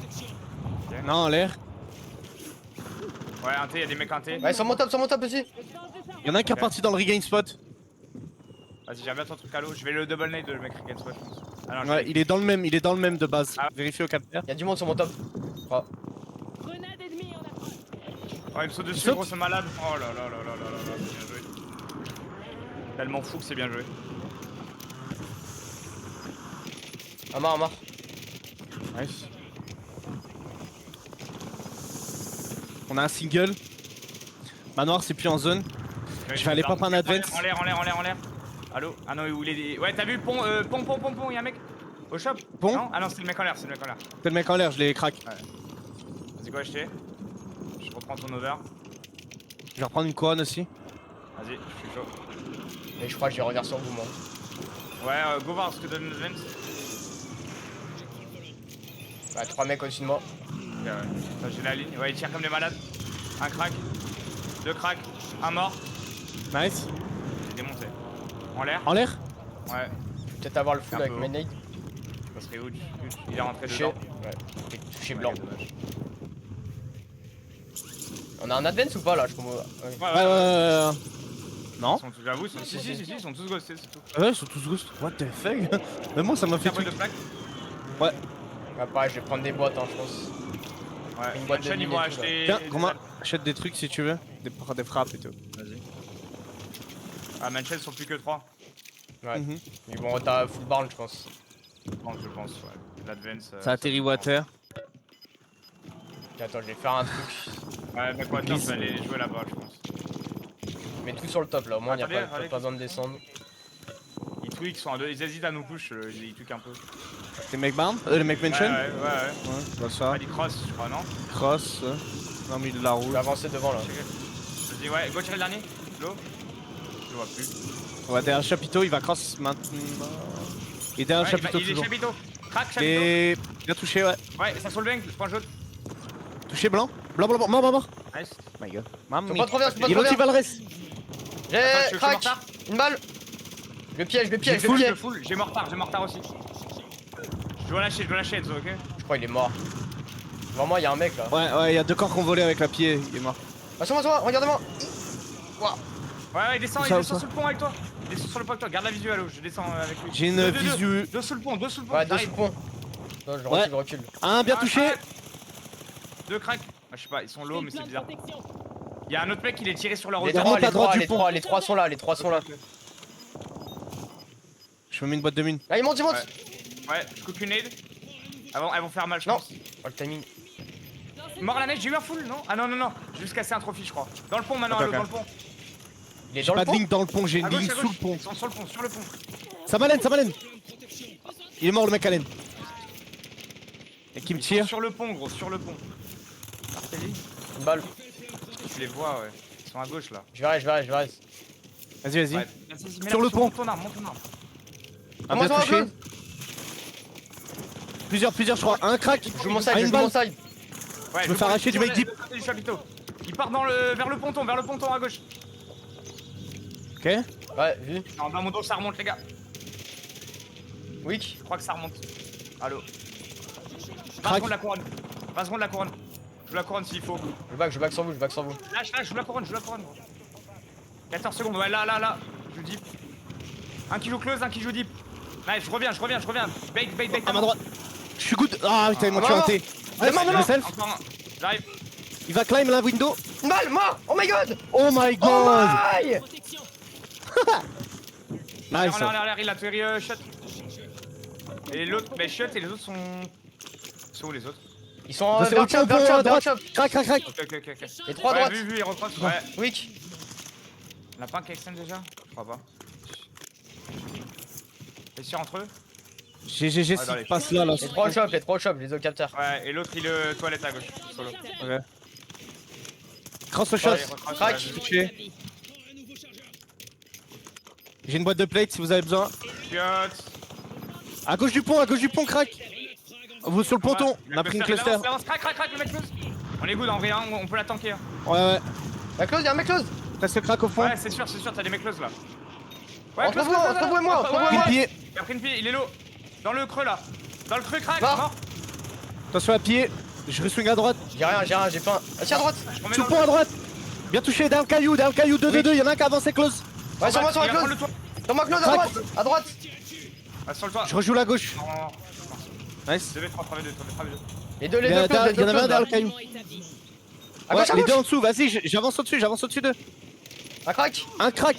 Speaker 1: Non, en l'air.
Speaker 3: Ouais, un T, y'a des mecs un T.
Speaker 2: Ouais, sur mon top aussi.
Speaker 1: Y'en a un qui est reparti dans le regain spot.
Speaker 3: Vas-y, j'ai bien ton truc à l'eau, je vais le double nade le mec Riken Spot, je pense. Ah non,
Speaker 1: Ouais, il est dans le même de base.
Speaker 3: Ah.
Speaker 1: Vérifiez au capteur.
Speaker 2: Y'a du monde sur mon top. Oh.
Speaker 6: Grenade ennemie en approche.
Speaker 3: Oh, il me saute dessus,
Speaker 1: saute.
Speaker 3: gros, ce malade. Oh là, c'est bien joué. Tellement fou que c'est bien joué.
Speaker 2: Un mort.
Speaker 1: Nice. On a un single. Manoir, c'est plus en zone. Je vais aller pop un advance.
Speaker 3: En l'air. Allo? Ah non, où il est. Ouais, t'as vu, pont, y'a un mec au shop?
Speaker 1: Pont?
Speaker 3: Non? Ah non, c'est le mec en l'air,
Speaker 1: C'est le mec en l'air, je l'ai crack.
Speaker 3: Vas-y, go acheter. Je reprends ton over.
Speaker 1: Je vais reprendre une couronne aussi.
Speaker 3: Vas-y, je suis chaud.
Speaker 2: Et je crois que je vais revenir sur vous, moi.
Speaker 3: Ouais, go voir ce que donne le advance.
Speaker 2: Ouais, 3 mecs au-dessus de moi.
Speaker 3: Ok, ouais. Là, j'ai la ligne. Ouais, ils tirent comme des malades. Un crack. Deux cracks. Un mort.
Speaker 1: Nice.
Speaker 3: J'ai démonté. En l'air?
Speaker 1: En l'air?
Speaker 3: Ouais.
Speaker 2: Peut-être avoir le full
Speaker 3: Un
Speaker 2: avec
Speaker 3: peu
Speaker 2: mes
Speaker 3: haut.
Speaker 2: nades.
Speaker 3: Ça serait huge. Il est rentré
Speaker 2: Touché.
Speaker 3: dedans.
Speaker 2: Ouais. Touché
Speaker 3: Ouais,
Speaker 2: blanc.
Speaker 3: dommage.
Speaker 2: On a un advance ou pas là? Je comprends. Ouais.
Speaker 1: Ouais. Non?
Speaker 3: Ils sont tous, j'avoue, si, ils sont tous ghostés, c'est tout.
Speaker 1: Ouais, ils sont tous ghost. What the fuck? Mais moi, ça m'a fait
Speaker 3: Après
Speaker 1: tout.
Speaker 3: de plaque?
Speaker 2: Ouais, pareil, je vais prendre des boîtes, hein, je pense.
Speaker 3: Ouais.
Speaker 2: Une boîte de
Speaker 3: Mansion, ils
Speaker 2: mine
Speaker 3: vont
Speaker 2: et tout,
Speaker 3: acheter.
Speaker 1: Tiens,
Speaker 3: des
Speaker 1: comment
Speaker 3: balles.
Speaker 1: achète des trucs si tu veux. Des frappes et tout.
Speaker 3: Vas-y. Ah, Mansion, ils sont plus que 3.
Speaker 2: Ouais.
Speaker 1: Mhm.
Speaker 2: Ils vont reta full barn, je pense.
Speaker 3: Je pense, ouais. L'advance.
Speaker 1: Ça atterrit water.
Speaker 2: Ok, attends, je vais faire un truc.
Speaker 3: Ouais, bah quoi, attends, je vais aller jouer là-bas, je pense.
Speaker 2: mets tout sur le top là, au moins y a
Speaker 3: Attendez,
Speaker 2: pas
Speaker 3: allez.
Speaker 2: besoin de descendre.
Speaker 3: Ils tweak, ils hésitent à nous push, ils tweak un peu.
Speaker 1: Les mecs barn les mecs mention
Speaker 3: Ouais.
Speaker 1: Ouais, bah ça.
Speaker 3: Ah, il cross, je crois, non?
Speaker 1: Cross. Dans le milieu de la
Speaker 2: Je
Speaker 1: route.
Speaker 2: vais avancer devant là.
Speaker 3: Vas-y, ouais, go tirer le dernier. L'eau. Je le vois plus.
Speaker 1: On va derrière le chapiteau, il va cross maintenant. Il est derrière le
Speaker 3: Ouais,
Speaker 1: chapiteau
Speaker 3: il est
Speaker 1: toujours.
Speaker 3: chapiteau. Crack, chapiteau.
Speaker 1: Et bien touché, ouais.
Speaker 3: Ouais, ça sur le bank, point jaune.
Speaker 1: Touché blanc. Blanc, mort.
Speaker 3: Nice.
Speaker 1: My god.
Speaker 2: Faut pas trop vers, faut pas
Speaker 1: Il
Speaker 2: trop
Speaker 1: est
Speaker 2: vers.
Speaker 1: va le reste.
Speaker 2: J'ai
Speaker 3: Attends, je suis
Speaker 2: crack.
Speaker 3: mortard.
Speaker 2: Une balle. Le piège, le piège,
Speaker 3: Je
Speaker 2: le piège.
Speaker 3: full, j'ai mortard aussi. Je dois lâcher Enzo, ok?
Speaker 2: Je crois qu'il est mort. Devant moi, il y a un mec là.
Speaker 1: Ouais, il y a 2 corps qu'on volé avec la pied, il est mort.
Speaker 2: Ah, sur moi, regardez-moi.
Speaker 3: Ouais, il descend
Speaker 1: Ça,
Speaker 3: sous le pont avec toi. Il descend sur le pont avec toi, garde la visu à l'eau, je descends avec lui.
Speaker 1: J'ai une
Speaker 3: Deux,
Speaker 1: visu.
Speaker 3: Deux sous le pont,
Speaker 2: Ouais, deux sous
Speaker 3: j'arrive.
Speaker 2: le pont. Non, je
Speaker 1: Ouais.
Speaker 2: recule.
Speaker 1: Un bien
Speaker 3: Un
Speaker 1: touché.
Speaker 3: crack. Deux cracks. Ah, je sais pas, ils sont low, mais c'est bizarre. Il y a un autre mec qui les tiré sur leur
Speaker 2: Les
Speaker 3: hauteur.
Speaker 1: remonte
Speaker 2: trois,
Speaker 1: à droite du
Speaker 2: les
Speaker 1: pont.
Speaker 2: trois, les trois sont là, les trois sont là.
Speaker 1: Je me mets une boîte de mine.
Speaker 2: Là, il monte.
Speaker 3: Ouais, je coupe une nade. Elles vont faire mal, je
Speaker 2: Non.
Speaker 3: pense.
Speaker 2: Oh, le timing.
Speaker 3: Mort à la neige, j'ai eu un full, non? Ah non, j'ai juste cassé un trophy, je crois. Dans le pont maintenant,
Speaker 1: Ok,
Speaker 3: allô,
Speaker 1: ok.
Speaker 3: dans le pont.
Speaker 2: Il est
Speaker 1: J'ai
Speaker 2: dans
Speaker 1: pas
Speaker 2: le
Speaker 1: de
Speaker 2: pont.
Speaker 1: ligne dans le pont, j'ai une
Speaker 3: À gauche,
Speaker 1: ligne
Speaker 3: à
Speaker 1: sous
Speaker 3: gauche.
Speaker 1: le pont.
Speaker 3: Ils sont sur le pont.
Speaker 1: Ça m'alène. Il est mort le mec à l'aine. Et qui me
Speaker 3: Ils
Speaker 1: tire.
Speaker 3: sont sur le pont, gros, sur le pont. Martelly,
Speaker 2: Une balle.
Speaker 3: tu les vois, ouais. Ils sont à gauche là.
Speaker 2: Je vais.
Speaker 1: Vas-y.
Speaker 3: Ouais.
Speaker 1: Sur le pont.
Speaker 3: Monte ton arme.
Speaker 1: Un
Speaker 2: Monte
Speaker 1: bien
Speaker 2: ton
Speaker 1: touché.
Speaker 2: arme.
Speaker 1: Plusieurs, je crois. Un crack.
Speaker 2: Je joue mon side,
Speaker 1: Ah,
Speaker 2: je
Speaker 1: une
Speaker 2: joue mon
Speaker 1: balle.
Speaker 2: side.
Speaker 3: Ouais,
Speaker 1: Je me fais arracher du mec deep.
Speaker 3: Du chapiteau. Il part vers le ponton à gauche.
Speaker 1: Ok.
Speaker 2: Ouais, vu.
Speaker 3: Non, dans mon dos, ça remonte, les gars.
Speaker 2: Weak.
Speaker 3: Je crois que ça remonte. Allô. 20
Speaker 1: Crack.
Speaker 3: secondes la couronne. 20 secondes la couronne. Je joue la couronne s'il faut.
Speaker 2: Je back sur vous,
Speaker 3: Lâche, je joue la couronne, gros. 14 secondes, ouais, là. Je joue deep. Un qui joue close, un qui joue deep. Nice, je reviens. Bait.
Speaker 1: À ma droite. Je suis good. Ah putain, ils m'ont
Speaker 2: Ah,
Speaker 1: tué un
Speaker 2: non.
Speaker 1: T.
Speaker 2: Non.
Speaker 1: Le self.
Speaker 3: Encore un. J'arrive.
Speaker 1: Il va climb la window.
Speaker 2: Une balle, mort. Oh my god.
Speaker 1: Oh my
Speaker 2: Oh
Speaker 1: god.
Speaker 2: my.
Speaker 1: Nice.
Speaker 3: L'air, il a tué shot. Et l'autre, mais shot et les autres sont. Sont où les autres?
Speaker 2: Ils sont en
Speaker 1: C'est au pont,
Speaker 2: vers
Speaker 1: à droite.
Speaker 2: chop.
Speaker 1: Crac.
Speaker 3: Ok.
Speaker 2: Les trois à
Speaker 3: Ouais,
Speaker 2: droite.
Speaker 3: vu, il recrosse. Ouais.
Speaker 2: Weak.
Speaker 3: On a pas un qui extend déjà? Je crois pas. T'es sûr entre eux?
Speaker 1: J'ai
Speaker 3: Ah, dans les-
Speaker 1: s'il passe là.
Speaker 2: Les trois au shop, les deux capteurs.
Speaker 3: Ouais, et l'autre il toilette à gauche, solo.
Speaker 1: Ok. Cross au shot.
Speaker 3: Ouais, il recrosse,
Speaker 2: Crack.
Speaker 3: ouais,
Speaker 1: Touché. J'ai une boîte de plate si vous avez besoin.
Speaker 3: Shot.
Speaker 1: À gauche du pont, crack. Vous sur le ponton. On a pris une cluster.
Speaker 3: Avance, crack, le mec close. On est good en vrai, hein, on peut la tanker.
Speaker 1: Ouais.
Speaker 2: La close, y'a un mec close.
Speaker 1: Reste crack au fond.
Speaker 3: Ouais, c'est sûr, t'as des mecs close là.
Speaker 2: Entre
Speaker 3: close,
Speaker 2: vous,
Speaker 3: close,
Speaker 2: entre vous et moi, entre vous et
Speaker 1: Pris
Speaker 2: moi.
Speaker 1: le pied.
Speaker 3: Il a pris une pied, il est low. Dans le creux là. Dans le creux, crack,
Speaker 2: Mort.
Speaker 3: mort.
Speaker 1: Attention à pied. Je reswing à droite.
Speaker 2: J'ai rien, j'ai pas un. Ah, tiens, à droite.
Speaker 3: Je remets
Speaker 1: Sur le
Speaker 3: dans
Speaker 1: pont à droite. Bien touché. D'un caillou. 2-2-2. Y'en a un qui a avancé close.
Speaker 2: Ouais, sur moi, sur la
Speaker 3: Il va prendre
Speaker 2: close.
Speaker 3: le toit.
Speaker 2: Sur ma close, à
Speaker 1: Crack.
Speaker 2: droite. À droite.
Speaker 3: Ah, sur le toit.
Speaker 1: Je rejoue la gauche.
Speaker 3: Non.
Speaker 1: Nice.
Speaker 3: 2v3, 3v2, 3v2.
Speaker 2: Les deux
Speaker 1: Il y en a
Speaker 2: closes, les deux
Speaker 1: un
Speaker 2: closes.
Speaker 1: derrière
Speaker 2: là.
Speaker 1: le caillou.
Speaker 2: À
Speaker 1: Ouais,
Speaker 2: gauche, à
Speaker 1: les deux
Speaker 2: gauche.
Speaker 1: en dessous. Vas-y, j'avance au-dessus d'eux.
Speaker 2: Un crack.
Speaker 1: Un crack.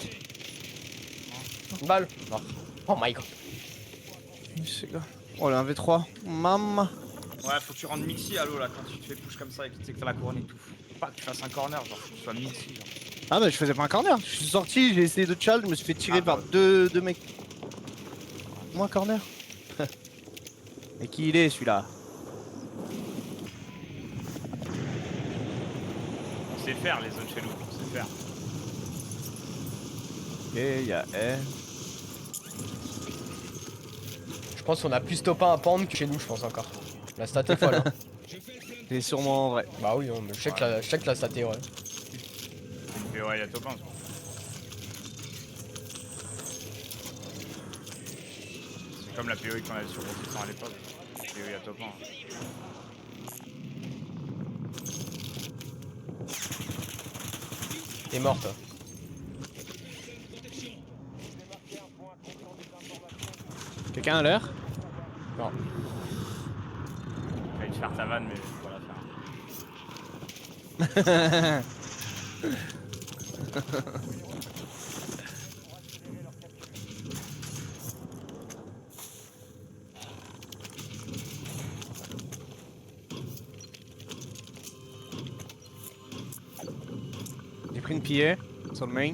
Speaker 2: Une balle. Mort. Oh my god.
Speaker 1: Oh, le 1v3. Maman.
Speaker 3: Ouais, faut que tu rendes mixi à l'eau là quand tu te fais push comme ça et que tu sais que t'as la couronne et tout. Faut pas que tu fasses un corner, genre, faut que tu sois mixi. Genre.
Speaker 1: Ah, bah, je faisais pas un corner. Je suis sorti, j'ai essayé de chill, je me suis fait tirer
Speaker 3: Ah,
Speaker 1: par
Speaker 3: bah.
Speaker 1: deux mecs. Moi, corner. Et qui il est celui-là?
Speaker 3: On sait faire les zones chez nous, on sait faire.
Speaker 1: Ok, y'a R.
Speaker 2: Je pense qu'on a plus top 1 à pendre que chez nous, je pense encore. La stat est folle. Hein.
Speaker 1: C'est sûrement vrai.
Speaker 2: Bah oui, mais je sais que la stat est ouais.
Speaker 3: Mais ouais, il y a top 1. C'est comme la POE qu'on avait sur Rocket à l'époque. POE à top 1.
Speaker 2: T'es mort toi.
Speaker 1: Quelqu'un à l'heure?
Speaker 2: Non.
Speaker 3: J'allais te faire ta vanne, mais faut pas la faire.
Speaker 1: J'ai pris une pillée sur le main.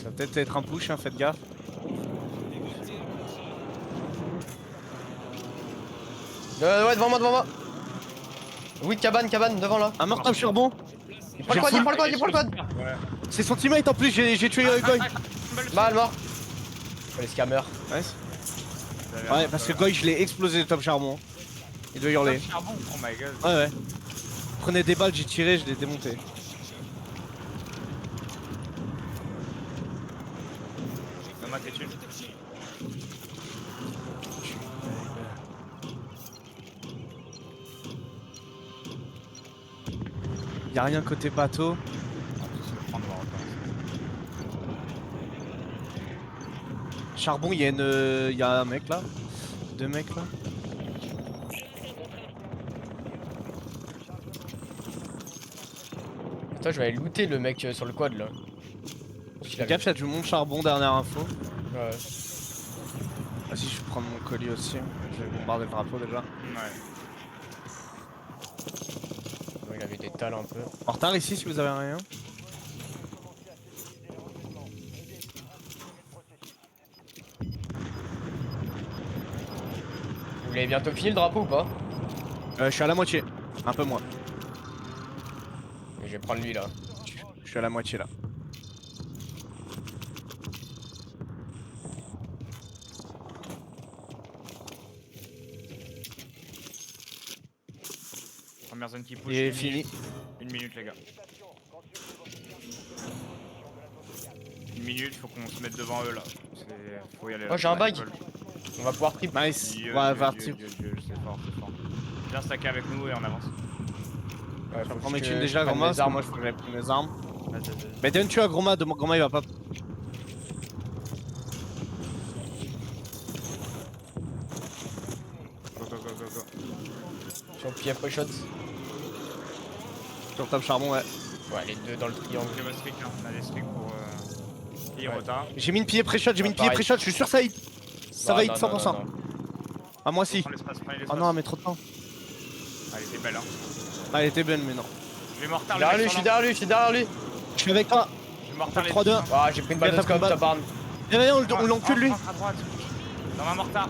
Speaker 1: va peut-être être un push, hein, faites gaffe.
Speaker 2: Ouais, devant moi. Oui, cabane, devant là.
Speaker 1: Un mortal charbon.
Speaker 2: Il prend le quad, il prend le quad.
Speaker 3: Ouais.
Speaker 1: C'est son teammate en plus, j'ai tué Goy.
Speaker 2: Mal mort. Oh, les scammers.
Speaker 1: Nice. Ouais, parce que Goy, je l'ai explosé le top charbon. Il doit hurler.
Speaker 3: Charbon, oh my god.
Speaker 1: Ouais. Prenez des balles, j'ai tiré, je l'ai démonté.
Speaker 3: Donne-moi tes thunes.
Speaker 1: Y'a rien côté bateau. Charbon, y'a un mec là. 2 mecs là.
Speaker 2: Attends, je vais aller looter le mec sur le quad là.
Speaker 1: Fais gaffe, y'a du monde charbon, dernière info.
Speaker 2: Ouais.
Speaker 1: Ah si, je vais prendre mon colis aussi. Je vais bombarder le drapeau déjà.
Speaker 3: Ouais.
Speaker 2: Ouais, il avait des talents un peu.
Speaker 1: En retard ici si vous avez rien.
Speaker 2: Vous l'avez bientôt fini le drapeau ou pas?
Speaker 1: Je suis à la moitié. Un peu moins.
Speaker 2: Je vais prendre lui là.
Speaker 1: Je suis à la moitié là.
Speaker 3: Première zone qui pousse.
Speaker 1: Il est fini.
Speaker 3: 1 minute les gars. 1 minute, faut qu'on se mette devant eux là. Faut y aller là.
Speaker 2: Oh, j'ai un bag. On va pouvoir triple.
Speaker 1: Nice.
Speaker 3: Dieu,
Speaker 1: Ouais,
Speaker 3: Dieu,
Speaker 1: parti.
Speaker 3: Dieu, c'est fort. Viens stacker avec nous et on avance.
Speaker 2: Ouais,
Speaker 1: Je
Speaker 2: faut
Speaker 1: prends
Speaker 2: que
Speaker 1: mes
Speaker 2: je
Speaker 1: thunes déjà,
Speaker 2: prenne
Speaker 1: Groma,
Speaker 2: mes
Speaker 1: parce que
Speaker 2: armes.
Speaker 1: moi je faut que j'aille prendre mes armes.
Speaker 3: Vas-y.
Speaker 1: Mais donne tu à Groma, Groma il va pas.
Speaker 3: Go.
Speaker 2: Je suis au pied après shot.
Speaker 1: Sur top charbon, ouais.
Speaker 2: Ouais, les deux dans le triangle.
Speaker 3: Ok, bah strict, hein. On a des stricts pour il retard.
Speaker 1: J'ai mis une pied pré-shot,
Speaker 2: pareil.
Speaker 1: je suis sûr ça hit. Ça va hit 100%.
Speaker 2: Non.
Speaker 1: Ah moi si.
Speaker 3: Prends l'espace,
Speaker 1: Oh non, mais trop de temps.
Speaker 3: Ah, elle était belle hein.
Speaker 1: Ah elle était belle mais non.
Speaker 3: Je vais me retarder.
Speaker 2: Derrière lui, je suis derrière lui.
Speaker 1: Je suis avec toi.
Speaker 3: Je vais me retarder.
Speaker 1: 3-2-1.
Speaker 2: Ah, j'ai pris une balle de
Speaker 1: Viens,
Speaker 2: scope,
Speaker 1: tape
Speaker 2: ta barne.
Speaker 1: Viens, on l'encule lui.
Speaker 3: À droite. Dans ma mortar.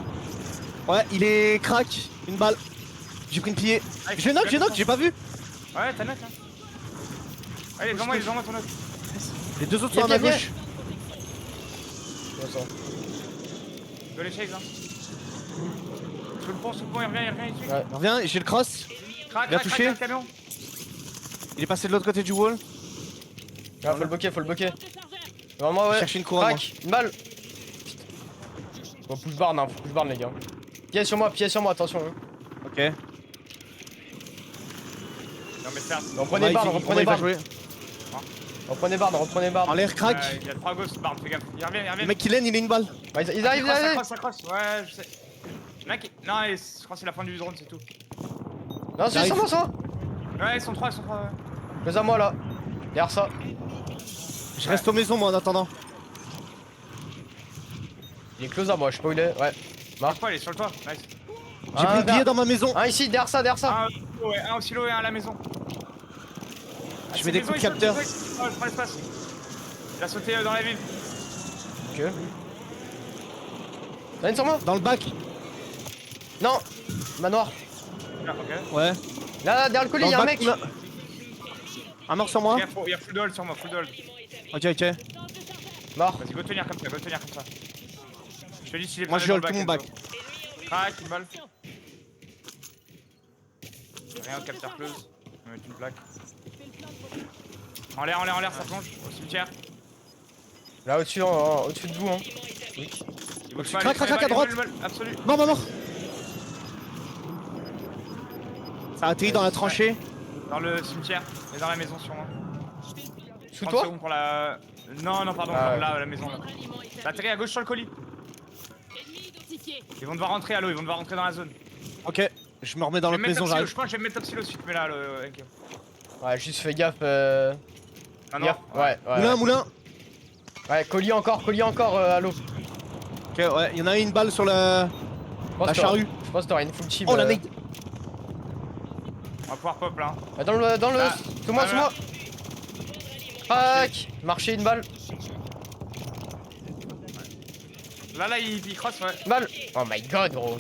Speaker 1: Ouais, il est crack. Une balle. J'ai pris une pied. J'ai knock, j'ai pas vu.
Speaker 3: Ouais, t'as knock hein. Allez, devant moi ton knock.
Speaker 1: Les deux autres sont à ma
Speaker 2: Viens.
Speaker 1: gauche.
Speaker 3: Go les chase hein. Sous le pont, il revient ici.
Speaker 2: Ouais.
Speaker 1: Reviens, j'ai le cross.
Speaker 3: Crac,
Speaker 1: Bien touché.
Speaker 3: le camion.
Speaker 1: Il est passé de l'autre côté du wall.
Speaker 2: Ah, faut le bloquer.
Speaker 6: Chargeur.
Speaker 2: Devant moi, ouais.
Speaker 1: Chercher une couronne.
Speaker 2: Crac, une balle. Faut push barn, hein, faut push barn, les gars. Pied sur moi, attention. Hein.
Speaker 1: Ok.
Speaker 3: Non mais certes.
Speaker 2: Reprenez barn, reprenez barn.
Speaker 1: En l'air crack.
Speaker 3: Il y a 3 ghosts, barbe, fais gaffe. Il revient.
Speaker 1: Le mec qui lane, il a une balle.
Speaker 2: Ouais, ils arrivent.
Speaker 3: Ça crosse. Ouais, je sais. Mec, non, je crois que c'est la fin du drone, c'est tout.
Speaker 2: Non, c'est
Speaker 1: J'arrive.
Speaker 2: ça.
Speaker 3: Ouais, ils sont 3, ouais.
Speaker 2: Deux à moi là. Derrière ça.
Speaker 1: Je reste aux maisons moi en attendant.
Speaker 2: Il est close à moi, je sais pas où il est. Ouais.
Speaker 3: Marche pas, il est sur le toit. Nice.
Speaker 1: J'ai pris une pied dans ma maison.
Speaker 2: Un ici, derrière ça.
Speaker 3: Un au silo et un à la maison.
Speaker 1: Je mets des coups de capteur.
Speaker 3: Oh, je prends l'espace. Il a sauté dans la ville.
Speaker 2: Ok. T'as une sur moi?
Speaker 1: Dans le bac.
Speaker 2: Non. Manoir.
Speaker 3: Ah, ok.
Speaker 1: Ouais.
Speaker 2: Là, derrière le colis,
Speaker 1: Dans
Speaker 2: y'a
Speaker 1: le
Speaker 2: un
Speaker 1: bac,
Speaker 2: mec.
Speaker 1: Un mort sur moi.
Speaker 3: Il y a full de hold sur moi, full de hold.
Speaker 1: Ok.
Speaker 2: Mort.
Speaker 3: Vas-y, go tenir comme ça, Je te dis s'il est
Speaker 1: Moi,
Speaker 3: pas
Speaker 1: je
Speaker 3: dans
Speaker 1: hold
Speaker 3: le
Speaker 1: tout mon bac.
Speaker 3: Crac, une balle. Rien au capteur close. On va mettre une plaque. En l'air, ça plonge. Au cimetière.
Speaker 2: Là, au-dessus de vous, hein.
Speaker 3: Il bouge pas,
Speaker 1: Crac,
Speaker 3: les
Speaker 1: à droite.
Speaker 3: balles, absolu.
Speaker 1: Mort. Ça a atterri dans la tranchée.
Speaker 3: Dans le cimetière et dans la maison sur moi.
Speaker 2: Sous
Speaker 3: 30
Speaker 2: toi?
Speaker 3: secondes pour la... Non, pardon,
Speaker 2: Ah ouais.
Speaker 3: là, la maison là. T'as atterri à gauche sur le colis.
Speaker 6: Ennemi identifié.
Speaker 3: Ils vont devoir rentrer à l'eau, ils vont devoir rentrer dans la zone.
Speaker 1: Ok. Je me remets dans
Speaker 3: Je vais
Speaker 1: l'autre
Speaker 3: mettre
Speaker 1: maison,
Speaker 3: top silo,
Speaker 1: j'arrive.
Speaker 3: je pense que je vais mettre top silo si tu te mets là, le NK.
Speaker 2: Ouais, juste fais gaffe.
Speaker 3: Ah non,
Speaker 2: Gaffe. Ouais.
Speaker 1: Moulin.
Speaker 2: Ouais, colis encore à l'eau.
Speaker 1: Ok, ouais. Il y en a une balle sur la charrue.
Speaker 2: Je pense que t'auras une full team.
Speaker 1: Oh la nade.
Speaker 3: On va pouvoir pop là.
Speaker 2: Dans le.
Speaker 3: Ah.
Speaker 2: Sous moi. Crac. Marcher une balle.
Speaker 3: Là, il cross, ouais.
Speaker 2: Mal. Oh my god, gros.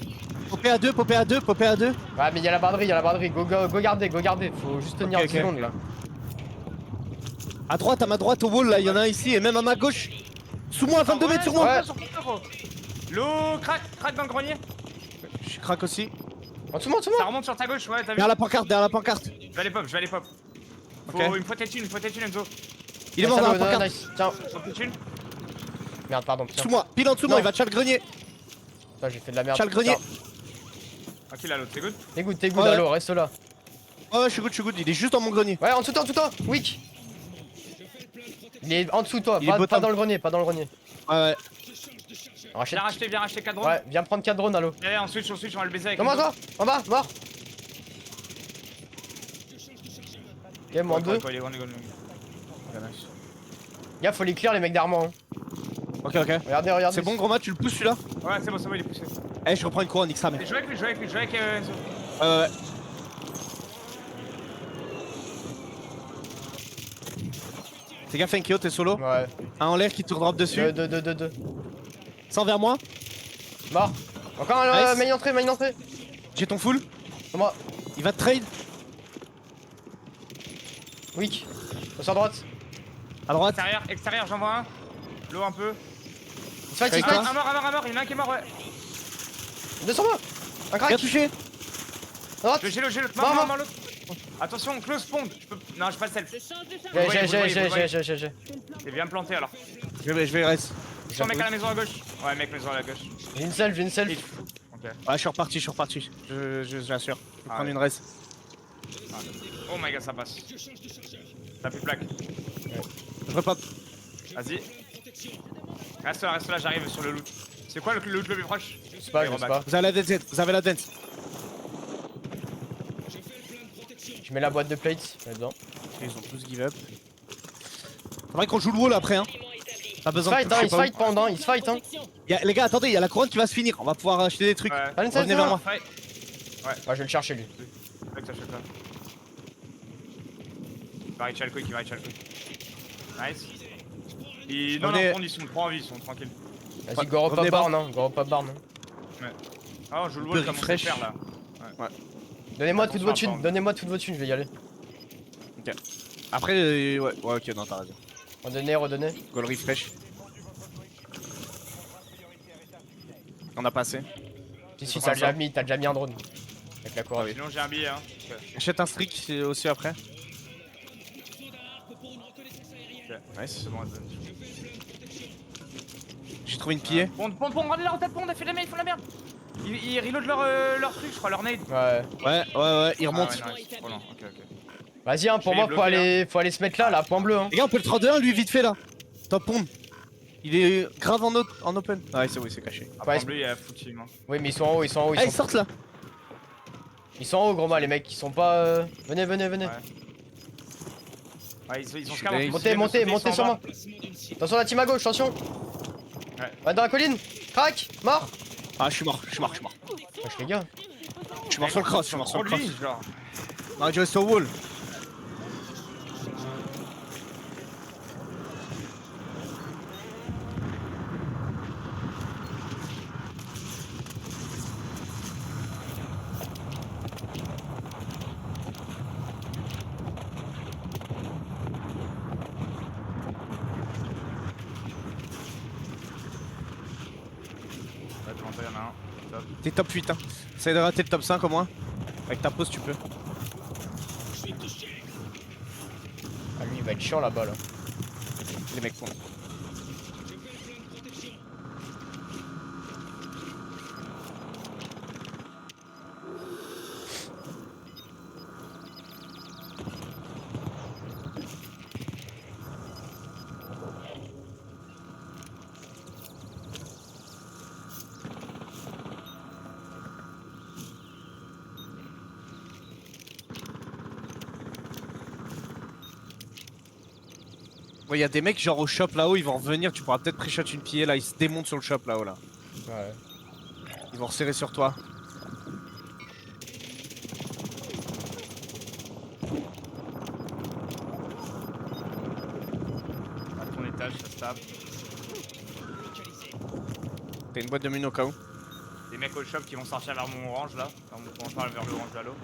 Speaker 1: Popé à 2, popé à 2, popé à 2.
Speaker 2: Ouais, mais y'a la barderie, Go garder, go garder. Faut juste tenir
Speaker 1: Ok,
Speaker 2: une
Speaker 1: ok.
Speaker 2: seconde là.
Speaker 1: À droite, à ma droite, au wall là, il y en a un ici et même à ma gauche. Sous moi, à 22 mètres sur moi.
Speaker 2: Ouais.
Speaker 3: L'eau, crack dans le grenier.
Speaker 1: Je craque aussi.
Speaker 2: En dessous, moi.
Speaker 3: Ça remonte sur ta gauche, ouais, t'as vu.
Speaker 1: Derrière la pancarte, derrière la pancarte.
Speaker 3: Je vais aller pop. Faut
Speaker 1: Ok.
Speaker 3: une protection, Enzo.
Speaker 1: Il est mort dans la pancarte.
Speaker 2: Nice. Tiens.
Speaker 3: Protection.
Speaker 2: Merde, pardon. Tiens.
Speaker 1: Sous moi, pile en dessous de moi,
Speaker 2: Non.
Speaker 1: il va te le grenier.
Speaker 2: Putain, j'ai fait de la merde.
Speaker 1: Tiens le grenier.
Speaker 3: Ok, là, l'autre, c'est good.
Speaker 2: T'es good,
Speaker 1: Ouais.
Speaker 2: allo, reste là.
Speaker 1: Ouais, je suis good, il est juste dans mon grenier.
Speaker 2: Ouais, en dessous de toi, Wick. Il est en dessous de toi,
Speaker 1: Il est
Speaker 2: pas
Speaker 1: bottom.
Speaker 2: dans le grenier, pas dans le grenier.
Speaker 1: Ouais,
Speaker 2: Rachète.
Speaker 3: Viens racheter 4 drones.
Speaker 2: Ouais, viens prendre 4 drones, allo.
Speaker 3: Allez, on switch, on va le baiser avec.
Speaker 2: Comment
Speaker 3: Enzo.
Speaker 2: toi En bas, mort. Ok, moi en deux.
Speaker 3: Il est gone.
Speaker 2: Gars, faut les clear les mecs d'Armand. Hein.
Speaker 1: ok.
Speaker 2: Regardez.
Speaker 1: C'est bon, gros match, tu le pousses celui-là.
Speaker 3: Ouais, c'est bon, il est poussé.
Speaker 1: Eh, je reprends une couronne, nique sa mère.
Speaker 3: Joue avec Enzo.
Speaker 1: Ouais. Fais gaffe, Enkyo, t'es solo.
Speaker 2: Ouais.
Speaker 1: Un en l'air qui te drop dessus.
Speaker 2: 2.
Speaker 1: Sans vers moi.
Speaker 2: Mort. Encore un
Speaker 1: Nice.
Speaker 2: main entrée.
Speaker 1: J'ai ton full.
Speaker 2: C'est moi.
Speaker 1: Il va te trade.
Speaker 2: Wick. Sur droite.
Speaker 1: À droite.
Speaker 3: Extérieur, j'en vois un. L'eau un peu.
Speaker 2: Il se fight.
Speaker 1: Avec toi.
Speaker 3: Un mort, il y en a un qui est mort, ouais.
Speaker 2: Deux sur moi. Un crack.
Speaker 1: Bien touché.
Speaker 2: À droite.
Speaker 3: Je vais l'autre. Mort, l'autre. Attention, close pond. Non, j'ai pas de self.
Speaker 6: Je change de charge.
Speaker 2: J'ai.
Speaker 3: Et viens me planter alors.
Speaker 1: Je vais reste.
Speaker 3: Sur mec à la maison à gauche. Ouais, mec, maison à la gauche.
Speaker 2: J'ai une self.
Speaker 3: Ok.
Speaker 1: Ouais, je suis reparti. Je l'assure. Je vais
Speaker 3: Ah
Speaker 1: prendre
Speaker 3: ouais.
Speaker 1: une reste.
Speaker 3: Oh my god, ça passe. T'as plus de plaque.
Speaker 1: Je repars.
Speaker 3: Vas-y. Reste là, j'arrive sur le loot. C'est quoi le loot le plus proche?
Speaker 2: C'est pas,
Speaker 3: Et
Speaker 2: je sais
Speaker 3: reback.
Speaker 2: pas.
Speaker 1: Vous avez la dance.
Speaker 2: Je mets la boîte de plates. Je mets dedans.
Speaker 1: Ils ont tous give up. Faudrait qu'on joue le wall après, hein. Pas
Speaker 2: Il se
Speaker 1: besoin
Speaker 2: fight,
Speaker 1: de
Speaker 2: il se fight pendant, il se fight, hein.
Speaker 1: Les gars, attendez, il y a la couronne qui va se finir. On va pouvoir acheter des trucs.
Speaker 3: Ouais.
Speaker 2: Allez,
Speaker 1: Revenez vers moi.
Speaker 3: Ouais.
Speaker 2: Ouais, je vais le chercher lui.
Speaker 3: Ouais, que ça choque pas. Il va reach le quick. Nice. Non,
Speaker 1: Revenez.
Speaker 3: ils sont 3 en vie, ils sont tranquilles.
Speaker 2: Vas-y, go
Speaker 1: revenez
Speaker 2: up barn, hein. Go up barn. Hein.
Speaker 3: Ah, on joue le
Speaker 1: Un
Speaker 3: wall
Speaker 1: peu
Speaker 3: comme on sait
Speaker 1: refresh.
Speaker 3: faire là.
Speaker 2: Donnez-moi toutes
Speaker 3: Attention
Speaker 2: vos
Speaker 3: à
Speaker 2: thunes, je vais y aller.
Speaker 1: Après, ouais, ok, non, t'as raison.
Speaker 2: Redonnez.
Speaker 1: Goal refresh. On a passé.
Speaker 2: Si, t'as déjà mis un drone. Avec la couronne.
Speaker 3: Sinon, j'ai un billet, hein.
Speaker 1: Achète un streak aussi après. Nice.
Speaker 3: C'est bon,
Speaker 1: J'ai trouvé une pillée.
Speaker 3: Pond, regardez là en tête, pond, ils font la merde. Ils reload leur truc, je crois, leur nade.
Speaker 2: Ouais.
Speaker 1: Ouais, il remonte.
Speaker 3: Ah ouais, nice. Oh non, ok.
Speaker 2: Vas-y, hein, pour
Speaker 3: Je
Speaker 2: moi,
Speaker 3: vais
Speaker 2: faut aller se mettre là, point bleu, hein.
Speaker 1: Les gars, on peut le 32 lui vite fait là. Top pond. Il est grave en open. Ah ouais, c'est caché.
Speaker 3: Après, bleu, il a foutu, hein.
Speaker 2: Oui, mais ils sont en haut,
Speaker 1: Ah, ils sortent là.
Speaker 2: Ils sont en haut, gros mal, les mecs, ils sont pas. Venez.
Speaker 3: Ouais. Ouais, ils ont
Speaker 1: Je
Speaker 3: scam en
Speaker 1: vais-
Speaker 3: plus.
Speaker 2: Montez sur moi. Attention, la team à gauche, attention.
Speaker 3: Ouais.
Speaker 2: Va dans la colline. Crac, mort.
Speaker 1: Ah, je suis mort.
Speaker 2: Wesh, les gars.
Speaker 1: Je suis mort sur le cross,
Speaker 3: Trop de lui, genre.
Speaker 1: Non, je reste au wall.
Speaker 3: Ouais, devant toi, y'en a un. Top.
Speaker 1: T'es top 8, hein. Essaye de rater le top 5 au moins. Avec ta pause, tu peux.
Speaker 2: Ah, lui, il va être chiant là-bas, là.
Speaker 1: Les mecs font. Ouais, y'a des mecs genre au shop là-haut, ils vont revenir, tu pourras peut-être pré-shot une pillée là, ils se démontent sur le shop là-haut là.
Speaker 2: Ouais.
Speaker 1: Ils vont resserrer sur toi.
Speaker 3: À ton étage, ça se tape.
Speaker 1: T'as une boîte de mun au cas où.
Speaker 3: Des mecs au shop qui vont sortir vers mon orange là. Enfin, vers le orange de l'eau.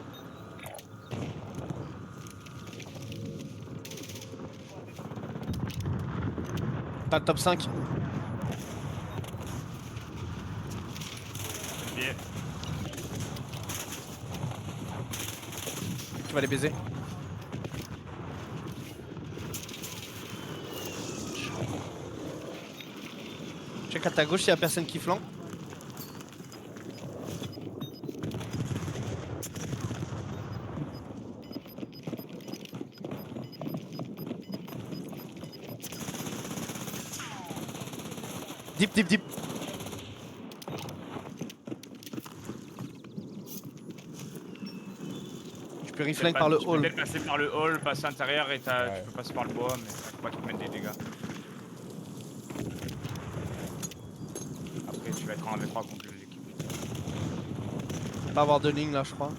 Speaker 1: T'as le top 5.
Speaker 3: Billet.
Speaker 1: Tu vas les baiser. Check à ta gauche s'il y a personne qui flanque. Deep, deep, deep. Tu peux reflank par le
Speaker 3: Tu peux
Speaker 1: hall.
Speaker 3: peut-être passer par le hall, passer à l'intérieur et
Speaker 2: Ouais.
Speaker 3: tu peux passer par le bois, mais faut pas qu'il te mette des dégâts. Après, tu vas être en 1v3 contre l'équipe.
Speaker 1: Pas avoir de ligne là, je crois.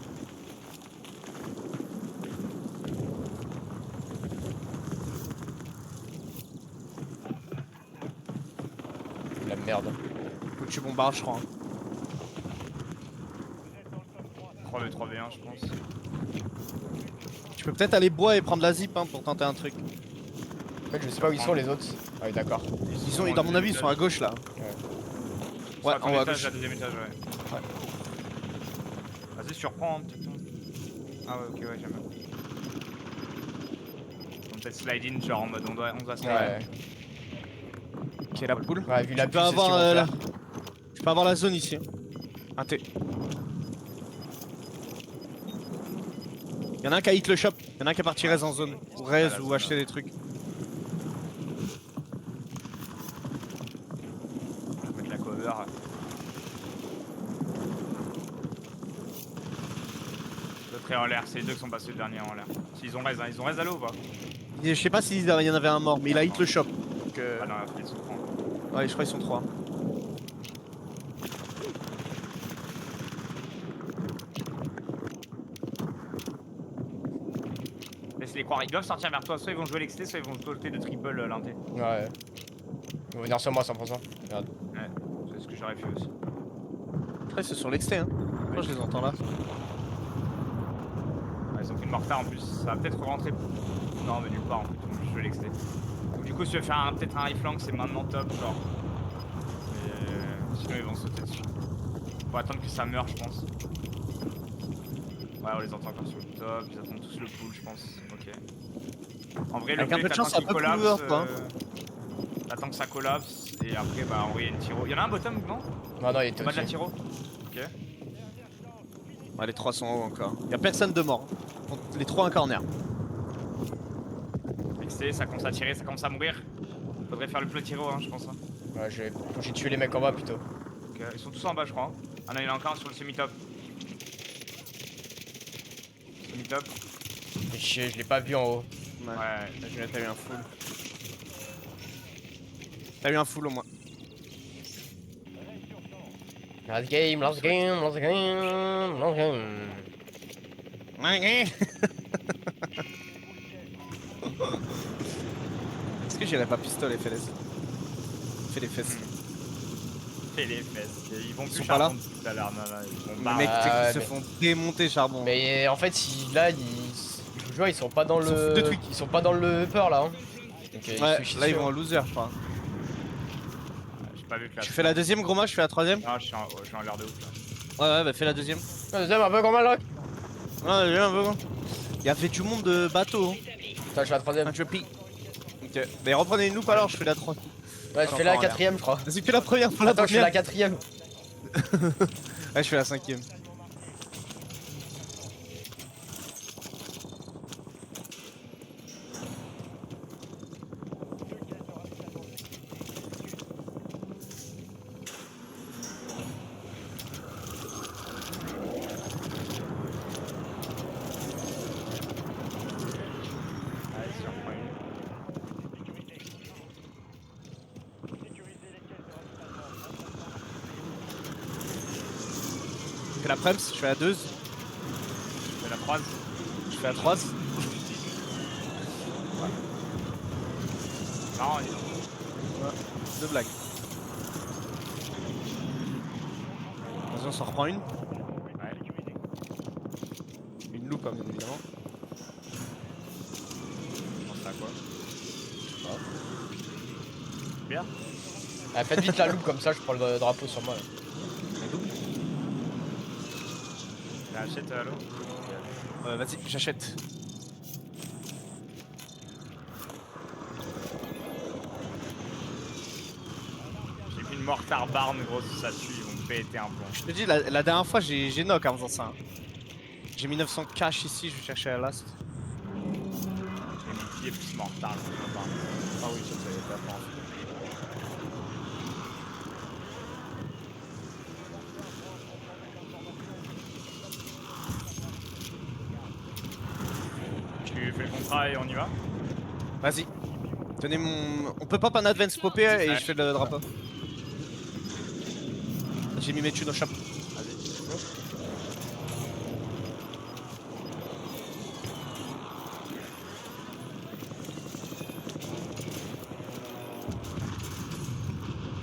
Speaker 2: La merde.
Speaker 1: Faut que tu bombardes, je crois.
Speaker 3: 3v3v1, je pense.
Speaker 1: Tu peux peut-être aller bois et prendre la zip hein, pour tenter un truc.
Speaker 2: En fait, je sais pas où ils sont les autres. Ah oui, d'accord.
Speaker 1: Ils sont, dans mon avis, ils sont à gauche là. Ouais, en haut à gauche.
Speaker 3: À deuxième étage, ouais. Vas-y, surprends, peut-être. Ah ouais, ok, ouais, j'aime bien. On peut peut-être slide in, genre en mode on doit slide.
Speaker 2: Ouais.
Speaker 1: Ok, la poule.
Speaker 2: Ouais, vu la
Speaker 1: Tu
Speaker 2: pluie,
Speaker 1: peux
Speaker 2: c'est ce qu'ils
Speaker 1: avoir
Speaker 2: vont
Speaker 1: la...
Speaker 2: faire.
Speaker 1: Tu peux avoir la zone ici. Un T. Y'en a un qui a hit le shop. Y'en a un qui est parti res en zone. Ou res
Speaker 3: la
Speaker 1: ou
Speaker 3: zone,
Speaker 1: acheter des trucs.
Speaker 3: Je vais mettre la cover. L'autre est en l'air, c'est les deux qui sont passés le dernier en l'air. S'ils ont res, hein. Ils ont res à l'eau ou pas?
Speaker 1: Je sais pas s'il y en avait un mort, mais il a hit le shop. Donc,
Speaker 3: Ah non, ils sont prendre.
Speaker 1: ouais, je crois qu'ils sont 3.
Speaker 3: Laisse-les croire, ils doivent sortir vers toi, soit ils vont jouer l'exté, soit ils vont sauter de triple l'inté.
Speaker 2: Ouais. Ils vont venir sur moi 100%. Regarde.
Speaker 3: Ouais, c'est ce que j'aurais fait aussi.
Speaker 1: Après, c'est sur l'exté, hein. Moi, je les entends là.
Speaker 3: Ah, ils ont fait une mortar en plus, ça va peut-être rentrer. Non, mais nulle part en fait, donc je vais l'exté. Donc, du coup, si tu veux faire peut-être un high flank, c'est maintenant top, genre. Sinon, ils vont sauter dessus. Faut attendre que ça meure, je pense. Ouais, on les entend encore sur le top, ils attendent tous le pull, je pense. Ok. En vrai, le
Speaker 1: Avec un
Speaker 3: play,
Speaker 1: peu de chance,
Speaker 3: t'attends
Speaker 1: ça
Speaker 3: qu'il
Speaker 1: peut
Speaker 3: collapse.
Speaker 1: couvert, quoi.
Speaker 3: T'attends que ça collapse, et après, bah, envoyer une tiro. Y'en a un bottom, non?
Speaker 2: Non, il est
Speaker 3: En bas de la
Speaker 2: au-dessus.
Speaker 3: tiro. Ok.
Speaker 1: Ouais, les 3 sont en haut encore. Y'a personne de mort. Les 3 un corner.
Speaker 3: XT, ça commence à tirer, ça commence à mourir. Faudrait faire le play tiro, hein, je pense. Hein.
Speaker 2: Ouais, j'ai tué les mecs en bas plutôt.
Speaker 3: Ok, ils sont tous en bas, je crois. Ah non, il y en a encore un sur le semi-top. Semi-top.
Speaker 2: Je l'ai pas vu en haut.
Speaker 1: Ouais.
Speaker 3: Ouais.
Speaker 1: T'as eu un full. T'as eu un full au moins.
Speaker 2: Last game, last game, last game, last game.
Speaker 1: Est-ce que j'irais pas pistolet, fais les fesses.
Speaker 3: Fais les fesses. Ils vont plus
Speaker 1: sont pas là
Speaker 3: charbon tout à l'heure, non, non, ils vont
Speaker 1: Les
Speaker 3: barrer.
Speaker 1: mecs, tu sais
Speaker 2: Ah,
Speaker 1: qu'ils se
Speaker 2: mais-
Speaker 1: font démonter charbon.
Speaker 2: Mais en fait, là, je vous jure, ils sont pas dans
Speaker 1: Ils s'en
Speaker 2: le.
Speaker 1: foutent de trucs.
Speaker 2: Ils sont pas dans le upper là. Hein. Donc,
Speaker 1: Ouais,
Speaker 2: se chient
Speaker 1: là ils
Speaker 2: dessus,
Speaker 1: vont en
Speaker 2: hein.
Speaker 1: loser, je crois.
Speaker 3: J'ai pas vu que là.
Speaker 1: Tu fais la deuxième, gros match, je fais la troisième.
Speaker 3: Non, je suis en l'air de ouf là.
Speaker 1: Ouais, bah fais la deuxième.
Speaker 2: Ah, deuxième, un peu comme un lock.
Speaker 1: Ouais, j'ai un peu. Il y avait du monde de bateau. Hein.
Speaker 2: Putain, je fais la troisième.
Speaker 1: Un choppy. Ok. Mais reprenez une loupe alors, je fais la 3.
Speaker 2: Ouais, je fais la quatrième, je crois.
Speaker 1: Vas-y, fais la première pour la
Speaker 2: Attends, je fais la
Speaker 1: première.
Speaker 2: quatrième.
Speaker 1: Ouais, je fais la 5ème.
Speaker 3: Vas-y, on prend une.
Speaker 1: Je fais la prems, je fais la 2.
Speaker 3: Je fais la 3.
Speaker 1: Je fais la 3.
Speaker 3: Non, ils ont.
Speaker 1: Deux blagues. Vas-y, on s'en reprend une.
Speaker 3: Ouais.
Speaker 1: Une loupe, hein, bien évidemment.
Speaker 3: Je pense à quoi? Bien.
Speaker 2: Ah, faites vite la loupe comme ça, je prends le drapeau sur moi. Là.
Speaker 3: Achète à l'eau.
Speaker 1: Vas-y, j'achète.
Speaker 3: J'ai mis une mortar barne, gros, si ça tue, ils vont péter un plomb.
Speaker 1: Je te dis, la dernière fois, j'ai knock en faisant ça. Hein. J'ai mis 900 cash ici, je vais chercher la last.
Speaker 3: J'ai mis pied plus mortar, je sais pas.
Speaker 1: Ah oui, ça c'est pas grave.
Speaker 3: Tu fais le contrat et on y va?
Speaker 1: Vas-y. Tenez mon... On peut pop un advance popper et
Speaker 3: Ouais.
Speaker 1: je fais le drapeau. J'ai mis mes thunes au shop.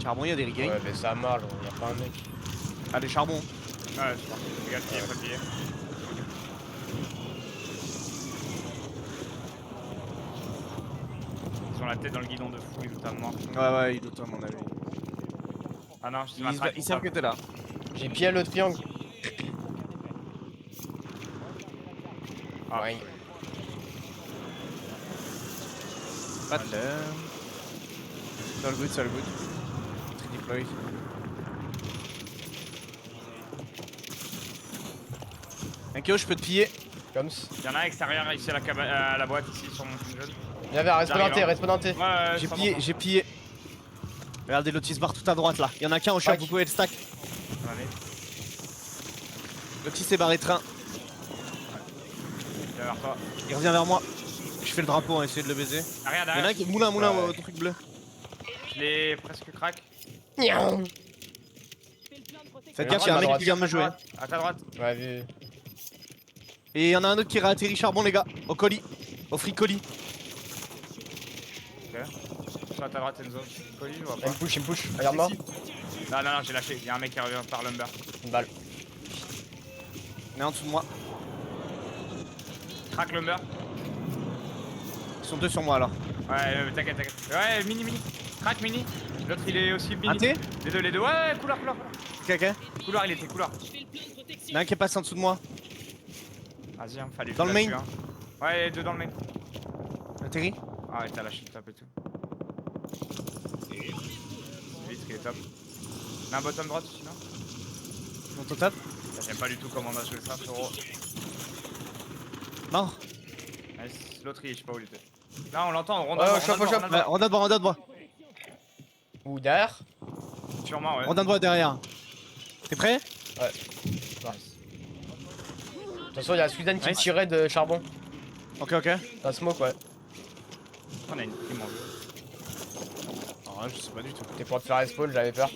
Speaker 1: Charbon, il y a des rigailles.
Speaker 2: Ouais, mais ça marche, y'a pas un mec.
Speaker 1: Allez, charbon.
Speaker 3: Ouais, c'est parti. Regarde, pied, pas pied. Ils ont la tête dans le guidon de fou, ils doutent à mort.
Speaker 1: Ouais, il doute à mon avis.
Speaker 3: Ah non, je suis
Speaker 1: Ils savent que t'es là.
Speaker 2: J'ai pillé le triangle.
Speaker 3: Ah.
Speaker 2: Ouais.
Speaker 1: Pas de l'air. Ça le good, ça le good. Très deploy. Un KO, je peux te piller.
Speaker 2: Comme ça.
Speaker 3: Y'en a un extérieur ici à la boîte, ici sur mon jaune.
Speaker 2: Viens vers, reste
Speaker 3: J'arrive,
Speaker 2: planté,
Speaker 3: hein.
Speaker 2: reste planté.
Speaker 3: Ouais,
Speaker 1: J'ai
Speaker 3: ça
Speaker 1: pillé,
Speaker 3: va.
Speaker 1: j'ai pillé. Regardez Lotus Bar tout à droite là. Il y en a qu'un au shop,
Speaker 2: Tac.
Speaker 1: vous pouvez le stack.
Speaker 3: Allez,
Speaker 1: Lotus est barré train.
Speaker 3: viens vers toi.
Speaker 1: Il revient vers moi. Je fais le drapeau, on va essayer de le baiser.
Speaker 3: Arrière,
Speaker 1: Il y en a un
Speaker 3: derrière.
Speaker 1: qui moulin,
Speaker 2: Ouais.
Speaker 1: au truc bleu.
Speaker 3: Je l'ai presque crack.
Speaker 2: Niaou.
Speaker 1: Faites
Speaker 2: À
Speaker 1: gaffe, il y a un
Speaker 2: droite,
Speaker 1: mec
Speaker 2: à
Speaker 1: qui vient me jouer.
Speaker 3: À ta droite.
Speaker 2: Ouais, vu.
Speaker 1: Et il y en a un autre qui réatterrit charbon, les gars. Au colis. Au free colis.
Speaker 3: Sur à ta droite, Enzo. Colis, je vois
Speaker 2: Il
Speaker 3: pas.
Speaker 2: me push, il me push. Regarde-moi.
Speaker 3: Non, non, non, j'ai lâché. Y'a un mec qui revient par lumber.
Speaker 2: Une balle.
Speaker 1: Il est en dessous de moi.
Speaker 3: Crack lumber.
Speaker 1: Ils sont deux sur moi alors.
Speaker 3: Ouais, t'inquiète, t'inquiète. Ouais, mini. Crack mini. L'autre, il est aussi mini.
Speaker 1: Un T.
Speaker 3: Les deux. Ouais, couloir.
Speaker 1: Ok, ok.
Speaker 3: Couloir, il était couloir.
Speaker 1: Il y en a un qui est passé en dessous de moi.
Speaker 3: Vas-y, hein, fallait
Speaker 1: Dans le
Speaker 3: là-dessus,
Speaker 1: main.
Speaker 3: hein. Ouais, deux dans le main.
Speaker 1: Atterri.
Speaker 3: Ah ouais, t'as lâché le top et tout. Vite, il est top. Il y a un bottom droite aussi, non?
Speaker 1: Monte au top.
Speaker 3: J'aime pas du tout comment on a joué ça, frérot.
Speaker 1: Mort.
Speaker 3: Nice. L'autre, je sais pas où il était. Là, on l'entend, on
Speaker 2: Ouais, au shop.
Speaker 1: Ouais, rondin de bois.
Speaker 2: Ou derrière.
Speaker 3: Sûrement, ouais.
Speaker 1: Rondin de bois derrière. T'es prêt?
Speaker 2: De toute façon, y'a Sudan qui me
Speaker 1: Nice.
Speaker 2: tirait de charbon.
Speaker 1: Ok, ok.
Speaker 2: La smoke, ouais.
Speaker 3: On a une prime en jeu.
Speaker 1: Alors là, je sais pas du tout.
Speaker 2: T'es pour te faire respawn, j'avais peur.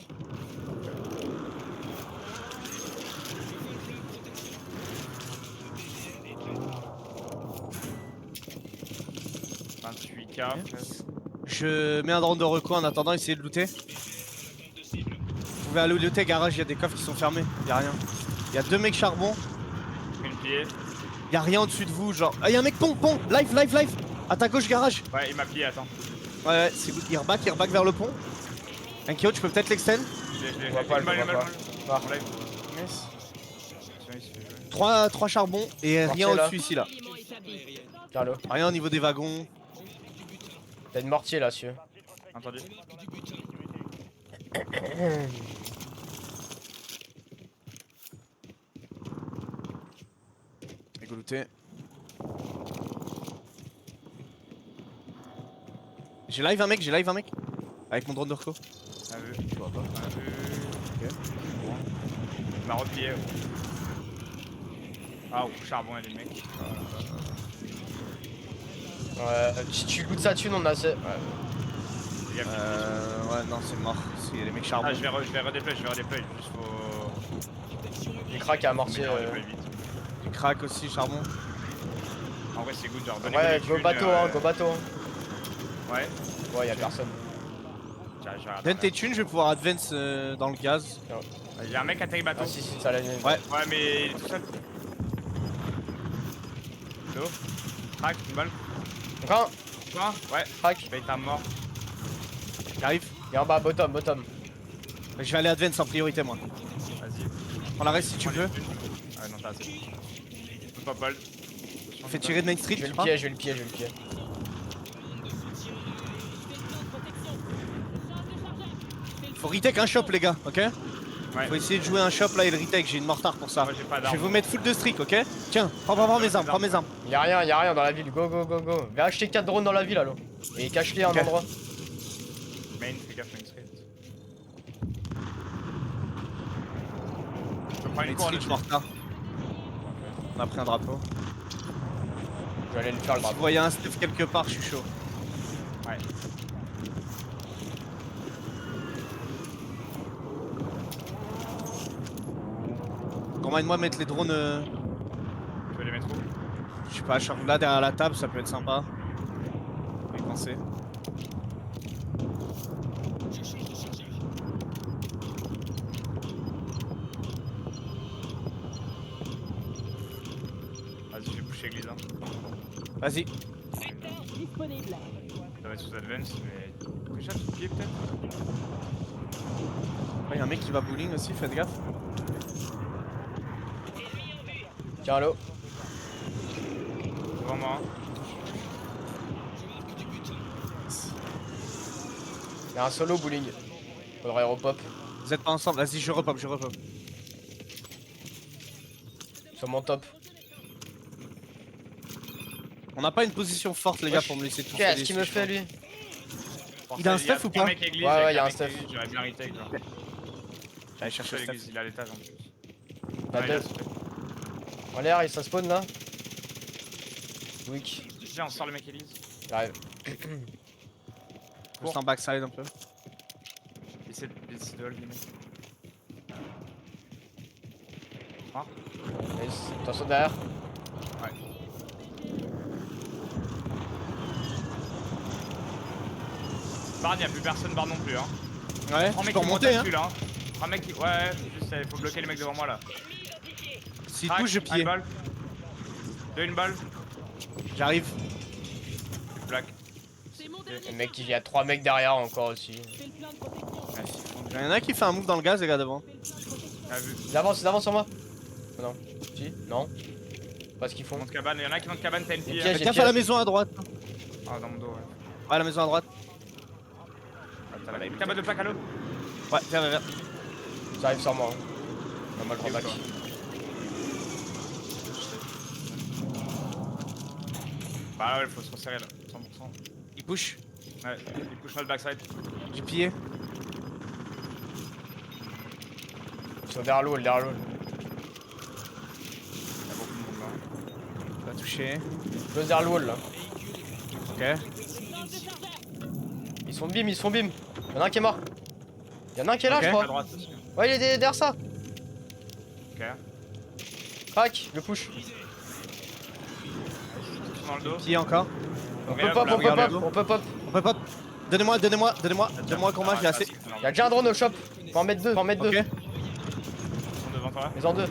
Speaker 3: K.
Speaker 1: Je mets un drone de reco en attendant, essayer de looter. Vous pouvez aller looter, garage, il y a des coffres qui sont fermés. Y'a rien. Il y a deux mecs charbon.
Speaker 3: Une pied.
Speaker 1: Y'a rien au-dessus de vous, genre. Ah, y'a un mec pont. Live. À ta gauche, garage.
Speaker 3: Ouais, il m'a plié, attends.
Speaker 1: Ouais, c'est good. Il reback vers le pont. Un KO, tu peux peut-être l'extend.
Speaker 3: Je l'ai.
Speaker 2: On va pas,
Speaker 3: Une balle,
Speaker 2: on
Speaker 3: une
Speaker 2: va
Speaker 3: balle,
Speaker 2: pas.
Speaker 3: une
Speaker 2: Ah.
Speaker 3: balle.
Speaker 1: Yes.
Speaker 3: Tiens, il se fait jouer.
Speaker 1: 3 charbons et rien
Speaker 2: Mortier, là.
Speaker 1: au-dessus ici là.
Speaker 2: Carlo.
Speaker 1: Rien au niveau des wagons.
Speaker 2: T'as une mortier là, dessus.
Speaker 3: Entendu.
Speaker 1: Et go looter. J'ai live un mec. Avec mon drone de reco.
Speaker 3: Un vu.
Speaker 1: Je vois pas.
Speaker 3: Un vu.
Speaker 1: Ok.
Speaker 3: Il m'a replié. Ouais. Ah, au charbon, il y a des mecs.
Speaker 2: Si tu goûtes sa thune, on a assez. Ouais.
Speaker 3: Les gars,
Speaker 1: Ouais, non, c'est mort. Il y a les mecs charbon.
Speaker 3: ah, je vais redéployer. Juste faut.
Speaker 2: Il craque à un mortier.
Speaker 3: Redéployer vite.
Speaker 1: Du crack aussi, charbon.
Speaker 3: En vrai, c'est good, genre. donnez
Speaker 2: Ouais,
Speaker 3: des
Speaker 2: go
Speaker 3: thunes,
Speaker 2: bateau, hein, go bateau. Hein.
Speaker 3: Ouais.
Speaker 2: Ouais, y'a personne.
Speaker 3: Je vais
Speaker 1: Donne tes thunes, je vais pouvoir advance dans le gaz.
Speaker 3: Il y a un mec à Terry bateau.
Speaker 2: Ah si, si, ça l'a mis.
Speaker 1: Ouais.
Speaker 3: Ouais, mais il est tout seul. L'eau. Crac, une balle.
Speaker 2: Encore
Speaker 3: Quoi? Ouais.
Speaker 2: un, crack.
Speaker 3: Bah, il t'a mort.
Speaker 1: J'arrive.
Speaker 2: Il est en bas, bottom, bottom.
Speaker 1: Je vais aller advance en priorité, moi.
Speaker 3: Vas-y.
Speaker 1: Prends la reste si tu
Speaker 3: Prends les
Speaker 1: veux.
Speaker 3: thunes. Ouais, non, t'as assez. Je peux pas Paul.
Speaker 1: On fait tirer de Main Street,
Speaker 2: Je vais
Speaker 1: tu
Speaker 2: le
Speaker 1: crois.
Speaker 2: pied, je vais le pied, je vais le pied.
Speaker 1: Faut retake un shop, les gars, ok?
Speaker 3: Ouais.
Speaker 1: Faut essayer de jouer un shop là et le retake, j'ai une mortar pour ça.
Speaker 3: Moi, j'ai pas
Speaker 1: Je vais
Speaker 3: d'armes.
Speaker 1: vous mettre full de streak, ok? Tiens, prends mes armes, prends mes armes.
Speaker 2: Y'a rien dans la ville, go go go go. Va acheter 4 drones dans la ville alors. Et cache-les à un
Speaker 1: Ok.
Speaker 2: endroit.
Speaker 3: Main, fais gaffe, Main Street. Je prends une
Speaker 1: Main
Speaker 3: cour
Speaker 1: Street, je mortar. On a pris un drapeau.
Speaker 2: Je vais aller le faire le
Speaker 1: Si vous
Speaker 2: drapeau.
Speaker 1: voyez un stuff quelque part, je suis chaud.
Speaker 3: Ouais.
Speaker 1: Commande-moi de mettre les drones.
Speaker 3: Tu veux les mettre où?
Speaker 1: Je sais pas, je suis là derrière la table, ça peut être sympa. Vous y pensez?
Speaker 3: Vas-y, je vais pusher l'église. Hein.
Speaker 1: Vas-y.
Speaker 3: Ça va être sous advance, mais. Déjà, sous pied peut-être?
Speaker 1: Il y a un mec qui va bowling aussi, faites gaffe.
Speaker 2: Tiens, allô.
Speaker 3: Devant moi.
Speaker 2: Y'a un solo bowling. Faudrait repop.
Speaker 1: Vous êtes pas ensemble, vas-y, je repop, je repop.
Speaker 2: Sur mon top.
Speaker 1: On n'a pas une position forte, les gars, pour me laisser tout seul
Speaker 2: Qu'est-ce
Speaker 1: ici,
Speaker 2: qu'il me
Speaker 1: je
Speaker 2: fait
Speaker 1: pense.
Speaker 2: lui?
Speaker 1: Il a un stuff ou pas?
Speaker 3: Mec église,
Speaker 2: Ouais,
Speaker 3: avec
Speaker 2: ouais, y a un
Speaker 3: mec
Speaker 2: stuff.
Speaker 3: église, j'aurais bien retake. Genre.
Speaker 1: J'allais chercher
Speaker 3: Sur
Speaker 1: le stuff.
Speaker 3: l'église, il est à l'étage en plus.
Speaker 2: T'as
Speaker 3: Ouais, il a
Speaker 2: deux.
Speaker 3: sauté.
Speaker 2: En l'air, il ça spawn là. Weak.
Speaker 3: Viens, on sort le mec église.
Speaker 2: J'arrive.
Speaker 1: Juste en backside un peu.
Speaker 3: Essaye de hold, mec.
Speaker 2: Nice. Attention derrière.
Speaker 3: Barn, y'a plus personne, Barn non plus. Hein.
Speaker 1: Ouais,
Speaker 3: Prends
Speaker 1: tu
Speaker 3: mec
Speaker 1: peux
Speaker 3: qui monte
Speaker 1: remonter, hein.
Speaker 3: là-dessus là. Un mec qui. Ouais, juste, faut bloquer les mecs devant moi là.
Speaker 1: S'il
Speaker 3: Crac,
Speaker 1: touche, je
Speaker 3: Une
Speaker 1: pille.
Speaker 3: balle. Une balle.
Speaker 1: J'arrive.
Speaker 3: Black.
Speaker 2: Le mec, il y a 3 mecs derrière encore aussi.
Speaker 1: Il y en a qui fait un move dans le gaz, les gars, devant.
Speaker 3: T'as vu.
Speaker 2: Ils avancent sur moi. Oh non. Si? Non. Pas ce qu'ils font.
Speaker 3: Monte cabane, y'en a qui montent cabane, t'as une fille.
Speaker 2: pièges,
Speaker 3: hein.
Speaker 1: Faites
Speaker 2: j'ai
Speaker 1: gaffe
Speaker 2: piège.
Speaker 1: à la maison à droite.
Speaker 3: Ah, dans mon dos, ouais.
Speaker 1: Ouais, la maison à droite.
Speaker 3: Ah, t'as la cabane de plaque à l'eau.
Speaker 1: Ouais, viens.
Speaker 2: Ça arrive sur moi. Hein. Normal, je
Speaker 3: Il est où,
Speaker 2: reback.
Speaker 3: toi Bah ouais, faut se resserrer là, 100%.
Speaker 1: Il push.
Speaker 3: Ouais, il push notre backside.
Speaker 1: J'ai pillé.
Speaker 2: Ils sont derrière l'eau, derrière l'eau.
Speaker 3: Il y a beaucoup de monde là.
Speaker 1: Pas touché.
Speaker 2: Close derrière l'eau là.
Speaker 1: Ok.
Speaker 2: Ils se font bim, Y'en a un qui est mort. Y'en a un qui est là,
Speaker 1: Ok.
Speaker 2: je
Speaker 3: À
Speaker 2: crois.
Speaker 3: droite aussi.
Speaker 2: Ouais, il est derrière ça.
Speaker 3: Ok.
Speaker 2: Crac, le push.
Speaker 3: Ils sont dans le dos.
Speaker 1: Pillé encore.
Speaker 2: On
Speaker 3: Mais
Speaker 2: peut
Speaker 3: hop,
Speaker 2: pop,
Speaker 3: là,
Speaker 2: on peut
Speaker 1: regardez.
Speaker 2: pop, on peut pop.
Speaker 1: On peut pas. Donnez-moi un combat, j'ai assez.
Speaker 2: Y'a déjà un drone au shop. Faut en mettre deux,
Speaker 1: Ok.
Speaker 3: Ils sont devant toi.
Speaker 2: Mais en deux.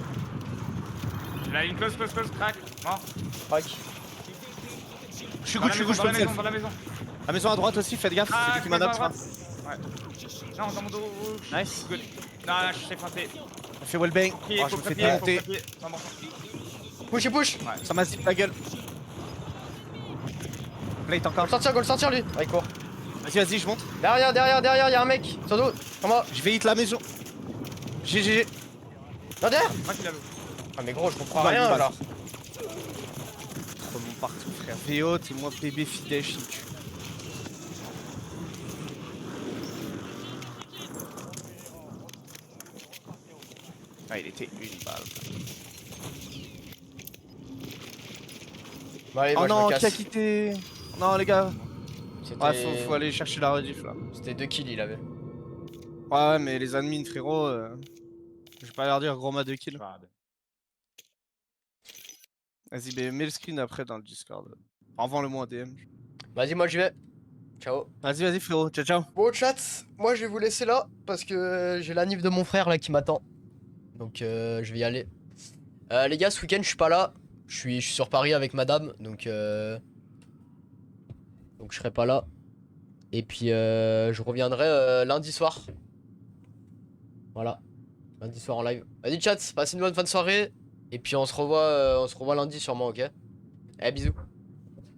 Speaker 3: Il a une close, crack. Mort.
Speaker 2: Crac.
Speaker 1: Je suis
Speaker 3: Dans
Speaker 1: good,
Speaker 3: la
Speaker 1: je suis
Speaker 3: maison,
Speaker 1: good, je peux
Speaker 3: dans la
Speaker 1: le
Speaker 3: maison,
Speaker 1: self.
Speaker 3: dans la maison.
Speaker 1: La maison à droite aussi, faites gaffe, c'est lui qui
Speaker 3: Crack,
Speaker 1: m'a
Speaker 3: maison à
Speaker 1: knock, je
Speaker 3: droite.
Speaker 1: crois.
Speaker 3: Ouais. Non, dans mon dos.
Speaker 1: Nice.
Speaker 3: Good. Non, là, je sais feinter.
Speaker 1: On fait wallbang.
Speaker 3: Pied,
Speaker 1: Oh, je
Speaker 3: faut
Speaker 1: me fais
Speaker 3: prépied, faut
Speaker 1: démonter.
Speaker 3: prépied. 100%.
Speaker 2: Push, il push.
Speaker 1: Ça m'a zip la gueule. Plate encore.
Speaker 2: Go le sortir lui. Allez, cours.
Speaker 1: Vas-y, je monte.
Speaker 2: Derrière, y'a un mec. Sur dos. Sur moi.
Speaker 1: Je vais hit la maison. GG.
Speaker 2: Non, derrière.
Speaker 3: Crack, il a vu.
Speaker 2: Ah, mais gros, je comprends
Speaker 1: Bah,
Speaker 2: rien
Speaker 1: bah.
Speaker 2: là.
Speaker 1: Trop mon partout, frère. VO, t'es moi bébé fidèle, il tue. Ah, il était une balle.
Speaker 2: Bon, allez,
Speaker 1: Oh
Speaker 2: moi je
Speaker 1: non,
Speaker 2: me
Speaker 1: qui a
Speaker 2: casse.
Speaker 1: quitté? Non, les gars.
Speaker 2: C'était
Speaker 1: Ouais, faut aller chercher la rediff là.
Speaker 2: C'était 2 kills, il avait.
Speaker 1: Ouais, mais les admins, frérot. Je vais pas leur dire gros ma 2 kills. Vas-y, mets le screen après dans le Discord. Envoie-le moi en DM.
Speaker 2: Vas-y, moi j'y vais. Ciao.
Speaker 1: Vas-y, frérot. Ciao, ciao.
Speaker 2: Bon chat, moi je vais vous laisser là parce que j'ai la nif de mon frère là qui m'attend. Donc je vais y aller. Les gars, ce week-end je suis pas là. Je suis sur Paris avec madame, donc je serai pas là. Et puis je reviendrai lundi soir. Voilà. Lundi soir en live. Vas-y chat, passez une bonne fin de soirée. Et puis on se revoit lundi sûrement, ok? Eh bisous.